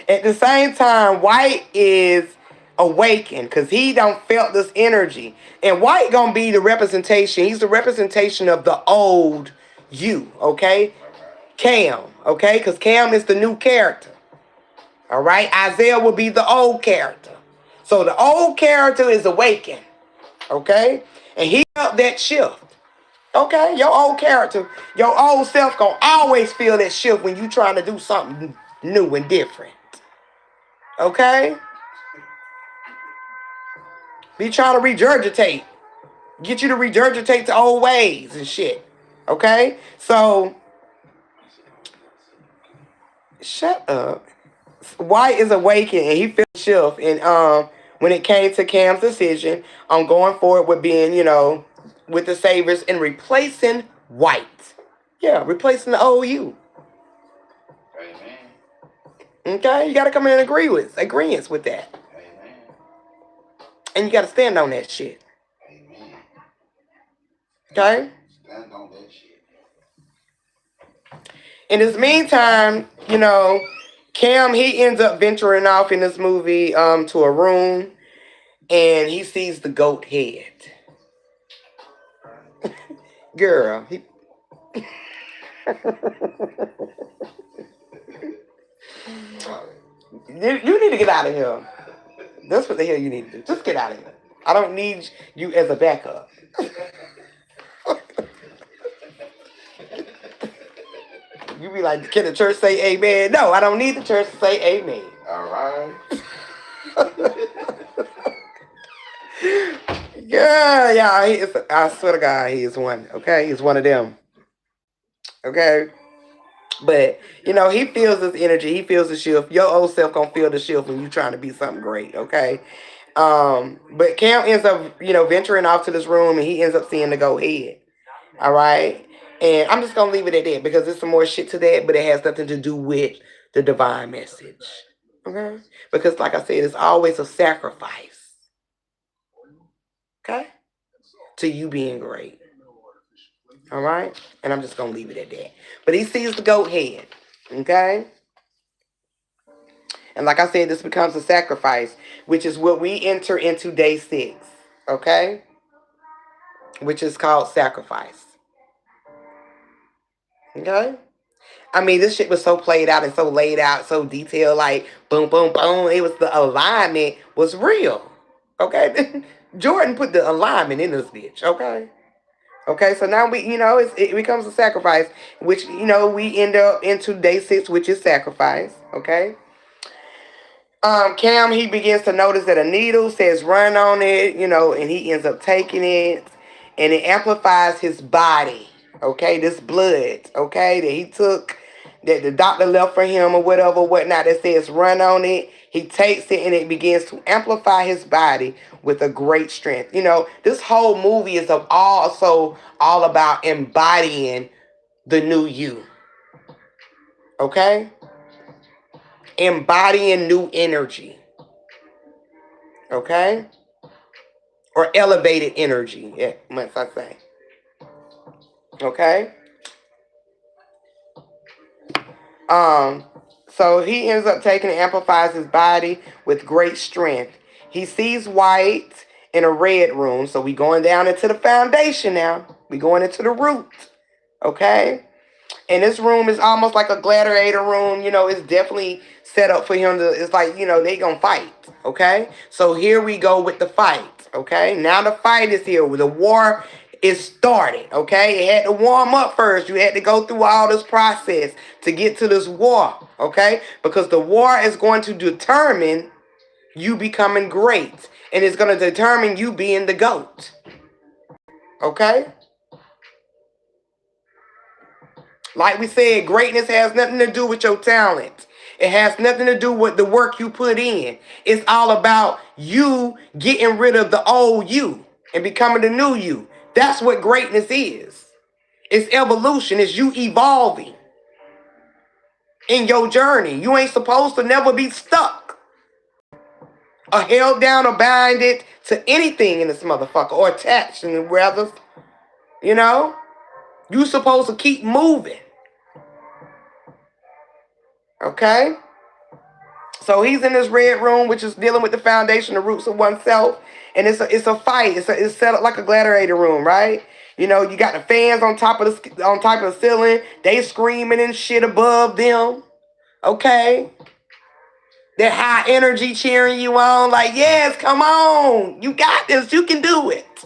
[SPEAKER 1] At the same time, White is awakened because he don't felt this energy. And White gonna be the representation. He's the representation of the old you, okay? Cam, okay? Because Cam is the new character. All right? Isaiah will be the old character. So the old character is awakened. Okay? And he felt that shift. Okay? Your old character, your old self gonna always feel that shift when you trying to do something new and different. Okay? Be trying to regurgitate. Get you to regurgitate to old ways and shit. Okay? So, shut up. White is awakened and he feels shift. And when it came to Cam's decision on going forward with being, with the Savers and replacing White. Yeah, replacing the old you.
[SPEAKER 2] Amen.
[SPEAKER 1] Okay? You gotta come in agreements with that.
[SPEAKER 2] Amen.
[SPEAKER 1] And you gotta stand on that shit.
[SPEAKER 2] Amen.
[SPEAKER 1] Okay?
[SPEAKER 2] Stand on that shit.
[SPEAKER 1] In this meantime, Cam, he ends up venturing off in this movie to a room and he sees the goat head. Girl, he you need to get out of here. That's what the hell you need to do. Just get out of here. I don't need you as a backup. You be like, can the church say amen? No, I don't need the church to say amen.
[SPEAKER 2] All right.
[SPEAKER 1] Yeah, I swear to God, he is one. Okay, he's one of them. Okay, but he feels this energy. He feels the shift. Your old self gonna feel the shift when you trying to be something great. Okay, but Cam ends up venturing off to this room and he ends up seeing the goat head. All right, and I'm just gonna leave it at that because there's some more shit to that, but it has nothing to do with the divine message. Okay, because like I said, it's always a sacrifice. Okay, to you being great. All right, and I'm just gonna leave it at that. But he sees the goat head. Okay, and like I said, this becomes a sacrifice, which is what we enter into day 6. Okay, which is called sacrifice. Okay. I mean, this shit was so played out and so laid out, so detailed, like boom, boom, boom. It was the alignment was real. Okay, Jordan put the alignment in this bitch. Okay. Okay, so now it becomes a sacrifice, which we end up into day 6, which is sacrifice. Okay. Cam, he begins to notice that a needle says run on it, and he ends up taking it, and it amplifies his body. Okay, this blood, okay, that he took, that the doctor left for him or whatever, whatnot, that says run on it. He takes it and it begins to amplify his body with a great strength. This whole movie is also all about embodying the new you. Okay? Embodying new energy. Okay? Or elevated energy, yeah, must I say. Okay? So he ends up taking and amplifies his body with great strength. He sees White in a red room. So we going down into the foundation now. We going into the root. Okay? And this room is almost like a gladiator room. It's definitely set up for him to, it's like, they gonna fight. Okay? So here we go with the fight. Okay? Now the fight is here. The war is started. Okay? It had to warm up first. You had to go through all this process to get to this war. Okay? Because the war is going to determine you becoming great. And it's going to determine you being the GOAT. Okay? Like we said, greatness has nothing to do with your talent. It has nothing to do with the work you put in. It's all about you getting rid of the old you and becoming the new you. That's what greatness is. It's evolution. It's you evolving in your journey. You ain't supposed to never be stuck or held down or binded to anything in this motherfucker or attached and rather, you supposed to keep moving. Okay? So he's in this red room, which is dealing with the foundation, the roots of oneself. And it's a fight. It's set up like a gladiator room, right? You got the fans on top of the ceiling. They screaming and shit above them. Okay? That high energy cheering you on, like, yes, come on. You got this. You can do it.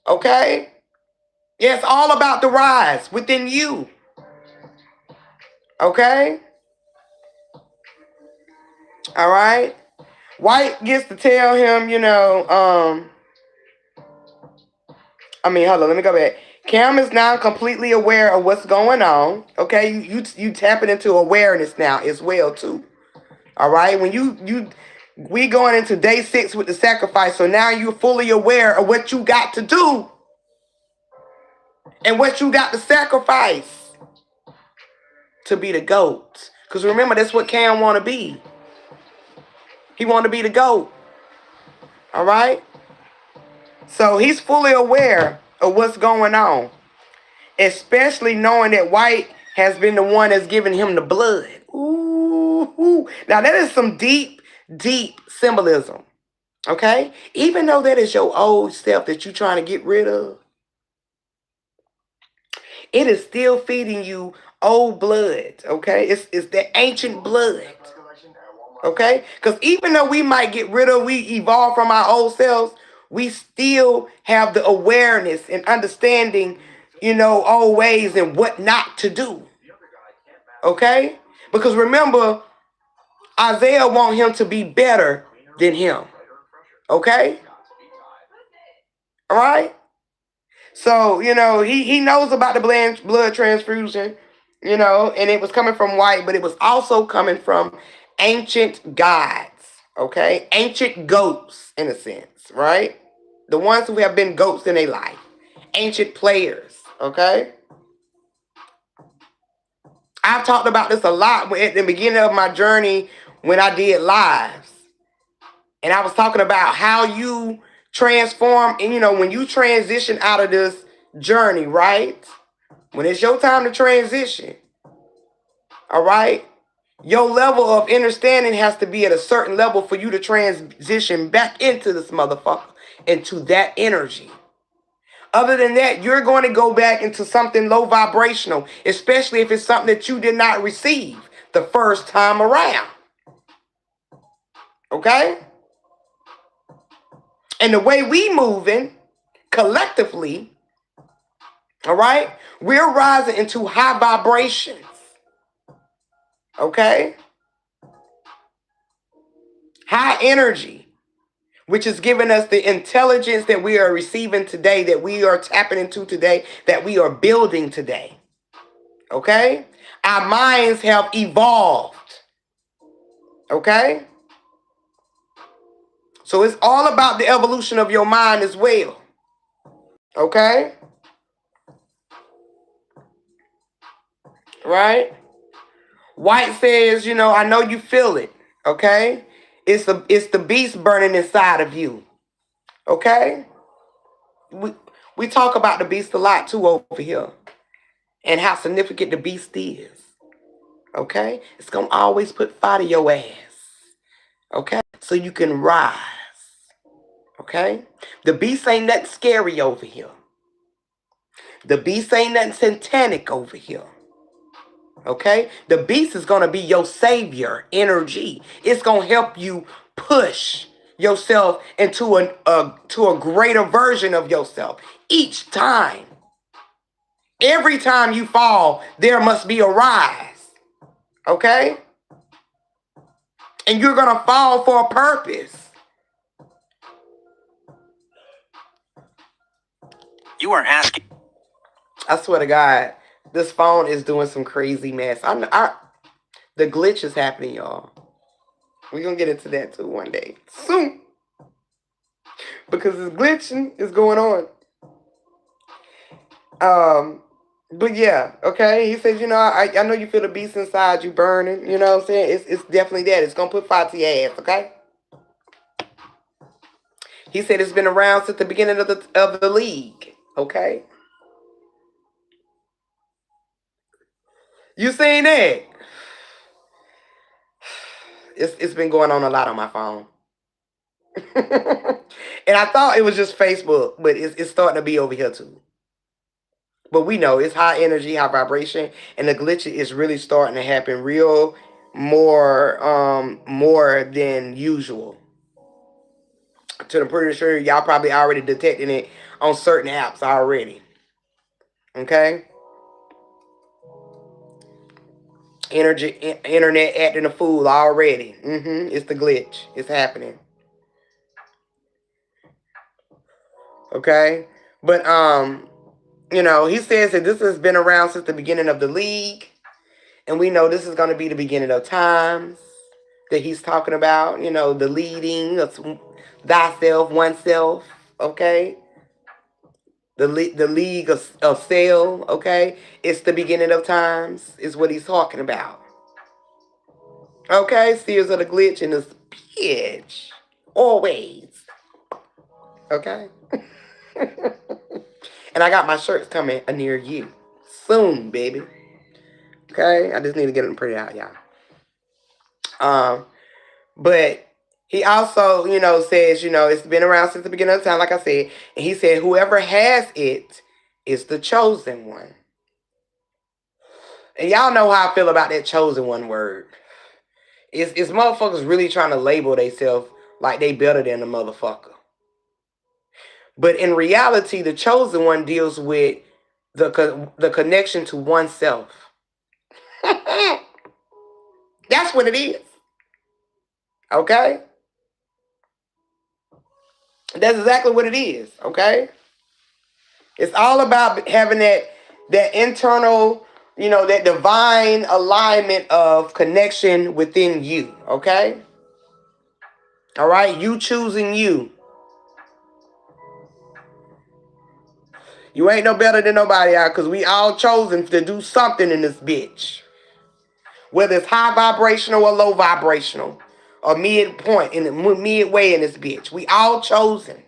[SPEAKER 1] Okay? Yeah, it's all about the rise within you. Okay? All right? White gets to tell him, hold on, let me go back. Cam is now completely aware of what's going on. Okay? You tapping into awareness now as well, too. All right? When we going into day 6 with the sacrifice, so now you're fully aware of what you got to do and what you got to sacrifice to be the GOAT. Because remember, that's what Cam want to be. He want to be the GOAT. All right? So he's fully aware of what's going on, especially knowing that White has been the one that's given him the blood. Ooh. Now, that is some deep, deep symbolism. Okay? Even though that is your old self that you're trying to get rid of, it is still feeding you old blood. Okay? It's the ancient blood. Okay? Because even though we might get rid of, we evolve from our old selves, we still have the awareness and understanding, old ways and what not to do. Okay? Because remember, Isaiah wants him to be better than him. Okay? All right? So, he knows about the blood transfusion, and it was coming from White, but it was also coming from ancient gods, okay? Ancient goats, in a sense, right? The ones who have been goats in their life. Ancient players, okay? I've talked about this a lot at the beginning of my journey when I did lives. And I was talking about how you transform, and when you transition out of this journey, right? When it's your time to transition, all right? Your level of understanding has to be at a certain level for you to transition back into this motherfucker, into that energy. Other than that, you're going to go back into something low vibrational, especially if it's something that you did not receive the first time around. Okay? And the way we moving collectively, all right, we're rising into high vibrations. Okay? High energy, which is giving us the intelligence that we are receiving today, that we are tapping into today, that we are building today. Okay? Our minds have evolved. Okay? So it's all about the evolution of your mind as well. Okay? Right? White says, I know you feel it. Okay? It's the beast burning inside of you. Okay? We talk about the beast a lot too over here. And how significant the beast is. Okay? It's going to always put fire to your ass. Okay? So you can rise. Okay? The beast ain't nothing scary over here. The beast ain't nothing satanic over here. Okay? The beast is going to be your savior energy. It's going to help you push yourself into a greater version of yourself each time. Every time you fall, there must be a rise. Okay? And you're going to fall for a purpose.
[SPEAKER 3] You are asking.
[SPEAKER 1] I swear to God, this phone is doing some crazy mess. The glitch is happening, y'all. We're going to get into that too one day. Soon. Because this glitching is going on. But yeah, okay. He said, I know you feel the beast inside you burning. You know what I'm saying? It's definitely that. It's going to put fire to your ass, okay? He said it's been around since the beginning of the league, okay? You seen that? It's been going on a lot on my phone. And I thought it was just Facebook, but it's starting to be over here too. But we know it's high energy, high vibration, and the glitch is really starting to happen real more than usual. So I'm pretty sure y'all probably already detecting it on certain apps already. Okay? Internet acting a fool already. It's the glitch. It's happening. Okay? But he says that this has been around since the beginning of the league. And we know this is going to be the beginning of times that he's talking about, the leading of thyself, oneself, okay? The league of sale, okay? It's the beginning of times, is what he's talking about. Okay? Seers of the glitch in this bitch. Always. Okay? And I got my shirts coming near you. Soon, baby. Okay? I just need to get them printed out, y'all. But he also, says, it's been around since the beginning of time, like I said. And he said, whoever has it is the chosen one. And y'all know how I feel about that chosen one word. Is motherfuckers really trying to label themselves like they better than the motherfucker. But in reality, the chosen one deals with the connection to oneself. That's what it is. Okay? That's exactly what it is. Okay? It's all about having that internal, that divine alignment of connection within you. Okay? All right? You choosing you. You ain't no better than nobody out because we all chosen to do something in this bitch. Whether it's high vibrational or low vibrational or midpoint in the midway in this bitch. We all chosen.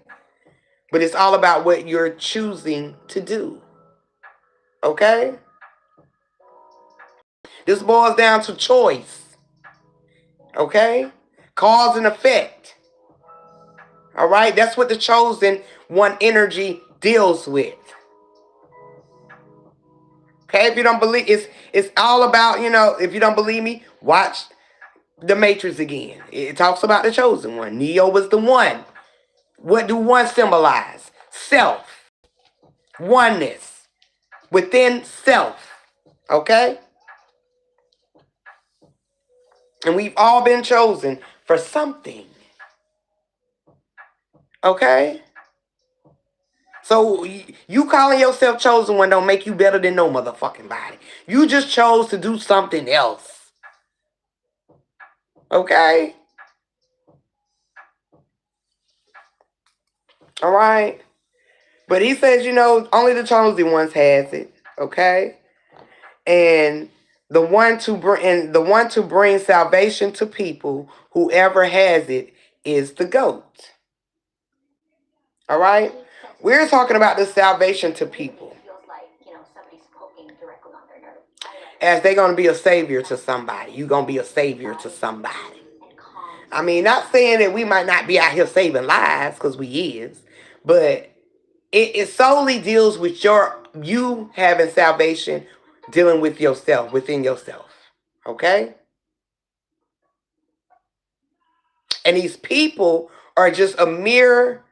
[SPEAKER 1] But it's all about what you're choosing to do. Okay? This boils down to choice. Okay? Cause and effect. All right? That's what the chosen one energy deals with. Okay? If you don't believe, it's all about, if you don't believe me, watch The Matrix again. It talks about the chosen one. Neo was the one. What do one symbolize? Self. Oneness. Within self. Okay? And we've all been chosen for something. Okay? So you calling yourself chosen one don't make you better than no motherfucking body. You just chose to do something else. Okay? All right? But he says, only the chosen ones has it. Okay? And the one to bring salvation to people, whoever has it, is the GOAT. All right? We're talking about the salvation to people. As they're going to be a savior to somebody. You're going to be a savior to somebody. I mean, not saying that we might not be out here saving lives, because we is. But it solely deals with you having salvation, dealing with yourself, within yourself. Okay? And these people are just a mere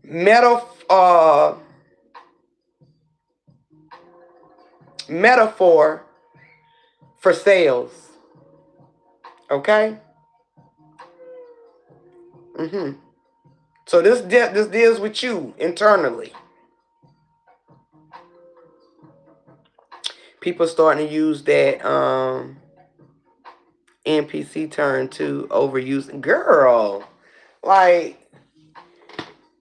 [SPEAKER 1] metaphor for sales. Okay? So this deals with you internally. People starting to use that NPC term to overuse. Girl, like,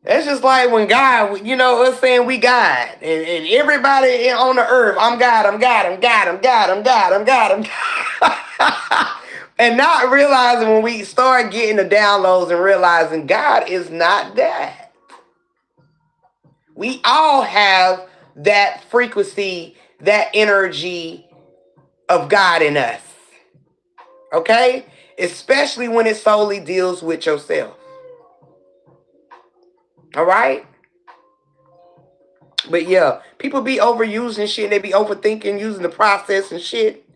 [SPEAKER 1] that's just like when God, us saying we God, and everybody on the earth, I'm God, I'm God, I'm God, I'm God, I'm God, I'm God, I'm God. And not realizing when we start getting the downloads and realizing God is not that. We all have that frequency, that energy of God in us. Okay? Especially when it solely deals with yourself. All right? But yeah, people be overusing shit. They be overthinking using the process and shit.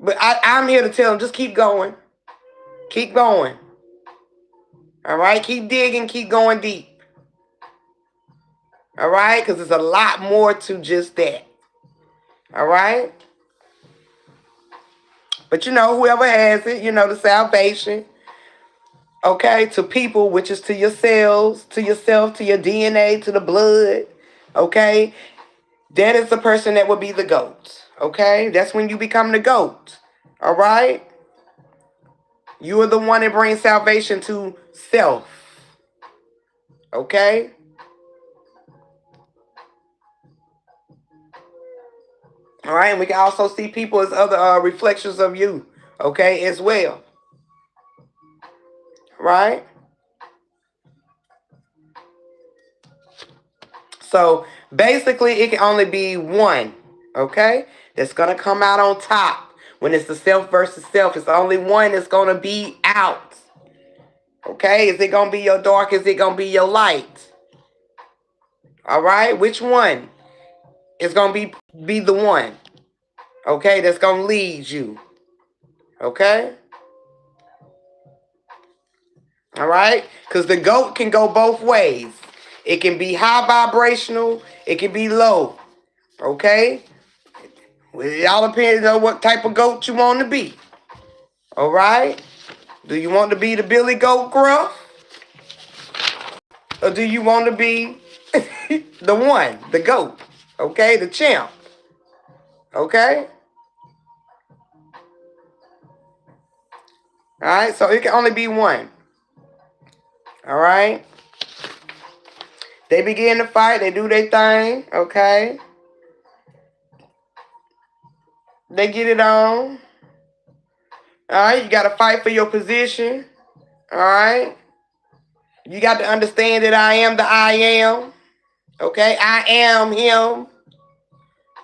[SPEAKER 1] But I'm here to tell them, just keep going. Keep going. All right? Keep digging, keep going deep. All right? Because there's a lot more to just that. All right? But whoever has it, the salvation, okay, to people, which is to your cells, to yourself, to your DNA, to the blood, okay? That is the person that will be the GOAT, okay? That's when you become the GOAT, all right? You are the one that brings salvation to self, okay? All right, and we can also see people as other reflections of you, okay, as well, right? So basically, it can only be one, okay, that's going to come out on top. When it's the self versus self, it's only one that's going to be out, okay? Is it going to be your dark? Is it going to be your light? All right, which one is going to be the one, okay, that's going to lead you, okay? All right, because the GOAT can go both ways. It can be high vibrational, it can be low, okay? Well, it all depends on what type of GOAT you want to be. All right? Do you want to be the Billy Goat Gruff? Or do you want to be the one, the GOAT? Okay? The champ. Okay? All right? So it can only be one. All right? They begin to fight. They do their thing. Okay? They get it on. All right? You got to fight for your position. All right? You got to understand that I am the I am. Okay? I am him.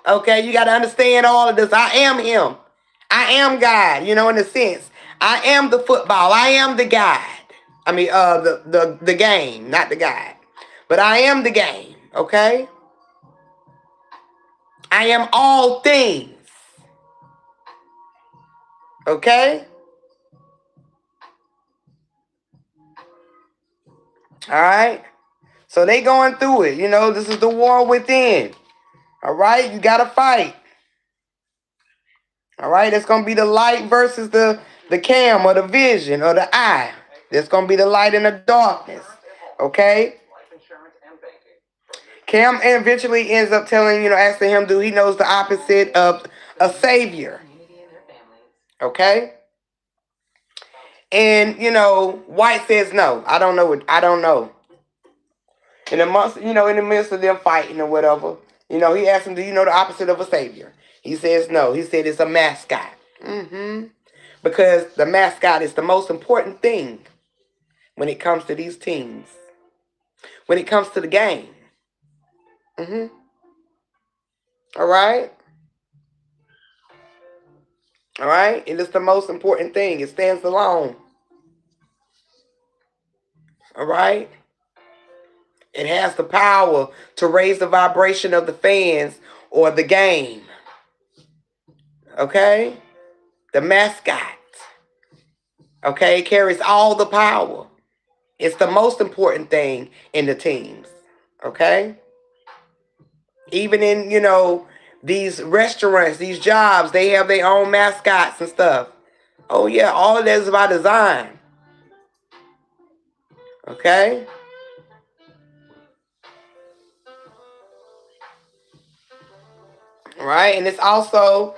[SPEAKER 1] Okay? You got to understand all of this. I am him. I am God, in a sense. I am the football. I am the God. I mean, the game, not the God. But I am the game, okay? I am all things. Okay? All right? So they going through it. This is the war within. All right? You got to fight. All right? It's going to be the light versus the cam or the vision or the eye. There's going to be the light and the darkness. Okay? Cam eventually ends up asking him, do he knows the opposite of a savior? Okay? And, White says no. I don't know. I don't know. In the midst of them fighting or whatever, he asks him, do you know the opposite of a savior? He says no. He said it's a mascot. Because the mascot is the most important thing when it comes to these teams. When it comes to the game. All right? All right? It is the most important thing. It stands alone. All right? It has the power to raise the vibration of the fans or the game. Okay? The mascot. Okay? It carries all the power. It's the most important thing in the teams. Okay? Even in, these restaurants, these jobs, they have their own mascots and stuff. Oh, yeah, all of that is by design. Okay? Right? And it's also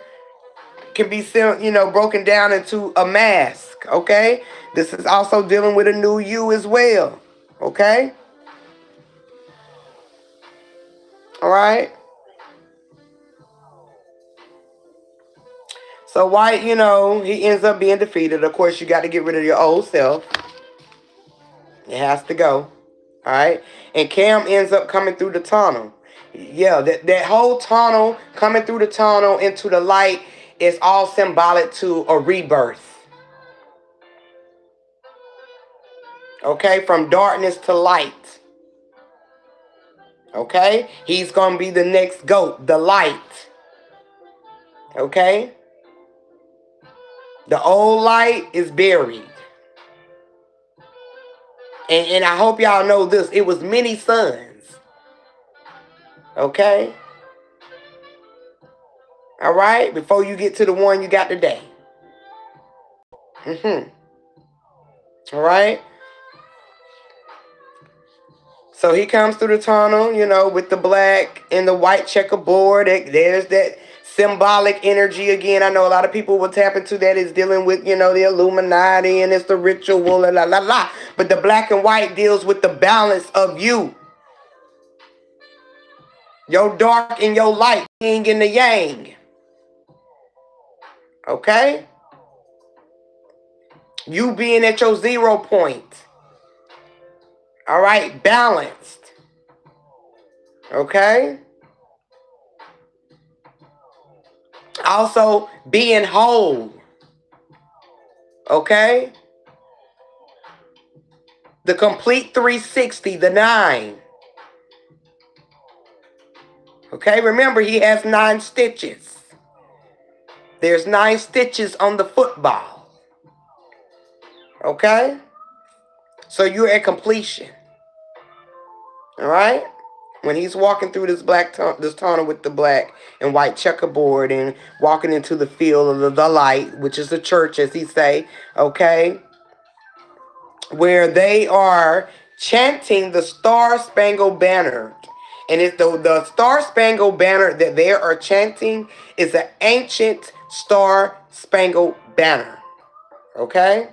[SPEAKER 1] can be, broken down into a mask. Okay? This is also dealing with a new you as well. Okay? All right? So White, he ends up being defeated. Of course, you got to get rid of your old self. It has to go. All right? And Cam ends up coming through the tunnel. Yeah, that whole tunnel, coming through the tunnel into the light, is all symbolic to a rebirth. Okay? From darkness to light. Okay? He's going to be the next GOAT, the light. Okay? The old light is buried. And I hope y'all know this. It was many sons. Okay? All right? Before you get to the one you got today. All right? So he comes through the tunnel, with the black and the white checkerboard. There's that symbolic energy again. I know a lot of people will tap into that. Is dealing with, the Illuminati and it's the ritual, la la la la. But the black and white deals with the balance of you. Your dark and your light, yin and the yang. Okay? You being at your 0 point. All right? Balanced. Okay? Also, being whole. Okay? The complete 360, the 9. Okay? Remember, he has 9 stitches. There's 9 stitches on the football. Okay? So you're at completion. All right? When he's walking through this tunnel with the black and white checkerboard and walking into the field of the light, which is the church, as he say, okay, where they are chanting the Star Spangled Banner. And it's the Star Spangled Banner that they are chanting is an ancient Star Spangled Banner. Okay?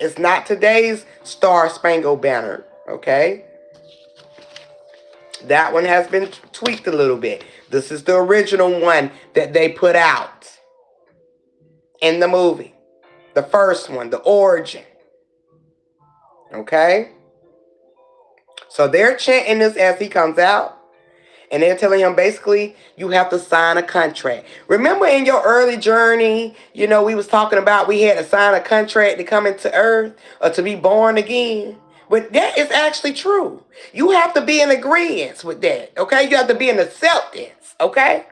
[SPEAKER 1] It's not today's Star Spangled Banner. Okay? That one has been tweaked a little bit. This is the original one that they put out in the movie. The first one, the origin. Okay? So they're chanting this as he comes out. And they're telling him basically you have to sign a contract. Remember in your early journey, we was talking about we had to sign a contract to come into earth or to be born again. But that is actually true. You have to be in agreement with that, okay? You have to be in acceptance, okay?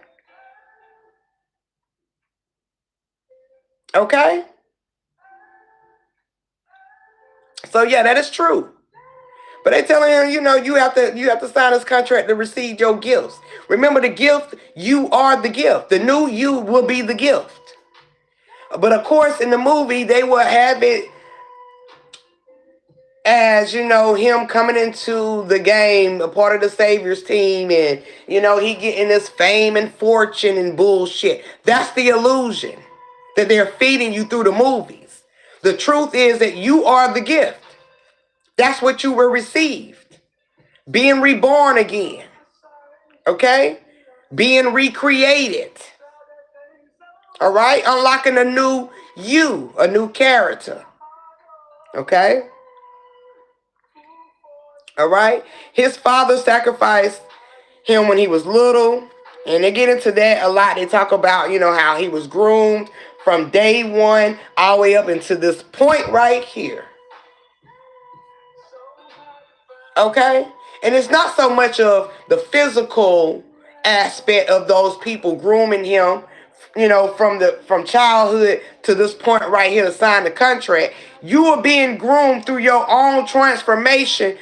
[SPEAKER 1] Okay? So yeah, that is true. But they telling him, you have to sign this contract to receive your gifts. Remember the gift, you are the gift. The new you will be the gift. But of course, in the movie, they will have it as, him coming into the game, a part of the Savior's team, and, he getting this fame and fortune and bullshit. That's the illusion that they're feeding you through the movies. The truth is that you are the gift. That's what you were received. Being reborn again. Okay? Being recreated. All right? Unlocking a new you, a new character. Okay? All right? His father sacrificed him when he was little. And they get into that a lot. They talk about, how he was groomed from day one all the way up into this point right here. Okay? And it's not so much of the physical aspect of those people grooming him, from childhood to this point right here to sign the contract. You are being groomed through your own transformation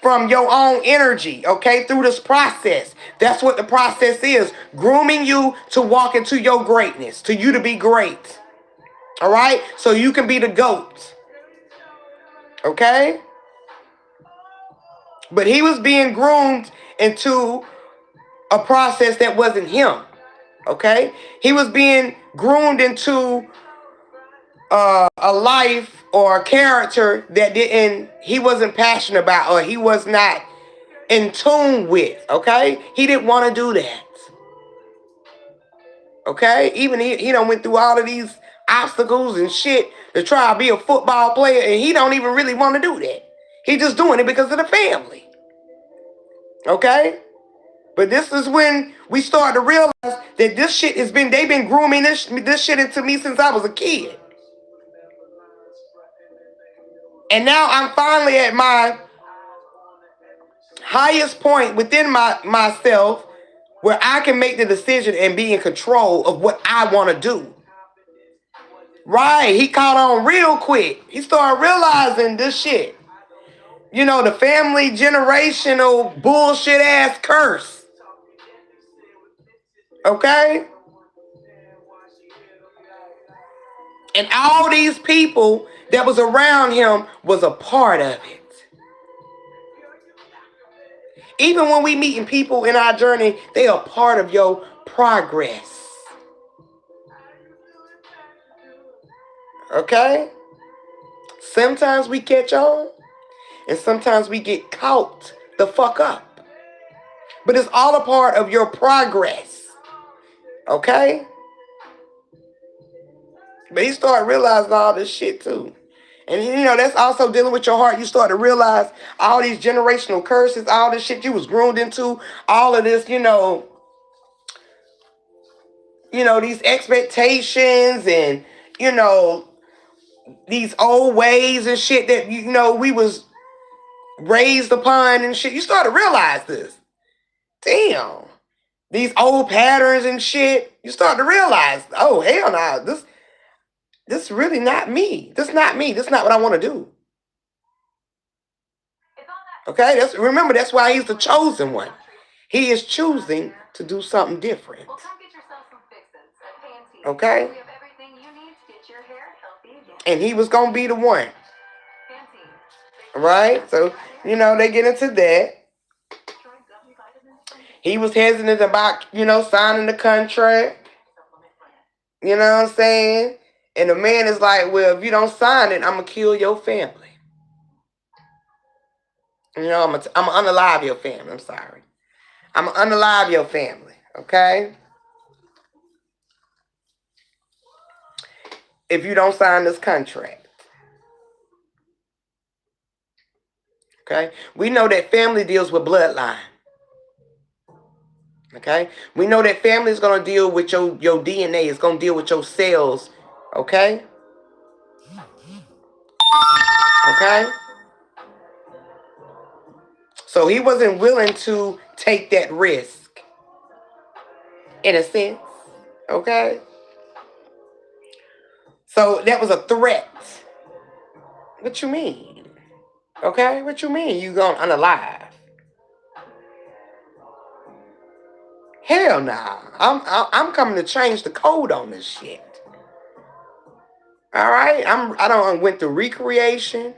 [SPEAKER 1] from your own energy, okay, through this process. That's what the process is. Grooming you to walk into your greatness, to you to be great. All right? So you can be the GOAT. Okay? But he was being groomed into a process that wasn't him. Okay? He was being groomed into a life or a character that he wasn't passionate about or he was not in tune with. Okay? He didn't want to do that. Okay? Even he done went through all of these obstacles and shit to try to be a football player, and he don't even really want to do that. He just doing it because of the family. Okay? But this is when we start to realize that this shit they've been grooming this shit into me since I was a kid. And now I'm finally at my highest point within myself where I can make the decision and be in control of what I want to do. Right, he caught on real quick. He started realizing this shit. You know, the family generational bullshit ass curse. Okay? And all these people that was around him was a part of it. Even when we meeting people in our journey, they are part of your progress. Okay? Sometimes we catch on, and sometimes we get caught the fuck up. But it's all a part of your progress. Okay? But he started realizing all this shit too. And you know, that's also dealing with your heart. You start to realize all these generational curses, all this shit you was groomed into, all of this, these expectations and, these old ways and shit that, we was raised upon and shit. You start to realize this. Damn. These old patterns and shit. You start to realize, oh, hell no, this really not me. This not me. This not what I want to do. Okay, remember, that's why he's the chosen one. He is choosing to do something different. Okay? And he was going to be the one. Right? So, they get into that. He was hesitant about, signing the contract. You know what I'm saying? And the man is like, well, if you don't sign it, I'm going to kill your family. I'm going to unalive your family. I'm sorry. I'm going to unalive your family. Okay? If you don't sign this contract. Okay? We know that family deals with bloodline. Okay? We know that family is going to deal with your DNA. It's going to deal with your cells. Okay? Okay? So he wasn't willing to take that risk. In a sense. Okay? So that was a threat. What you mean? Okay? What you mean you going unalive? Hell nah. I'm coming to change the code on this shit. All right? I don't went through recreation.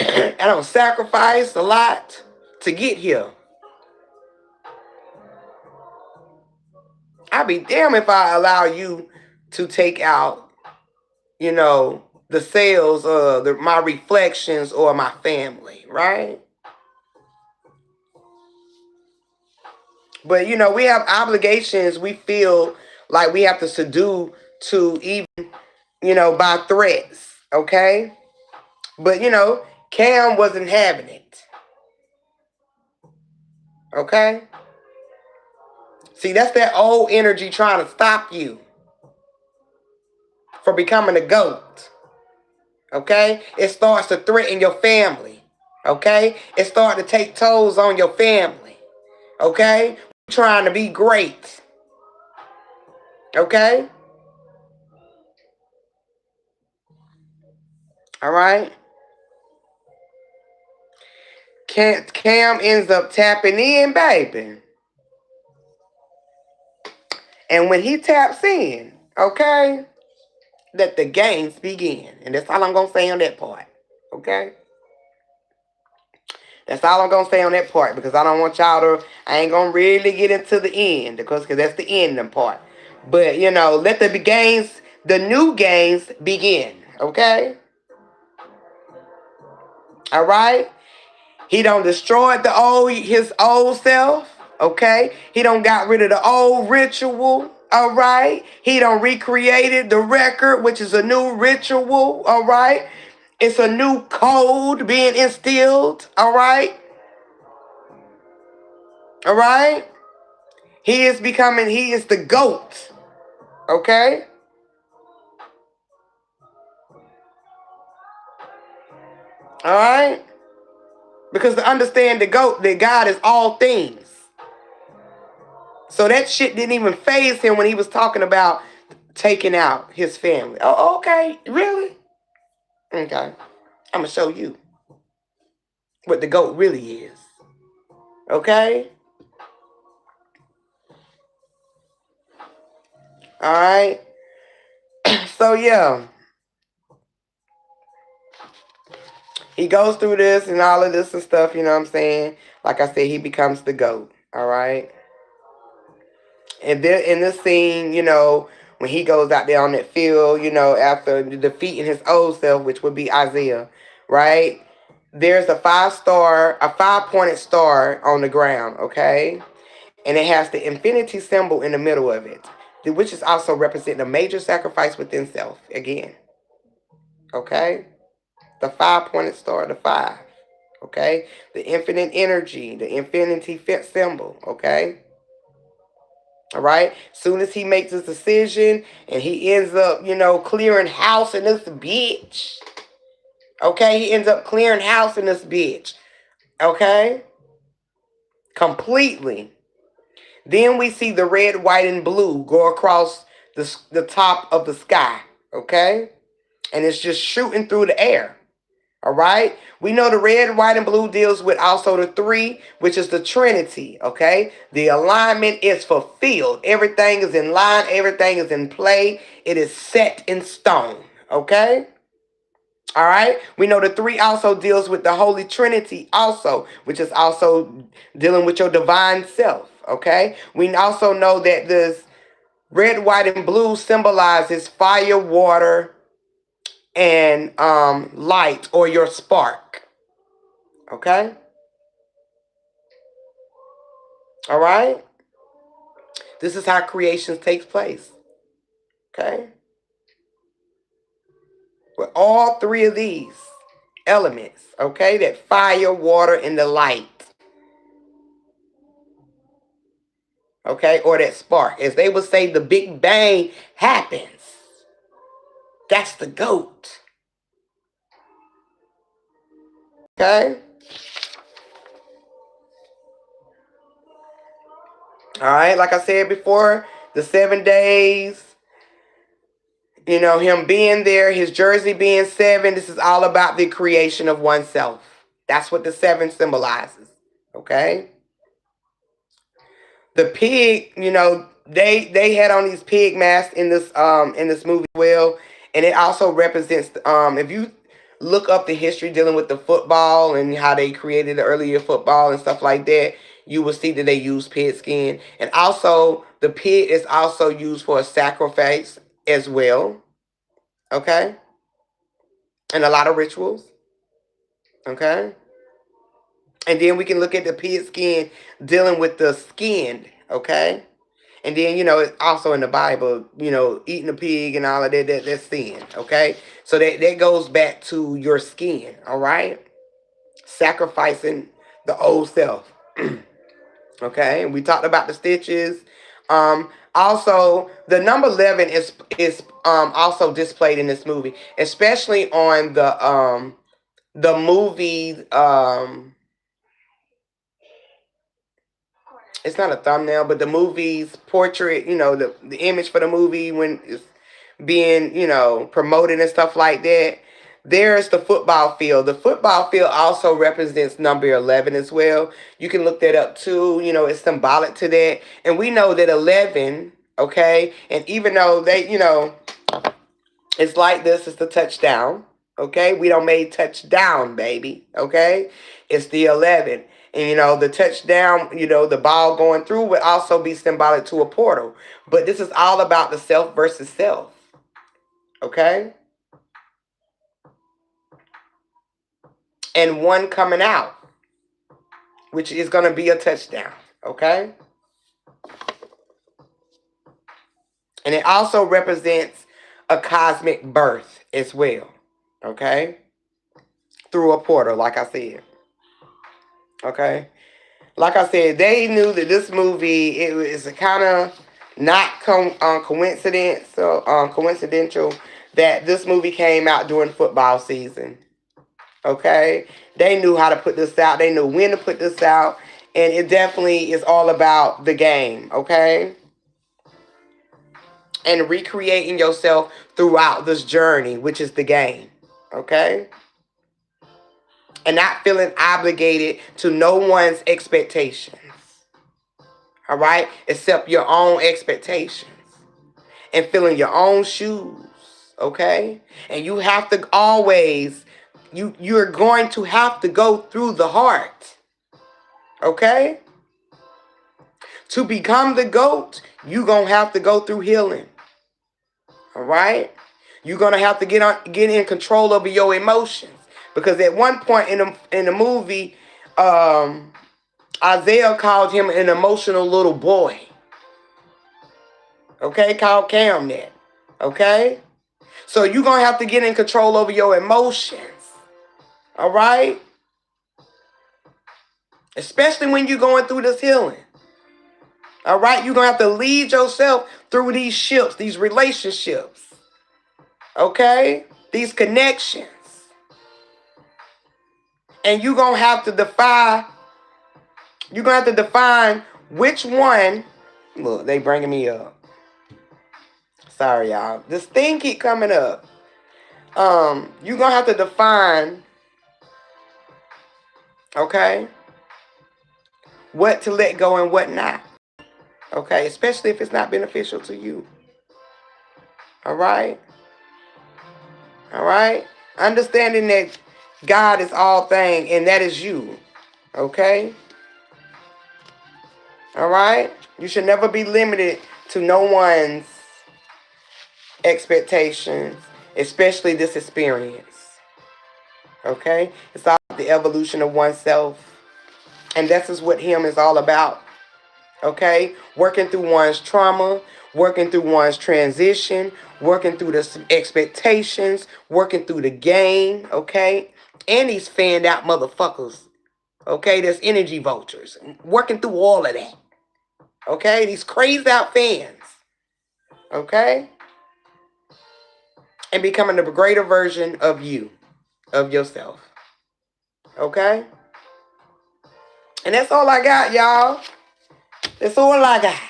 [SPEAKER 1] I don't sacrifice a lot to get here. I'd be damn if I allow you to take out, the sales of my reflections or my family, right? But, we have obligations we feel like we have to subdue to even, by threats, okay? But, Cam wasn't having it. Okay? See, that's that old energy trying to stop you from becoming a GOAT. Okay? It starts to threaten your family. Okay? It starts to take tolls on your family. Okay? Trying to be great. Okay? All right? Cam ends up tapping in, baby. And when he taps in, okay, let the games begin. And that's all I'm going to say on that part. Okay? That's all I'm going to say on that part, because I don't want y'all to, I ain't going to really get into the end, because that's the ending part. But, let the new games begin. Okay? All right? He done destroyed his old self. Okay? He done got rid of the old ritual. All right? He done recreated the record, which is a new ritual. All right? It's a new code being instilled. All right? All right? He is the GOAT. Okay? All right? Because to understand that God is all things. So that shit didn't even faze him when he was talking about taking out his family. Oh, okay. Really? Okay. I'm going to show you what the GOAT really is. Okay? All right. So, yeah. He goes through this and all of this and stuff, you know what I'm saying? Like I said, he becomes the GOAT. All right? And then in this scene, you know, when he goes out there on that field, you know, after defeating his old self, which would be Isaiah, right? There's a 5-pointed star on the ground, okay? And it has the infinity symbol in the middle of it, which is also representing a major sacrifice within self, again, okay? The 5-pointed star, the 5, okay? The infinite energy, the infinity fit symbol, okay? All right. Soon as he makes his decision and he ends up, you know, clearing house in this bitch. Okay. He ends up clearing house in this bitch. Okay. Completely. Then we see the red, white, and blue go across the top of the sky. Okay. And it's just shooting through the air. All right. We know the red, white, and blue deals with also the 3, which is the Trinity. Okay. The alignment is fulfilled. Everything is in line. Everything is in play. It is set in stone. Okay. All right. We know the 3 also deals with the Holy Trinity also, which is also dealing with your divine self. Okay. We also know that this red, white, and blue symbolizes fire, water, and light, or your spark. Okay? All right? This is how creation takes place. Okay? With all 3 of these elements, okay? That fire, water, and the light. Okay? Or that spark. As they would say, the Big Bang happens. That's the GOAT. Okay? All right? Like I said before, the 7 days, you know, him being there, his jersey being 7, this is all about the creation of oneself. That's what the 7 symbolizes. Okay? The pig, you know, they had on these pig masks in this movie as well. And it also represents if you look up the history dealing with the football and how they created the earlier football and stuff like that, you will see that they use pig skin. And also the pig is also used for a sacrifice as well. Okay? And a lot of rituals. Okay? And then we can look at the pig skin dealing with the skinned, okay? And then, you know, it's also in the Bible, you know, eating a pig and all of that's sin, okay? So that goes back to your skin, all right? Sacrificing the old self, okay? And we talked about the stitches. Also, the number 11 is also displayed in this movie, especially on the movie, it's not a thumbnail, but the movie's portrait, you know, the image for the movie when it's being, you know, promoted and stuff like that. There's the football field. The football field also represents number 11 as well. You can look that up too. You know, it's symbolic to that. And we know that 11, okay, and even though they, you know, it's like this, it's the touchdown, okay? We don't made touchdown, baby, okay? It's the 11. And, you know, the touchdown, you know, the ball going through would also be symbolic to a portal. But this is all about the self versus self, okay? And one coming out, which is going to be a touchdown, okay? And it also represents a cosmic birth as well, okay? Through a portal, like I said, okay? Like I said, they knew that this movie, it was kind of not coincidental that this movie came out during football season. Okay? They knew how to put this out. They knew when to put this out. And it definitely is all about the game. Okay? and recreating yourself throughout this journey, which is the game. Okay? And not feeling obligated to no one's expectations. All right? Except your own expectations. And filling your own shoes. Okay? And you have to always, you're going to have to go through the heart. Okay? To become the GOAT, you're going to have to go through healing. All right? You're going to have to get in control over your emotions. Because at one point in the movie, Isaiah called him an emotional little boy. Okay? Called Cam that. Okay? So you're going to have to get in control over your emotions. All right? Especially when you're going through this healing. All right? You're going to have to lead yourself through these ships, these relationships. Okay? These connections. And you're going to have to define which one. Look, they bringing me up. Sorry, y'all. This thing keep coming up. You're going to have to define, okay, what to let go and what not. Okay? Especially if it's not beneficial to you. All right? All right? Understanding that God is all thing and that is you. Okay? All right? You should never be limited to no one's expectations, especially this experience. Okay? It's all the evolution of oneself. And this is what him is all about. Okay? Working through one's trauma, working through one's transition, working through the expectations, working through the game. Okay? And these fanned out motherfuckers. Okay? There's energy vultures. Working through all of that. Okay? These crazed out fans. Okay? And becoming a greater version of you. Of yourself. Okay? And that's all I got, y'all. That's all I got.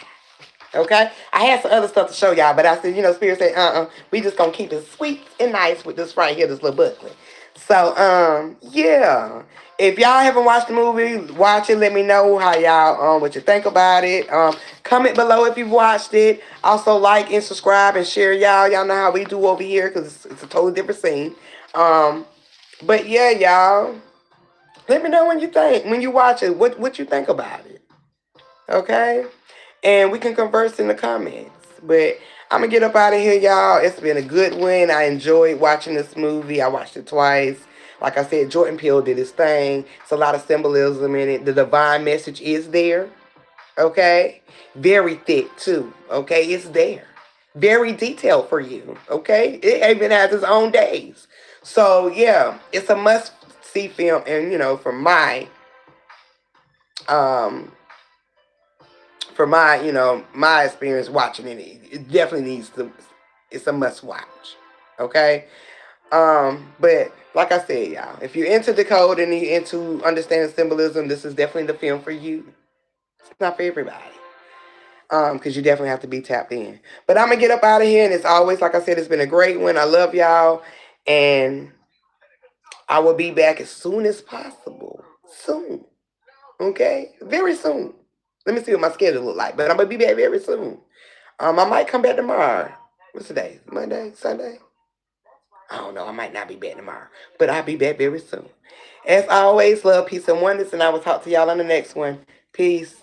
[SPEAKER 1] Okay? I had some other stuff to show y'all, but I said, Spirit said, we just gonna keep it sweet and nice with this right here, this little booklet. So, yeah. If y'all haven't watched the movie, watch it. Let me know how y'all, what you think about it. Comment below if you've watched it. Also, like and subscribe and share, y'all. Y'all know how we do over here, because it's a totally different scene. But yeah, y'all. Let me know when you watch it, what you think about it. Okay? And we can converse in the comments. But I'm going to get up out of here, y'all. It's been a good one. I enjoyed watching this movie. I watched it twice. Like I said, Jordan Peele did his thing. It's a lot of symbolism in it. The divine message is there. Okay? Very thick, too. Okay? It's there. Very detailed for you. Okay? It even has its own days. So, yeah. It's a must-see film. And, from my my experience watching it definitely it's a must watch. Okay? But like I said, y'all, if you're into decode and you're into understanding symbolism, this is definitely the film for you. It's not for everybody. Because you definitely have to be tapped in. But I'm gonna get up out of here, and as always, like I said, it's been a great one. I love y'all, and I will be back as soon as possible. Soon. Okay? Very soon. Let me see what my schedule look like. But I'm going to be back very soon. I might come back tomorrow. What's today? Monday? Sunday? I don't know. I might not be back tomorrow. But I'll be back very soon. As always, love, peace, and oneness. And I will talk to y'all on the next one. Peace.